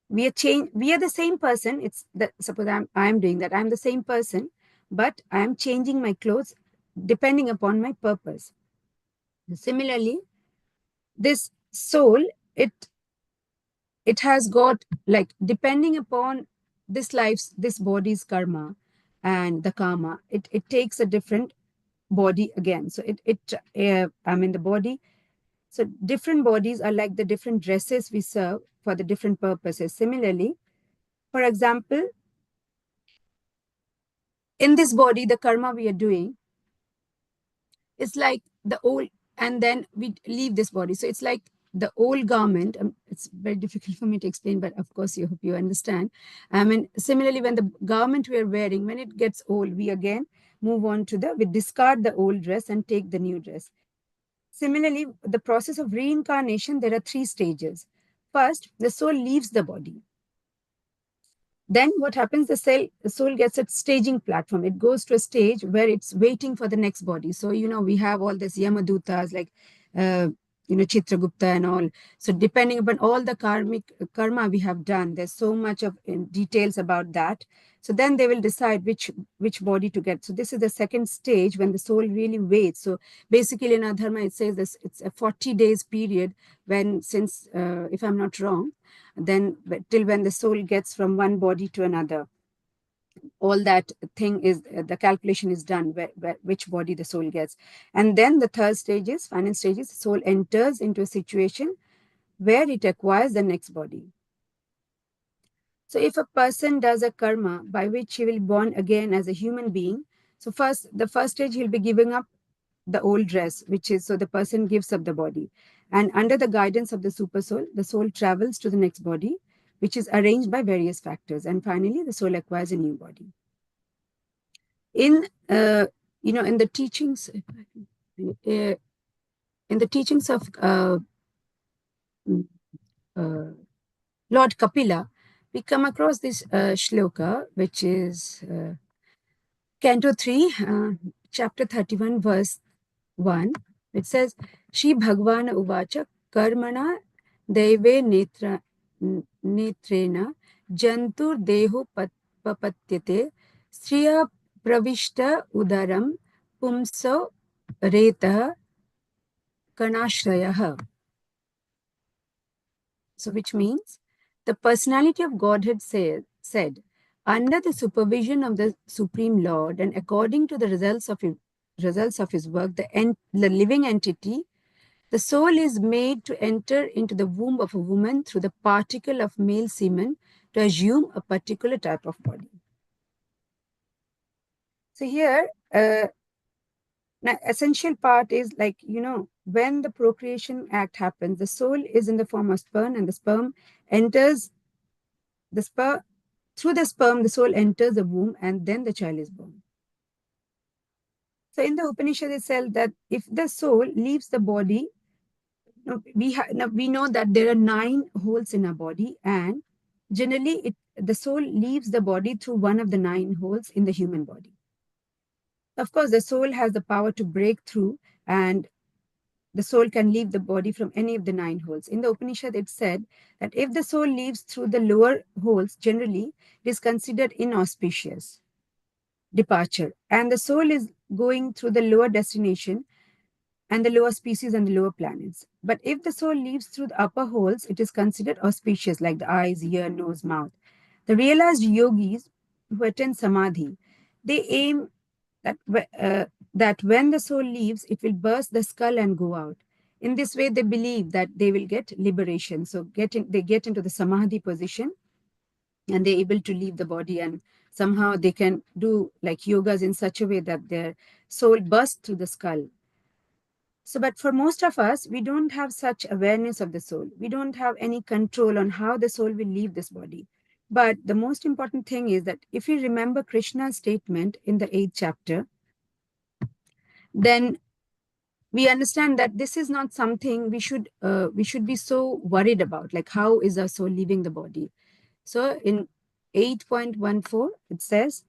we are the same person. It's that, suppose I'm doing that, I'm the same person, but I'm changing my clothes depending upon my purpose. Similarly, this soul, it has got, like, depending upon this body's karma and the karma, it takes a different body again. So the body, so different bodies are like the different dresses we serve for the different purposes. Similarly, for example, in this body, the karma we are doing is like the old, and then we leave this body. So it's like the old garment. It's very difficult for me to explain, but of course, you hope you understand. I mean, similarly, when the garment we are wearing, when it gets old, we again move on to we discard the old dress and take the new dress. Similarly, the process of reincarnation, there are 3 stages. First, the soul leaves the body. Then what happens, the soul gets a staging platform. It goes to a stage where it's waiting for the next body. So, we have all these Yamadutas like, Chitragupta and all. So depending upon all the karma we have done, there's so much of details about that. So then they will decide which body to get. So this is the second stage when the soul really waits. So basically in our dharma, it says this, it's a 40 days period since, if I'm not wrong, then till when the soul gets from one body to another, all that thing is, the calculation is done which body the soul gets. And then the third stage is, final stage is, the soul enters into a situation where it acquires the next body. So if a person does a karma by which he will be born again as a human being, so the first stage he'll be giving up the old dress, which is, so the person gives up the body. And under the guidance of the super soul, the soul travels to the next body, which is arranged by various factors. And finally, the soul acquires a new body. In the teachings, of Lord Kapila, we come across this shloka, which is Canto 3, chapter 31, verse 1. It says, Shri Bhagavana Uvacha Karmana Deve Netrena Jantur Dehu Papatyate Striya Pravishta Udaram Pumso Reta Kanashrayah. So which means the personality of Godhead said, under the supervision of the Supreme Lord and according to the results of his work, the living entity, the soul is made to enter into the womb of a woman through the particle of male semen to assume a particular type of body. So here, now essential part is like, when the procreation act happens, the soul is in the form of sperm, and the sperm enters through the sperm, the soul enters the womb, and then the child is born. So in the Upanishad it says that if the soul leaves the body, we know that there are 9 holes in our body, and generally the soul leaves the body through one of the 9 holes in the human body. Of course, the soul has the power to break through, and the soul can leave the body from any of the 9 holes. In the Upanishad, it said that if the soul leaves through the lower holes, generally it is considered inauspicious departure, and the soul is going through the lower destination and the lower species and the lower planets. But if the soul leaves through the upper holes, it is considered auspicious, like the eyes, ear, nose, mouth. The realized yogis who attain samadhi, they aim that when the soul leaves, it will burst the skull and go out. In this way, they believe that they will get liberation. So they get into the samadhi position, and they're able to leave the body, and somehow they can do like yogas in such a way that their soul bursts through the skull. So, but for most of us, we don't have such awareness of the soul. We don't have any control on how the soul will leave this body. But the most important thing is that if you remember Krishna's statement in the 8th chapter, then we understand that this is not something we should be so worried about, like how is our soul leaving the body. So in 8.14, it says,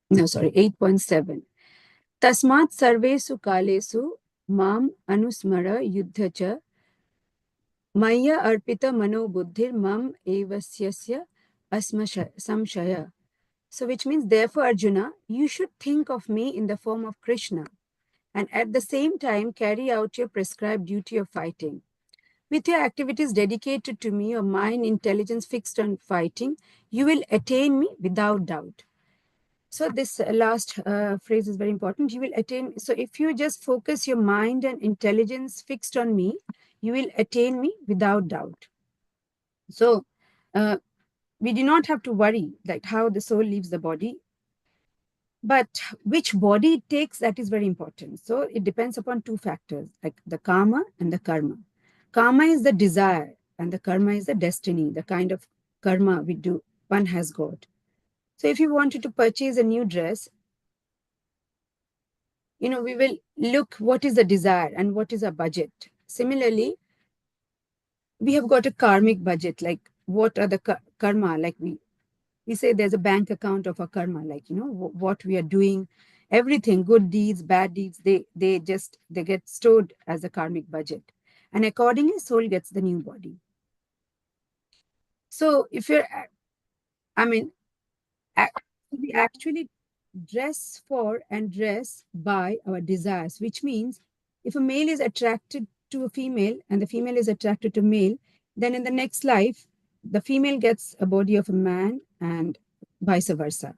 no, sorry, 8.7. Tasmat sarvesu kalesu mam anusmara yuddhacha maya arpita mano buddhir mam evasyasya samshaya. So which means, therefore, Arjuna, you should think of me in the form of Krishna, and at the same time carry out your prescribed duty of fighting. With your activities dedicated to me, your mind, intelligence fixed on fighting, you will attain me without doubt. So this last phrase is very important. You will attain. So if you just focus your mind and intelligence fixed on me, you will attain me without doubt. So we do not have to worry like how the soul leaves the body, but which body it takes, that is very important. So it depends upon two factors, like the karma and the karma. Karma is the desire, and the karma is the destiny, the kind of karma we do, one has got. So if you wanted to purchase a new dress, we will look what is the desire and what is our budget. Similarly, we have got a karmic budget, like what are the karma, like we say there's a bank account of a karma, like what we are doing, everything, good deeds, bad deeds, they get stored as a karmic budget, and accordingly soul gets the new body. So if you're I mean we actually dress for and dress by our desires, which means if a male is attracted to a female and the female is attracted to male, then in the next life, the female gets a body of a man and vice versa.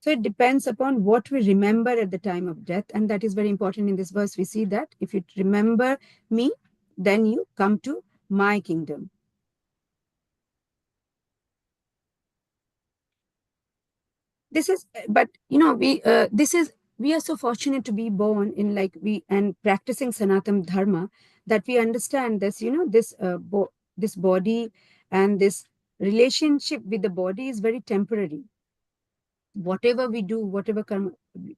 So it depends upon what we remember at the time of death. And that is very important in this verse. We see that if you remember me, then you come to my kingdom. This is, but we are so fortunate to be born in and practicing Sanatana Dharma, that we understand this, this body and this relationship with the body is very temporary. Whatever we do, whatever karma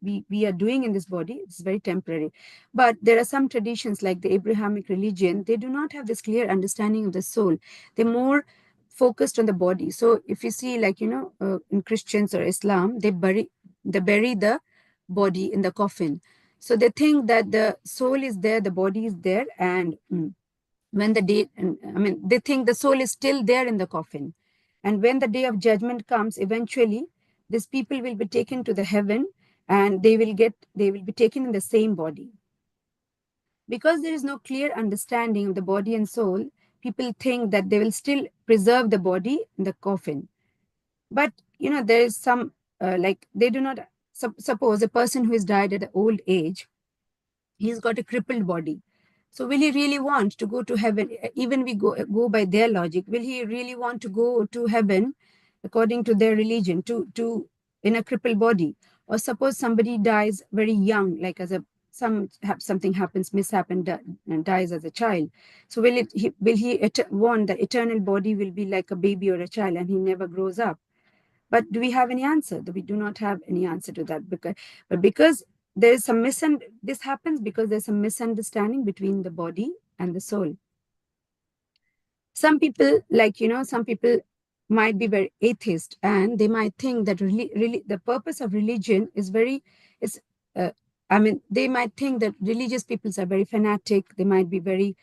we are doing in this body, it's very temporary. But there are some traditions like the Abrahamic religion, they do not have this clear understanding of the soul. They're more focused on the body. So if you see in Christians or Islam, they bury the body in the coffin. So they think that the soul is there, the body is there, and when the day, they think the soul is still there in the coffin. And when the day of judgment comes, eventually, these people will be taken to the heaven, and they will be taken in the same body. Because there is no clear understanding of the body and soul, people think that they will still preserve the body in the coffin. But, there is some, they do not, suppose a person who has died at an old age, he's got a crippled body. So will he really want to go to heaven? Even we go by their logic. Will he really want to go to heaven according to their religion to in a crippled body? Or suppose somebody dies very young, like something happens, mishap, and dies as a child. So will he want the eternal body will be like a baby or a child and he never grows up? But do we have any answer? We do not have any answer to that, because there is some this happens because there's some misunderstanding between the body and the soul. Some people, some people might be very atheist, and they might think that really the purpose of religion is they might think that religious peoples are very fanatic. They might be very,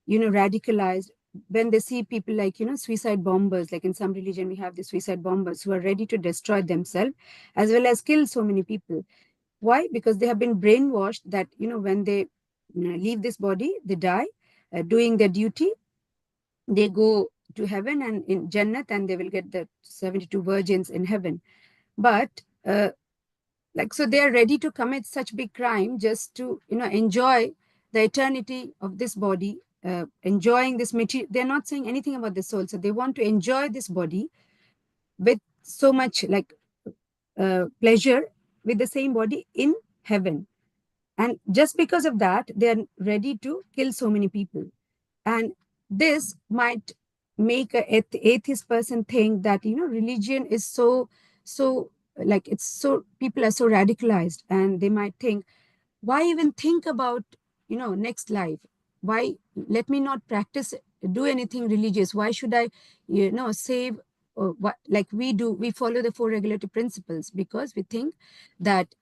radicalized. When they see people like, suicide bombers, like in some religion, we have the suicide bombers who are ready to destroy themselves as well as kill so many people. Why? Because they have been brainwashed that, when they leave this body, they die doing their duty, they go to heaven and in Jannat, and they will get the 72 virgins in heaven. But so they are ready to commit such big crime just to, enjoy the eternity of this body, enjoying this material. They're not saying anything about the soul. So they want to enjoy this body with so much pleasure with the same body in heaven. And just because of that, they are ready to kill so many people. And this might make an atheist person think that, religion is so, it's so, people are so radicalized, and they might think, why even think about, next life? Why let me not practice, do anything religious? Why should I, save? What, like we do, we follow the four regulative principles because we think that,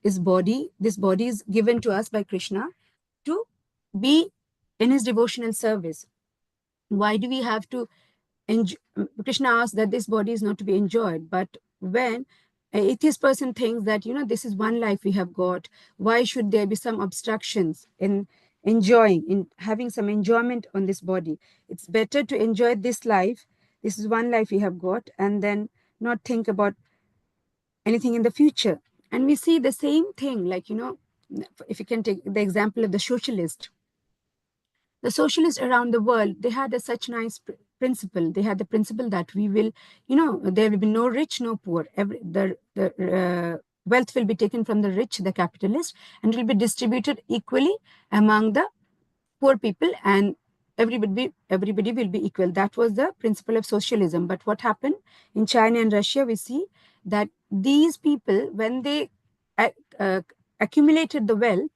this body is given to us by Krishna to be in his devotional service. Why do we have to enjoy? Krishna asks that this body is not to be enjoyed. But when an atheist person thinks that, this is one life we have got, why should there be some obstructions in enjoying, in having some enjoyment on this body? It's better to enjoy this life. This is one life we have got, and then not think about anything in the future. And we see the same thing, if you can take the example of the socialist around the world, they had such nice principle. They had the principle that we will, there will be no rich, no poor. The wealth will be taken from the rich, the capitalist, and it will be distributed equally among the poor people, and everybody will be equal. That was the principle of socialism. But what happened in China and Russia, we see that these people, when they accumulated the wealth,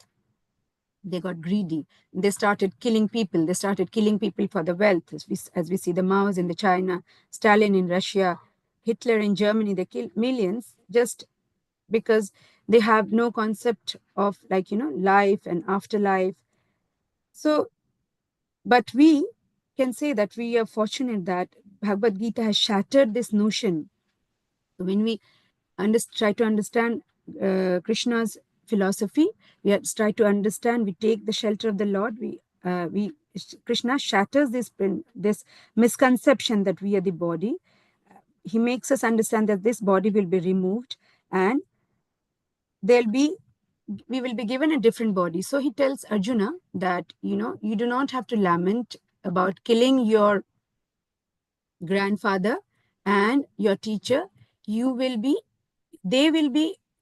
they got greedy. They started killing people. They started killing people for the wealth. As we see the Mao's in the China, Stalin in Russia, Hitler in Germany, they killed millions just because they have no concept of life and afterlife. So, but we can say that we are fortunate that Bhagavad Gita has shattered this notion. When we try to understand Krishna's philosophy, we try to understand, we take the shelter of the Lord, Krishna shatters this misconception that we are the body. He makes us understand that this body will be removed and we will be given a different body. So he tells Arjuna that, you do not have to lament about killing your grandfather and your teacher.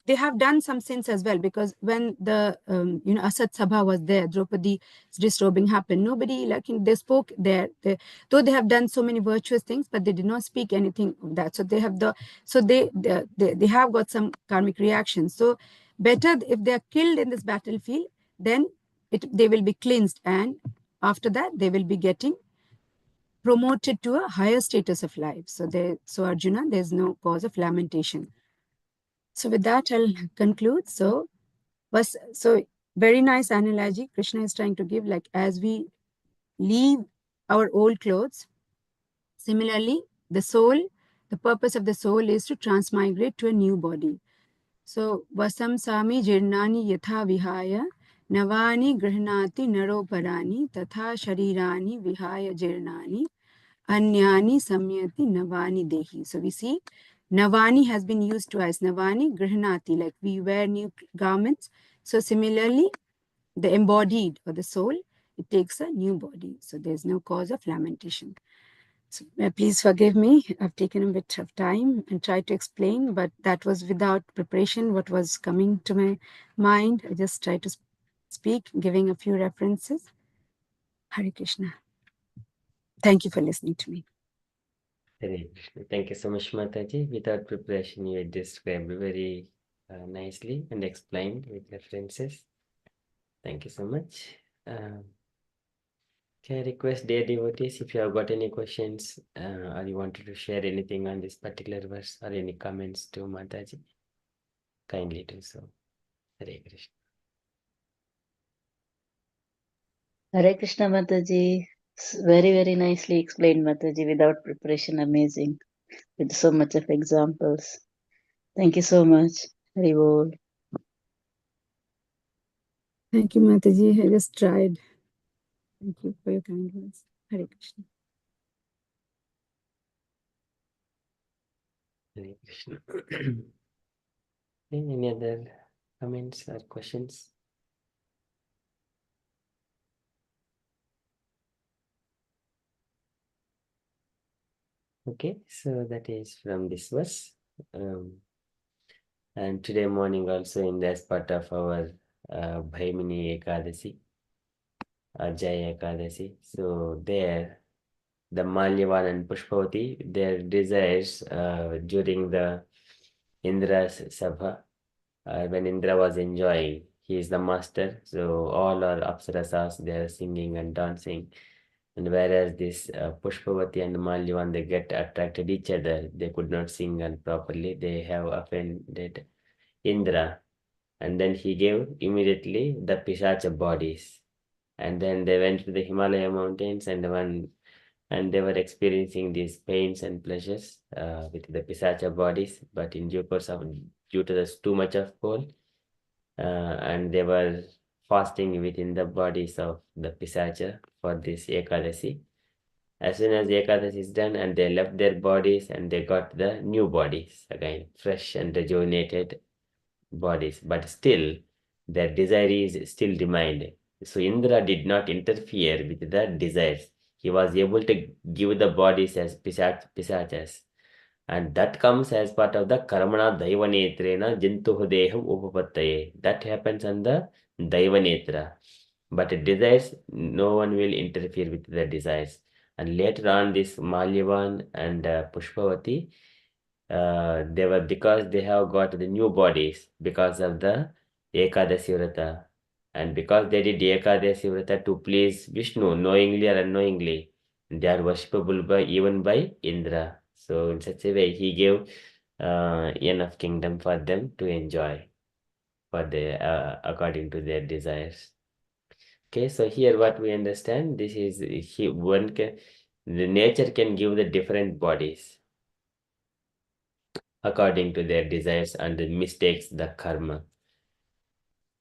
They have done some sins as well, because when the Asat Sabha was there, Draupadi's disrobing happened, nobody they spoke there. Though they have done so many virtuous things, but they did not speak anything of that. So they have got some karmic reactions. So better if they are killed in this battlefield, then they will be cleansed, and after that they will be getting promoted to a higher status of life. So Arjuna, there's no cause of lamentation. So with that, I'll conclude. So very nice analogy Krishna is trying to give, like as we leave our old clothes, similarly, the purpose of the soul is to transmigrate to a new body. So vasam sami jirnani yatha vihaya navani grihnati naroparani tatha sharirani vihaya jirnani anyani samyati navani dehi. So we see navani has been used twice. Navani grihnati, like we wear new garments. So similarly, the embodied or the soul, it takes a new body. So there's no cause of lamentation. So, please forgive me. I've taken a bit of time and tried to explain, but that was without preparation, what was coming to my mind. I just tried to speak, giving a few references. Hare Krishna. Thank you for listening to me. Hare Krishna. Thank you so much, Mataji. Without preparation, you described very nicely and explained with references. Thank you so much. Can I request dear devotees, if you have got any questions or you wanted to share anything on this particular verse or any comments to Mataji, kindly do so. Hare Krishna. Hare Krishna Mataji. Very, very nicely explained, Mataji, without preparation. Amazing. With so much of examples. Thank you so much. Hari Bol. Thank you, Mataji. I just tried. Thank you for your kind words. Hare Krishna. Hare Krishna. Any other comments or questions? Okay, so that is from this verse. And today morning also in as part of our Bhaimini Ekadasi, Jaya Ekadasi. So there, the Malyavan and Pushpavati, their desires during the Indra's Sabha, when Indra was enjoying, he is the master. So all our Apsarasas, they are singing and dancing. And whereas this Pushpavati and Malyavan, they get attracted each other, they could not sing and properly. They have offended Indra. And then he gave immediately the Pisacha bodies. And then they went to the Himalaya mountains and they were experiencing these pains and pleasures with the Pisacha bodies. But in due course of, due to too much of cold, and they were fasting within the bodies of the Pisacha for this Ekadasi. As soon as the Ekadasi is done and they left their bodies and they got the new bodies again, fresh and rejuvenated bodies, but still their desire is still remained. So Indra did not interfere with the desires. he was able to give the bodies as pisachas. And that comes as part of the Karamana Daivanetrena Jintuh Deham Upapattaye. That happens on the Daivanetra. But desires, no one will interfere with the desires. And later on, this Malyavan and Pushpavati, they were, because they have got the new bodies because of the Ekadasi Vrata. And because they did Ekadasi Vrata to please Vishnu, knowingly or unknowingly, they are worshipable by even by Indra. So in such a way, he gave enough kingdom for them to enjoy for the according to their desires. Okay, so here what we understand, this is the nature can give the different bodies according to their desires and the mistakes, the karma.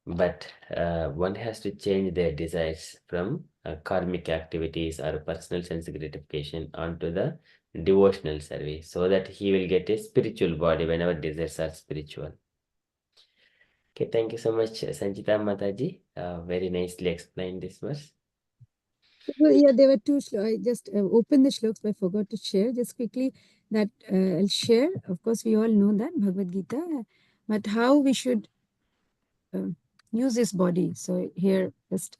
But one has to change their desires from karmic activities or personal sense gratification onto the devotional service so that he will get a spiritual body whenever desires are spiritual. Okay, thank you so much, Sanchita Mataji. Very nicely explained this verse. Well, yeah, there were two. I just opened the shlokas, but I forgot to share. Just quickly, that I'll share. Of course, we all know that Bhagavad Gita, but how we should use this body. So here, just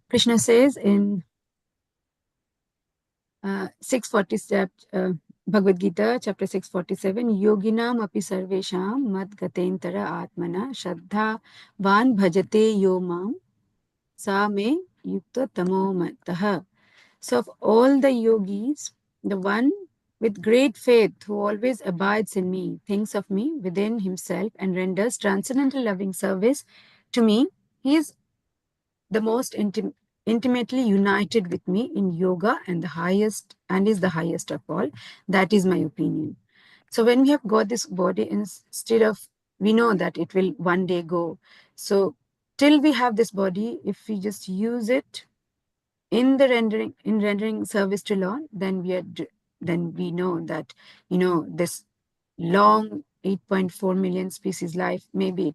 Krishna says in 640 Bhagavad Gita, chapter 647, Yoginam api sarvesham mad gatentara atmana shraddha van bhajate yo mam sa me yukta tamo mataha. So of all the yogis, the one with great faith who always abides in me, thinks of me within himself and renders transcendental loving service to me, he is the most intimately united with me in yoga and is the highest of all. That is my opinion. So when we have got this body, instead of, we know that it will one day go. So till we have this body, if we just use it in rendering service to Lord, then we know that, this long 8.4 million species life, maybe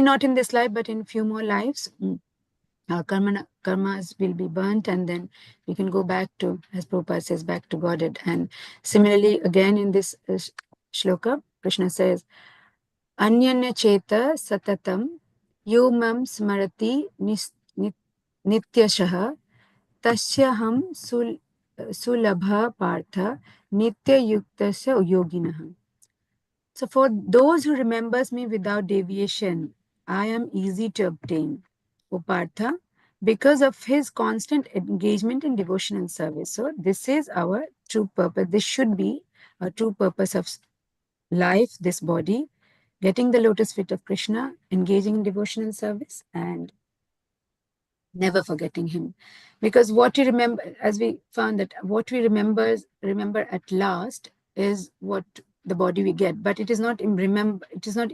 not in this life, but in few more lives, karmas will be burnt, and then we can go back to, as Prabhupada says, back to Godhead. And similarly, again in this shloka, Krishna says, Anyanya cheta satatam yomam smarati nityashaha tasya ham sulabha partha nitya yuktasya yoginah. So for those who remembers me without deviation, I am easy to obtain, O Partha, because of his constant engagement in devotional service. So this is our true purpose. This should be a true purpose of life, this body, getting the lotus feet of Krishna, engaging in devotional service, and never forgetting him. Because what we remember, as we found that what we remember at last is what the body we get, but it is not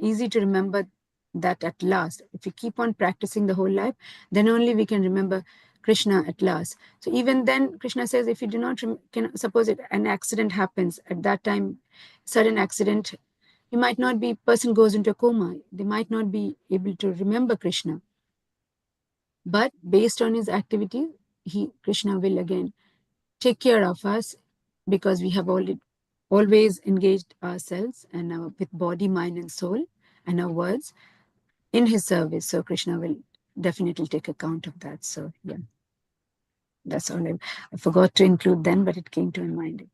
easy to remember that at last. If we keep on practicing the whole life, then only we can remember Krishna at last. So even then, Krishna says, if you do not suppose an accident happens at that time, sudden accident, you might not be, person goes into a coma, they might not be able to remember Krishna. But based on his activity, Krishna will again take care of us, because we have always engaged ourselves and with body, mind, and soul, and our words in his service. So Krishna will definitely take account of that. So yeah, that's all. I forgot to include then, but it came to my mind.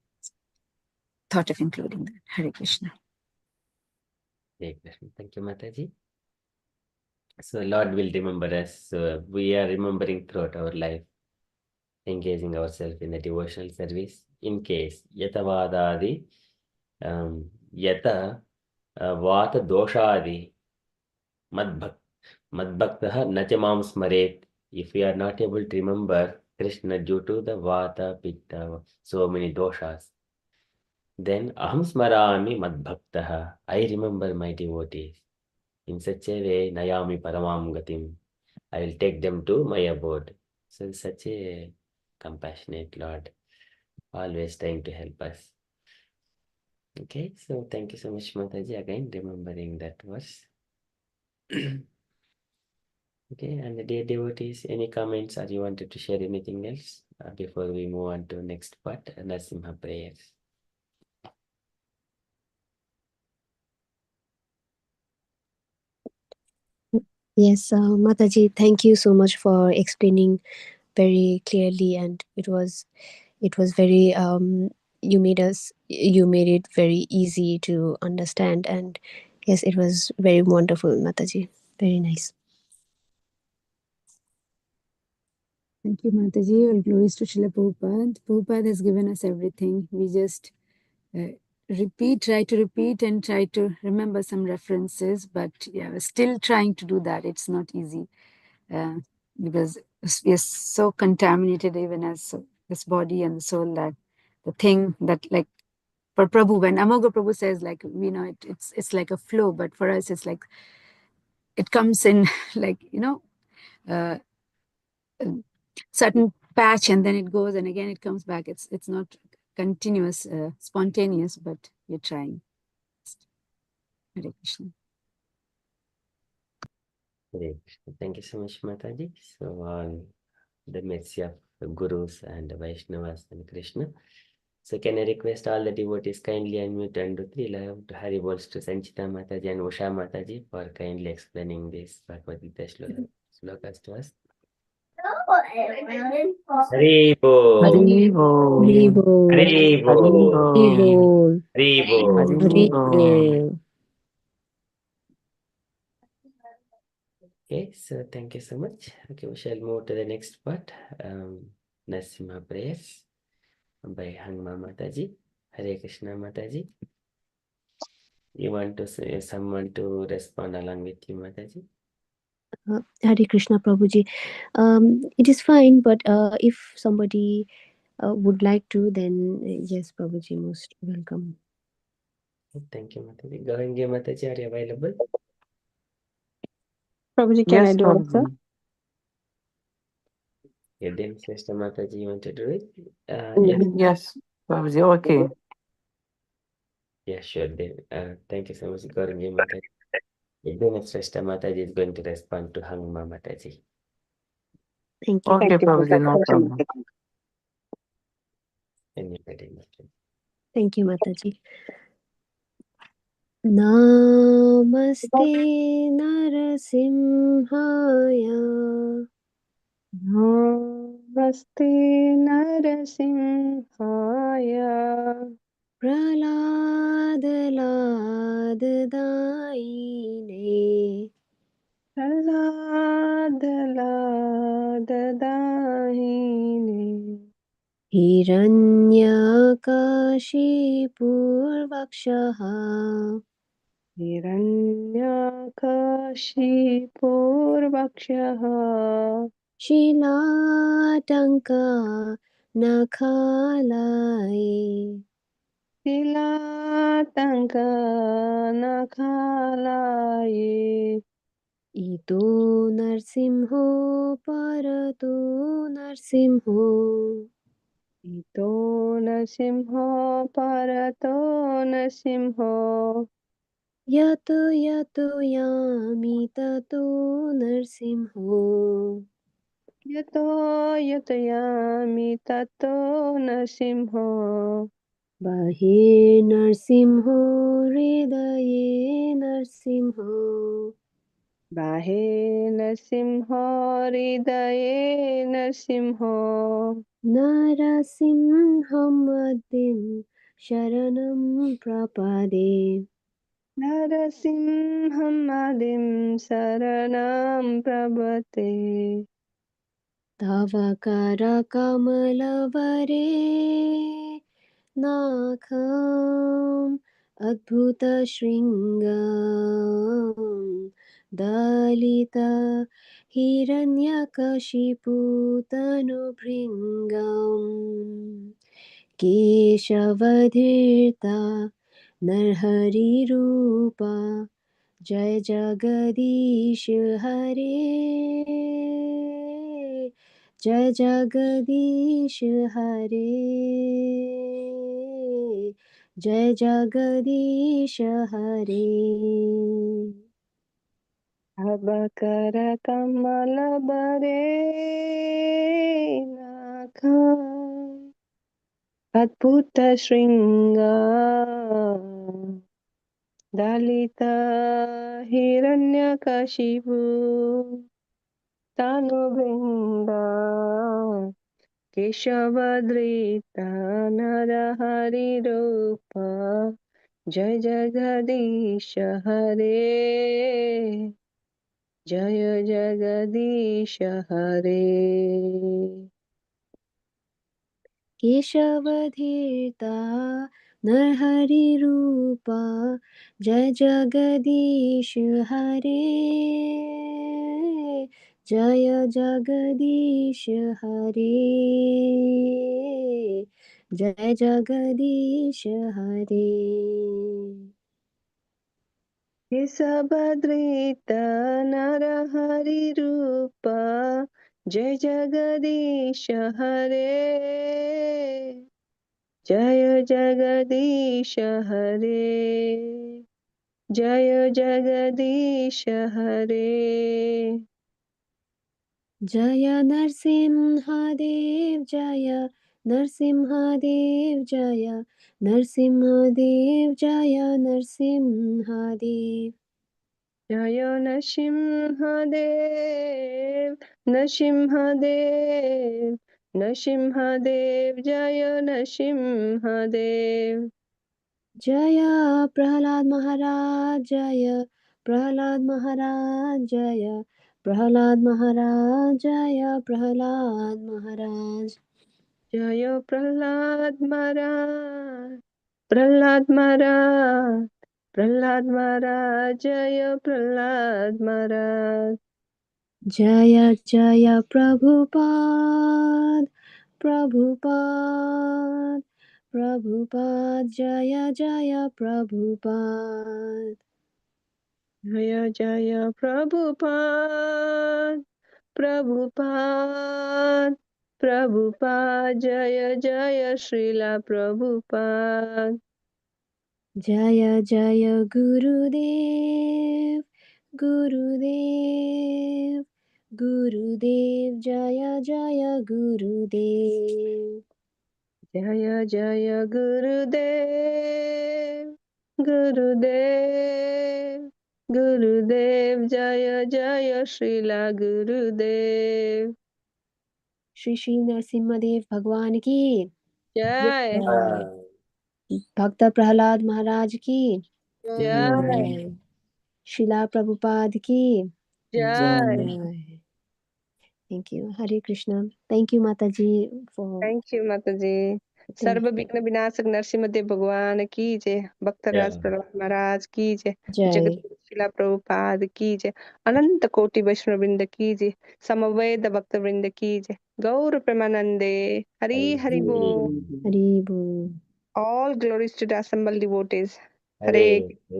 Thought of including that. Hare Krishna. Hare Krishna. Thank you, Mataji. So Lord will remember us. So we are remembering throughout our life, engaging ourselves in the devotional service. In case yatavadadi, yata vata doshadi madbhaktaha nachamam smaret. If we are not able to remember Krishna due to the vata, pitta, so many doshas, then aham smarami madbhaktaha. I remember my devotees. In such a way, nayami paramam gatim. I will take them to my abode. So such a compassionate Lord, always trying to help us. Okay, so thank you so much, Mataji, again remembering that verse. Okay, and dear devotees, any comments or you wanted to share anything else before we move on to next part, Narasimha prayers? Yes, Mataji, thank you so much for explaining very clearly, and it was very you made it very easy to understand, and yes, it was very wonderful, Mataji. Very nice. Thank you, Mataji. All glories to Srila Prabhupada. Prabhupada has given us everything. We just try to repeat and try to remember some references, but yeah, we're still trying to do that. It's not easy because we are so contaminated even as this body and the soul that the thing that like for Prabhu, when Amoga Prabhu says like, we know it's like a flow, but for us it's like, it comes in like, uh, a certain patch and then it goes and again it comes back. It's not continuous, spontaneous, but we're trying. Hare Krishna. Hare Krishna. Thank you so much, Mataji. So all the mercy of the Gurus and the Vaishnavas and Krishna. So can I request all the devotees kindly unmute and do 3 loud Hari Bols to Sanchita Mataji and Usha Mataji for kindly explaining this Bhagavadgita slokas to us. Hari Bol. Hari Bol. Hari Bol. Hari Hari Bol. Hari Bol. Bol. Hari Bol. Hari Hari Bol. Bol. Okay, so thank you so much. Okay, we shall move to the next part. Narasimha prayers by Hangma Mataji. Hare Krishna Mataji. You want to say someone to respond along with you, Mataji? Hare Krishna Prabhuji. It is fine, but if somebody would like to, then yes, Prabhuji, most welcome. Thank you, Mataji. Gavangi Mataji, are you available? Prabhuji, can I Yes, do also? Prabhuji. Yeah, then Sister Mataji, you want to do it? Yes. Yes, Prabhuji. Okay. Yeah, sure. Then, thank you so much, Gavangi Mataji. Then Sister Mataji is going to respond to Hangma Mataji. Thank you. Okay, Thank you, Prabhuji, no Prabhuji. problem. Thank you, Mataji. Namaste Narasimhaya Namaste Narasimhaya Praladadayine Praladadayine Hiranyakashipurvakshaha Hiranyakashipurvakshaha Shilatanka Nakhalaye Tilatanka Nakhalaye Ito Narsimho Parato Narsimho Ito Nasimho Parato Nasimho Yato Yato Yami Tato Narsimho Yato Yatayami Tato Nasimho Bahir Narsimho Hridaye Narsimho Bahe Nasimho Hridaye Nasimho Narasimhamadim Sharanam Prapade Narasimhamadim Saranam Prabhate Tavakara Kamalavare Nakham Adbhuta Shringam Dalita Hiranyakashipu Tanubhringam Keshavadhirta Narhari Rupa Jai Jagadish Hare Jai Jagadish Hare Jai Jagadish Hare ಅಬಕರ ಕಮಲ ಬರೆ ನಾಥ ಅದ್ಭುತ ಶೃಂಗ ದಲಿತ ಹಿರಣ್ಯಕಶಿಪು ತಾನು ಬೃಂದ ಕೇಶವಧೃತ ನರಹರಿ ರೂಪ जय जगदीश हरे जय जगदीश हरे केशवधीता नरहरि रूपा जय जगदीश हरे जय जगदीश हरे जय जगदीश हरे केशवधृत नरहरि रूप जय जगदीश हरे जय जगदीश हरे जय जगदीश हरे जय नरसिंहदेव जय नरसिंहदेव जय नरसिंहदेव जय नरसिंहदेव जय नरसिंहदेव नरसिंहदेव नरसिंहदेव जय नरसिंहदेव जय प्रहलाद महाराज जय प्रहलाद महाराज जय प्रहलाद महाराज जय प्रहलाद महाराज जय प्रहलाद महाराज प्रहलाद महाराज प्रहलाद महाराज जय प्रहलाद महाराज जय जय प्रभुपाद प्रभुपाद प्रभुपाद जय जय प्रभुपाद जय जय प्रभुपाद प्रभुपाद प्रभुपाद जय जय श्रीला प्रभुपाद जय जय गुरुदेव गुरुदेव गुरुदेव जय जय गुरुदेव जय जय गुरुदेव गुरुदेव गुरुदेव जय जय श्रीला गुरुदेव श्री श्री नरसिम्हदेव भगवान की जय भक्त प्रहलाद महाराज की जय शिला प्रभुपाद की जय thank you Hare Krishna thank you माता जी फॉर थैंक यू माता जी सर्व विघ्न विनाशक नरसिंहदेव भगवान की जय भक्तराज प्रहलाद महाराज की जय जय जगत शिला प्रभुपाद की जय अनंत कोटि वैष्णव वृंद की जय समवेद भक्त वृंद की जय गौर प्रेमानंदे हरि हरि बोल हरि बोल all glories to the assembled devotees Hare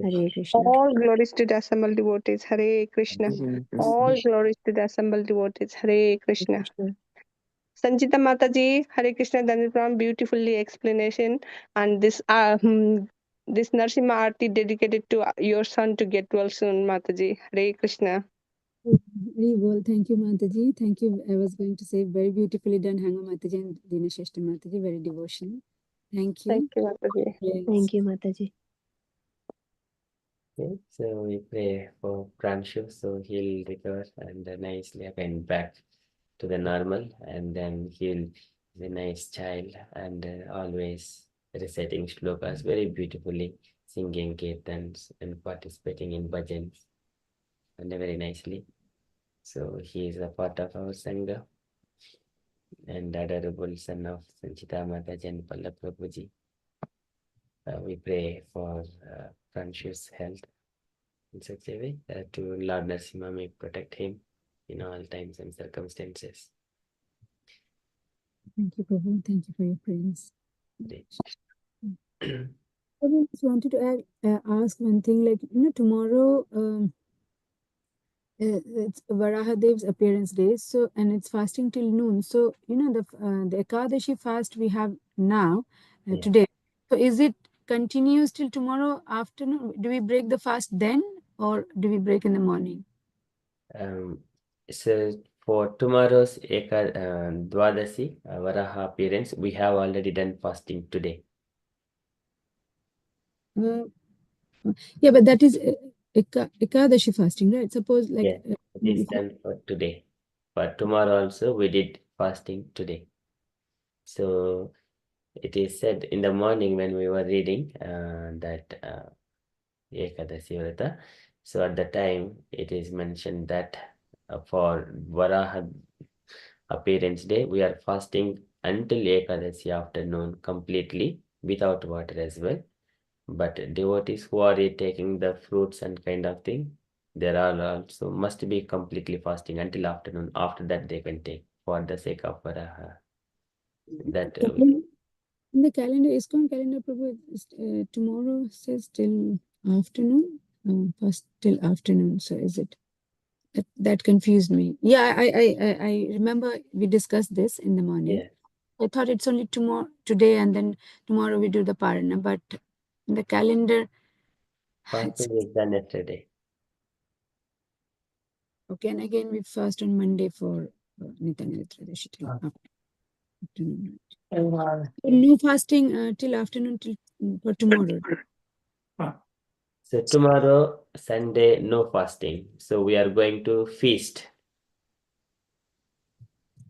Hare Krishna all glories to the assembled devotees Hare Krishna all glories to the assembled devotees Hare Krishna Sanchita Mataji, Hare Krishna Dandapram, beautifully explanation, and this Narsimha Aarti dedicated to your son to get well soon, Mataji. Hare Krishna. Well, thank you, Mataji. Thank you. I was going to say very beautifully done, Hanga Mataji and Dinasheshta Mataji. Very devotional. Thank you. Thank you, Mataji. Yes. Thank you, Mataji. Okay, so we pray for Pranshu, so he'll recover and nicely again back to the normal, and then he'll be a nice child and always reciting shlokas very beautifully, singing kirtans and participating in bhajans and very nicely. So he is a part of our Sangha and adorable son of Sanchita Mataji and Pallab Prabhuji. We pray for Pranshu's health in such a way that to Lord Narasimha may protect him in all times and circumstances. Thank you, Prabhu. Thank you for your prayers. I just wanted to ask one thing, like, tomorrow it's Varahadev's appearance day, so and it's fasting till noon. So the Ekadashi fast we have now today. So is it continues till tomorrow afternoon? Do we break the fast then, or do we break in the morning? So for tomorrow's Dwadasi, Varaha appearance, we have already done fasting today. Yeah, but that is Ekadashi fasting, right? Suppose like Yeah, it is done for today. For tomorrow also, we did fasting today. So it is said in the morning when we were reading that Ekadasi Vrata. So at the time, it is mentioned that for Varaha appearance day, we are fasting until Ekadasi afternoon completely without water as well. But devotees who are taking the fruits and kind of thing, there are also must be completely fasting until afternoon. After that, they can take for the sake of Varaha. That in the calendar, ISKCON calendar, Prabhu, tomorrow says till afternoon, first till afternoon. So is it? That confused me. Yeah, I remember we discussed this in the morning. yeah. I thought it's only today, and then tomorrow we do the parana. But in the calendar, Fasting is done yesterday. okay, and again we fast on Monday for Nityanela Tradashi till afternoon. No fasting till afternoon till for tomorrow. So tomorrow, Sunday, no fasting. So we are going to feast.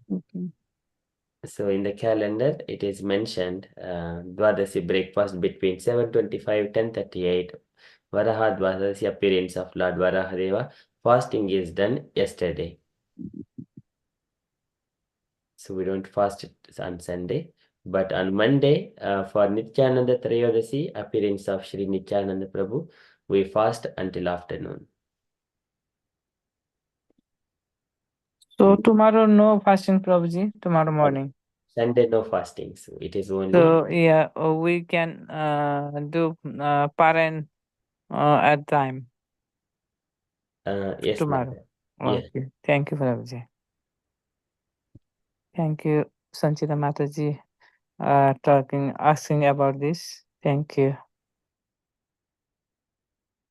Okay. So in the calendar, it is mentioned Dwadasi breakfast between 7:25, 10:38. Varaha Dwadasi appearance of Lord Varahadeva. Fasting is done yesterday. So we don't fast it on Sunday. But on Monday, for Nityananda Trayodasi, appearance of Sri Nityananda Prabhu, we fast until afternoon. So tomorrow no fasting, Prabhuji, tomorrow morning. Sunday no fasting. So it is only. So yeah, we can do Paran at time. Yes, Tomorrow. Yes. Okay. Thank you, Prabhuji. Thank you, Sanchita Mataji, asking about this. Thank you.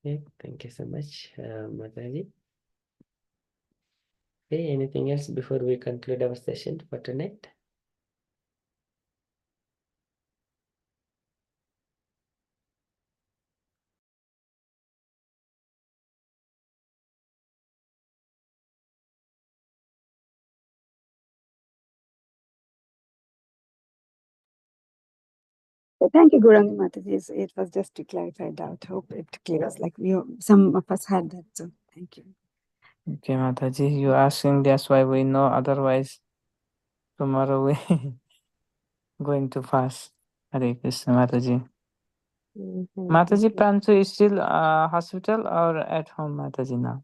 Okay, thank you so much, Mataji. Okay, anything else before we conclude our session for tonight? Thank you, Guranga Mataji. It was just to clarify doubt. Hope it clears. Like some of us had that. So thank you. Okay, Mataji, you asking, that's why we know. Otherwise, tomorrow we going to fast. Hare Krishna, Mataji. Mataji, Pranchu is still hospital or at home, Mataji now?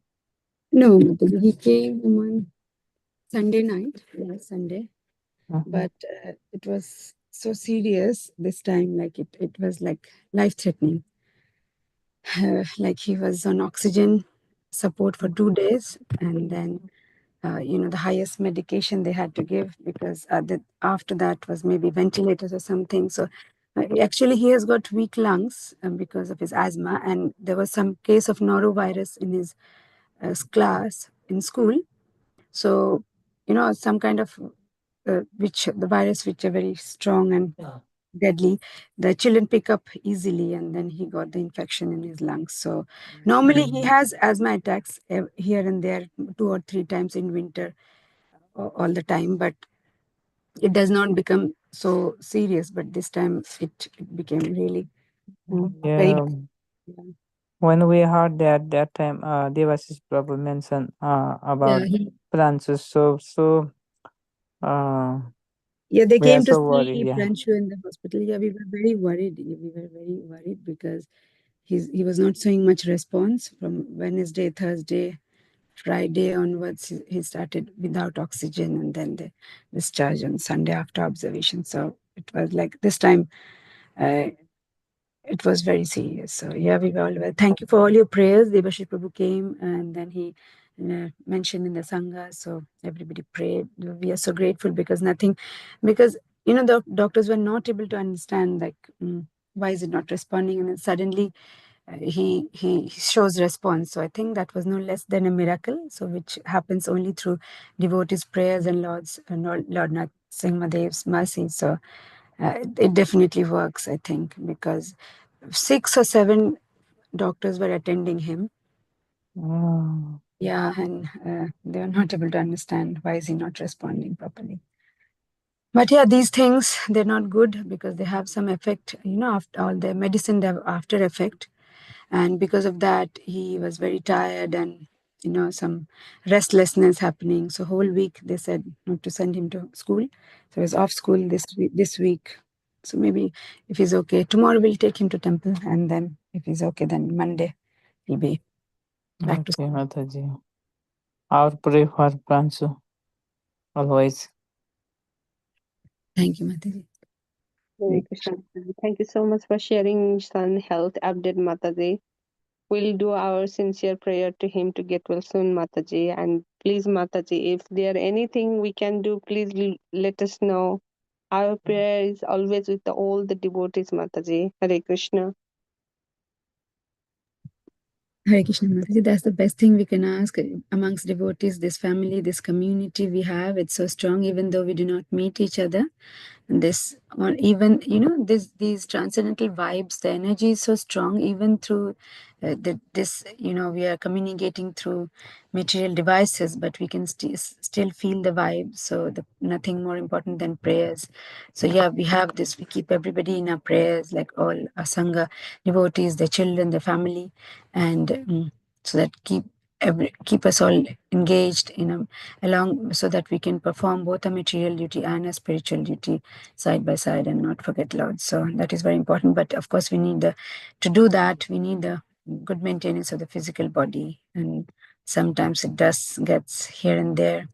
No, Mataji, he came on Sunday night, last Sunday. But it was so serious this time, like it was like life-threatening. Like he was on oxygen support for 2 days, and then the highest medication they had to give, because after that was maybe ventilators or something. So actually he has got weak lungs because of his asthma, and there was some case of norovirus in his class in school. So some kind of which the virus which are very strong and deadly, the children pick up easily, and then he got the infection in his lungs. So normally he has asthma attacks here and there 2 or 3 times in winter all the time, but it does not become so serious. But this time it became really very Yeah. When we heard that time, Devashish Prabhu mentioned about Pranchu. So yeah, they we are came to so worried. see Yeah. Pranchu in the hospital. Yeah, we were very worried. We were very worried because he was not showing much response from Wednesday, Thursday, Friday onwards. He started without oxygen, and then the discharge on Sunday after observation. So it was like this time. It was very serious. So yeah, we were all well. Thank you for all your prayers. Devashi Prabhu came, and then he mentioned in the Sangha. So everybody prayed. We are so grateful because the doctors were not able to understand, like, why is it not responding, and then suddenly he shows response. So I think that was no less than a miracle. So which happens only through devotees' prayers and Lord Narasimhadev's mercy. So it definitely works, I think, because 6 or 7 doctors were attending him. Oh. Yeah, and they are not able to understand why is he not responding properly. But yeah, these things, they're not good because they have some effect, after all the medicine, they have after effect. And because of that, he was very tired and, some restlessness happening. So whole week they said not to send him to school. So he was off school this week. So maybe if he's okay, tomorrow we'll take him to temple. And then if he's okay, then Monday he'll be back to Okay, school. Mataji. Our pray for Pransu always. Thank you, Mataji. Hare Krishna. Thank you so much for sharing son health update, Mataji. We'll do our sincere prayer to him to get well soon, Mataji. And please, Mataji, if there anything we can do, please let us know. Our prayer is always with all the devotees, Mataji. Hare Krishna. Hare Krishna Mataji, that's the best thing we can ask amongst devotees, this family, this community we have. It's so strong, even though we do not meet each other. And this, or even, these transcendental vibes, the energy is so strong, even through we are communicating through material devices, but we can still feel the vibe. So nothing more important than prayers. So yeah, we have this, we keep everybody in our prayers, like all our Sangha devotees, their children, their family, and so that keep us all engaged along, so that we can perform both a material duty and a spiritual duty side by side and not forget Lord. So that is very important. But of course, to do that, we need the good maintenance of the physical body, and sometimes it gets here and there,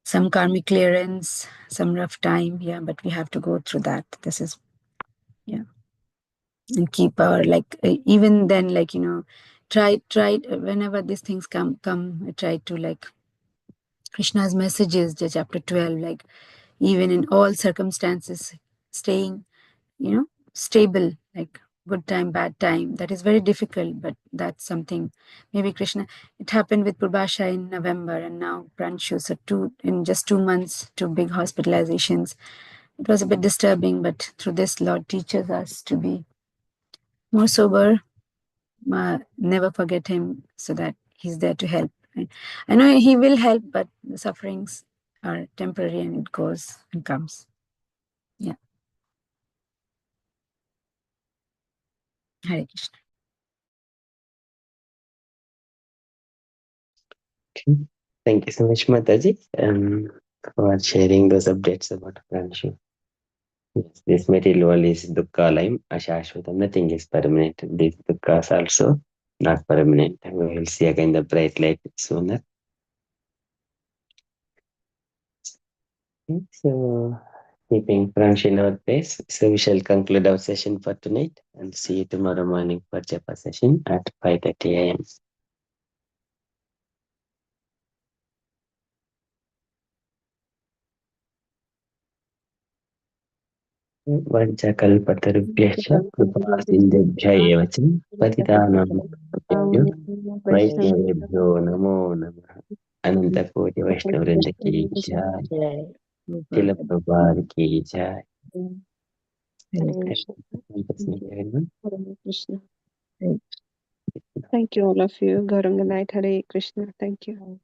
some karmic clearance, some rough time, yeah, but we have to go through that. This is, yeah, and keep our, even then, try whenever these things come, I try to, Krishna's messages, the chapter 12, even in all circumstances, staying, stable, like good time, bad time. That is very difficult, but that's something. Maybe Krishna, it happened with Purbasha in November, and now Pranshu. So in just 2 months, 2 big hospitalizations. It was a bit disturbing, but through this, Lord teaches us to be more sober, never forget him, so that he's there to help. I know he will help, but the sufferings are temporary and it goes and comes. Yeah. Hare Krishna. Okay. Thank you so much, Mataji, for sharing those updates about friendship. Yes, this material world is dukkha-layam, ashashvatam. Nothing is permanent. These dukkha's also not permanent. We will see again the bright light sooner. Okay, so, keeping Pransh in our place, so we shall conclude our session for tonight and see you tomorrow morning for Japa session at 5:30 a.m. वञ्चकल्पतरुभ्यश्च कृपासिन्धुभ्य एव च पतितानां पावनेभ्यो वैष्णवेभ्यो नमो नमः। अनंतकोटि वैष्णववृंद की जय। शिल प्रभुपाद की जय। Hare Krishna. Thank you, all of you. Gauranga night. Hare Krishna. Thank you.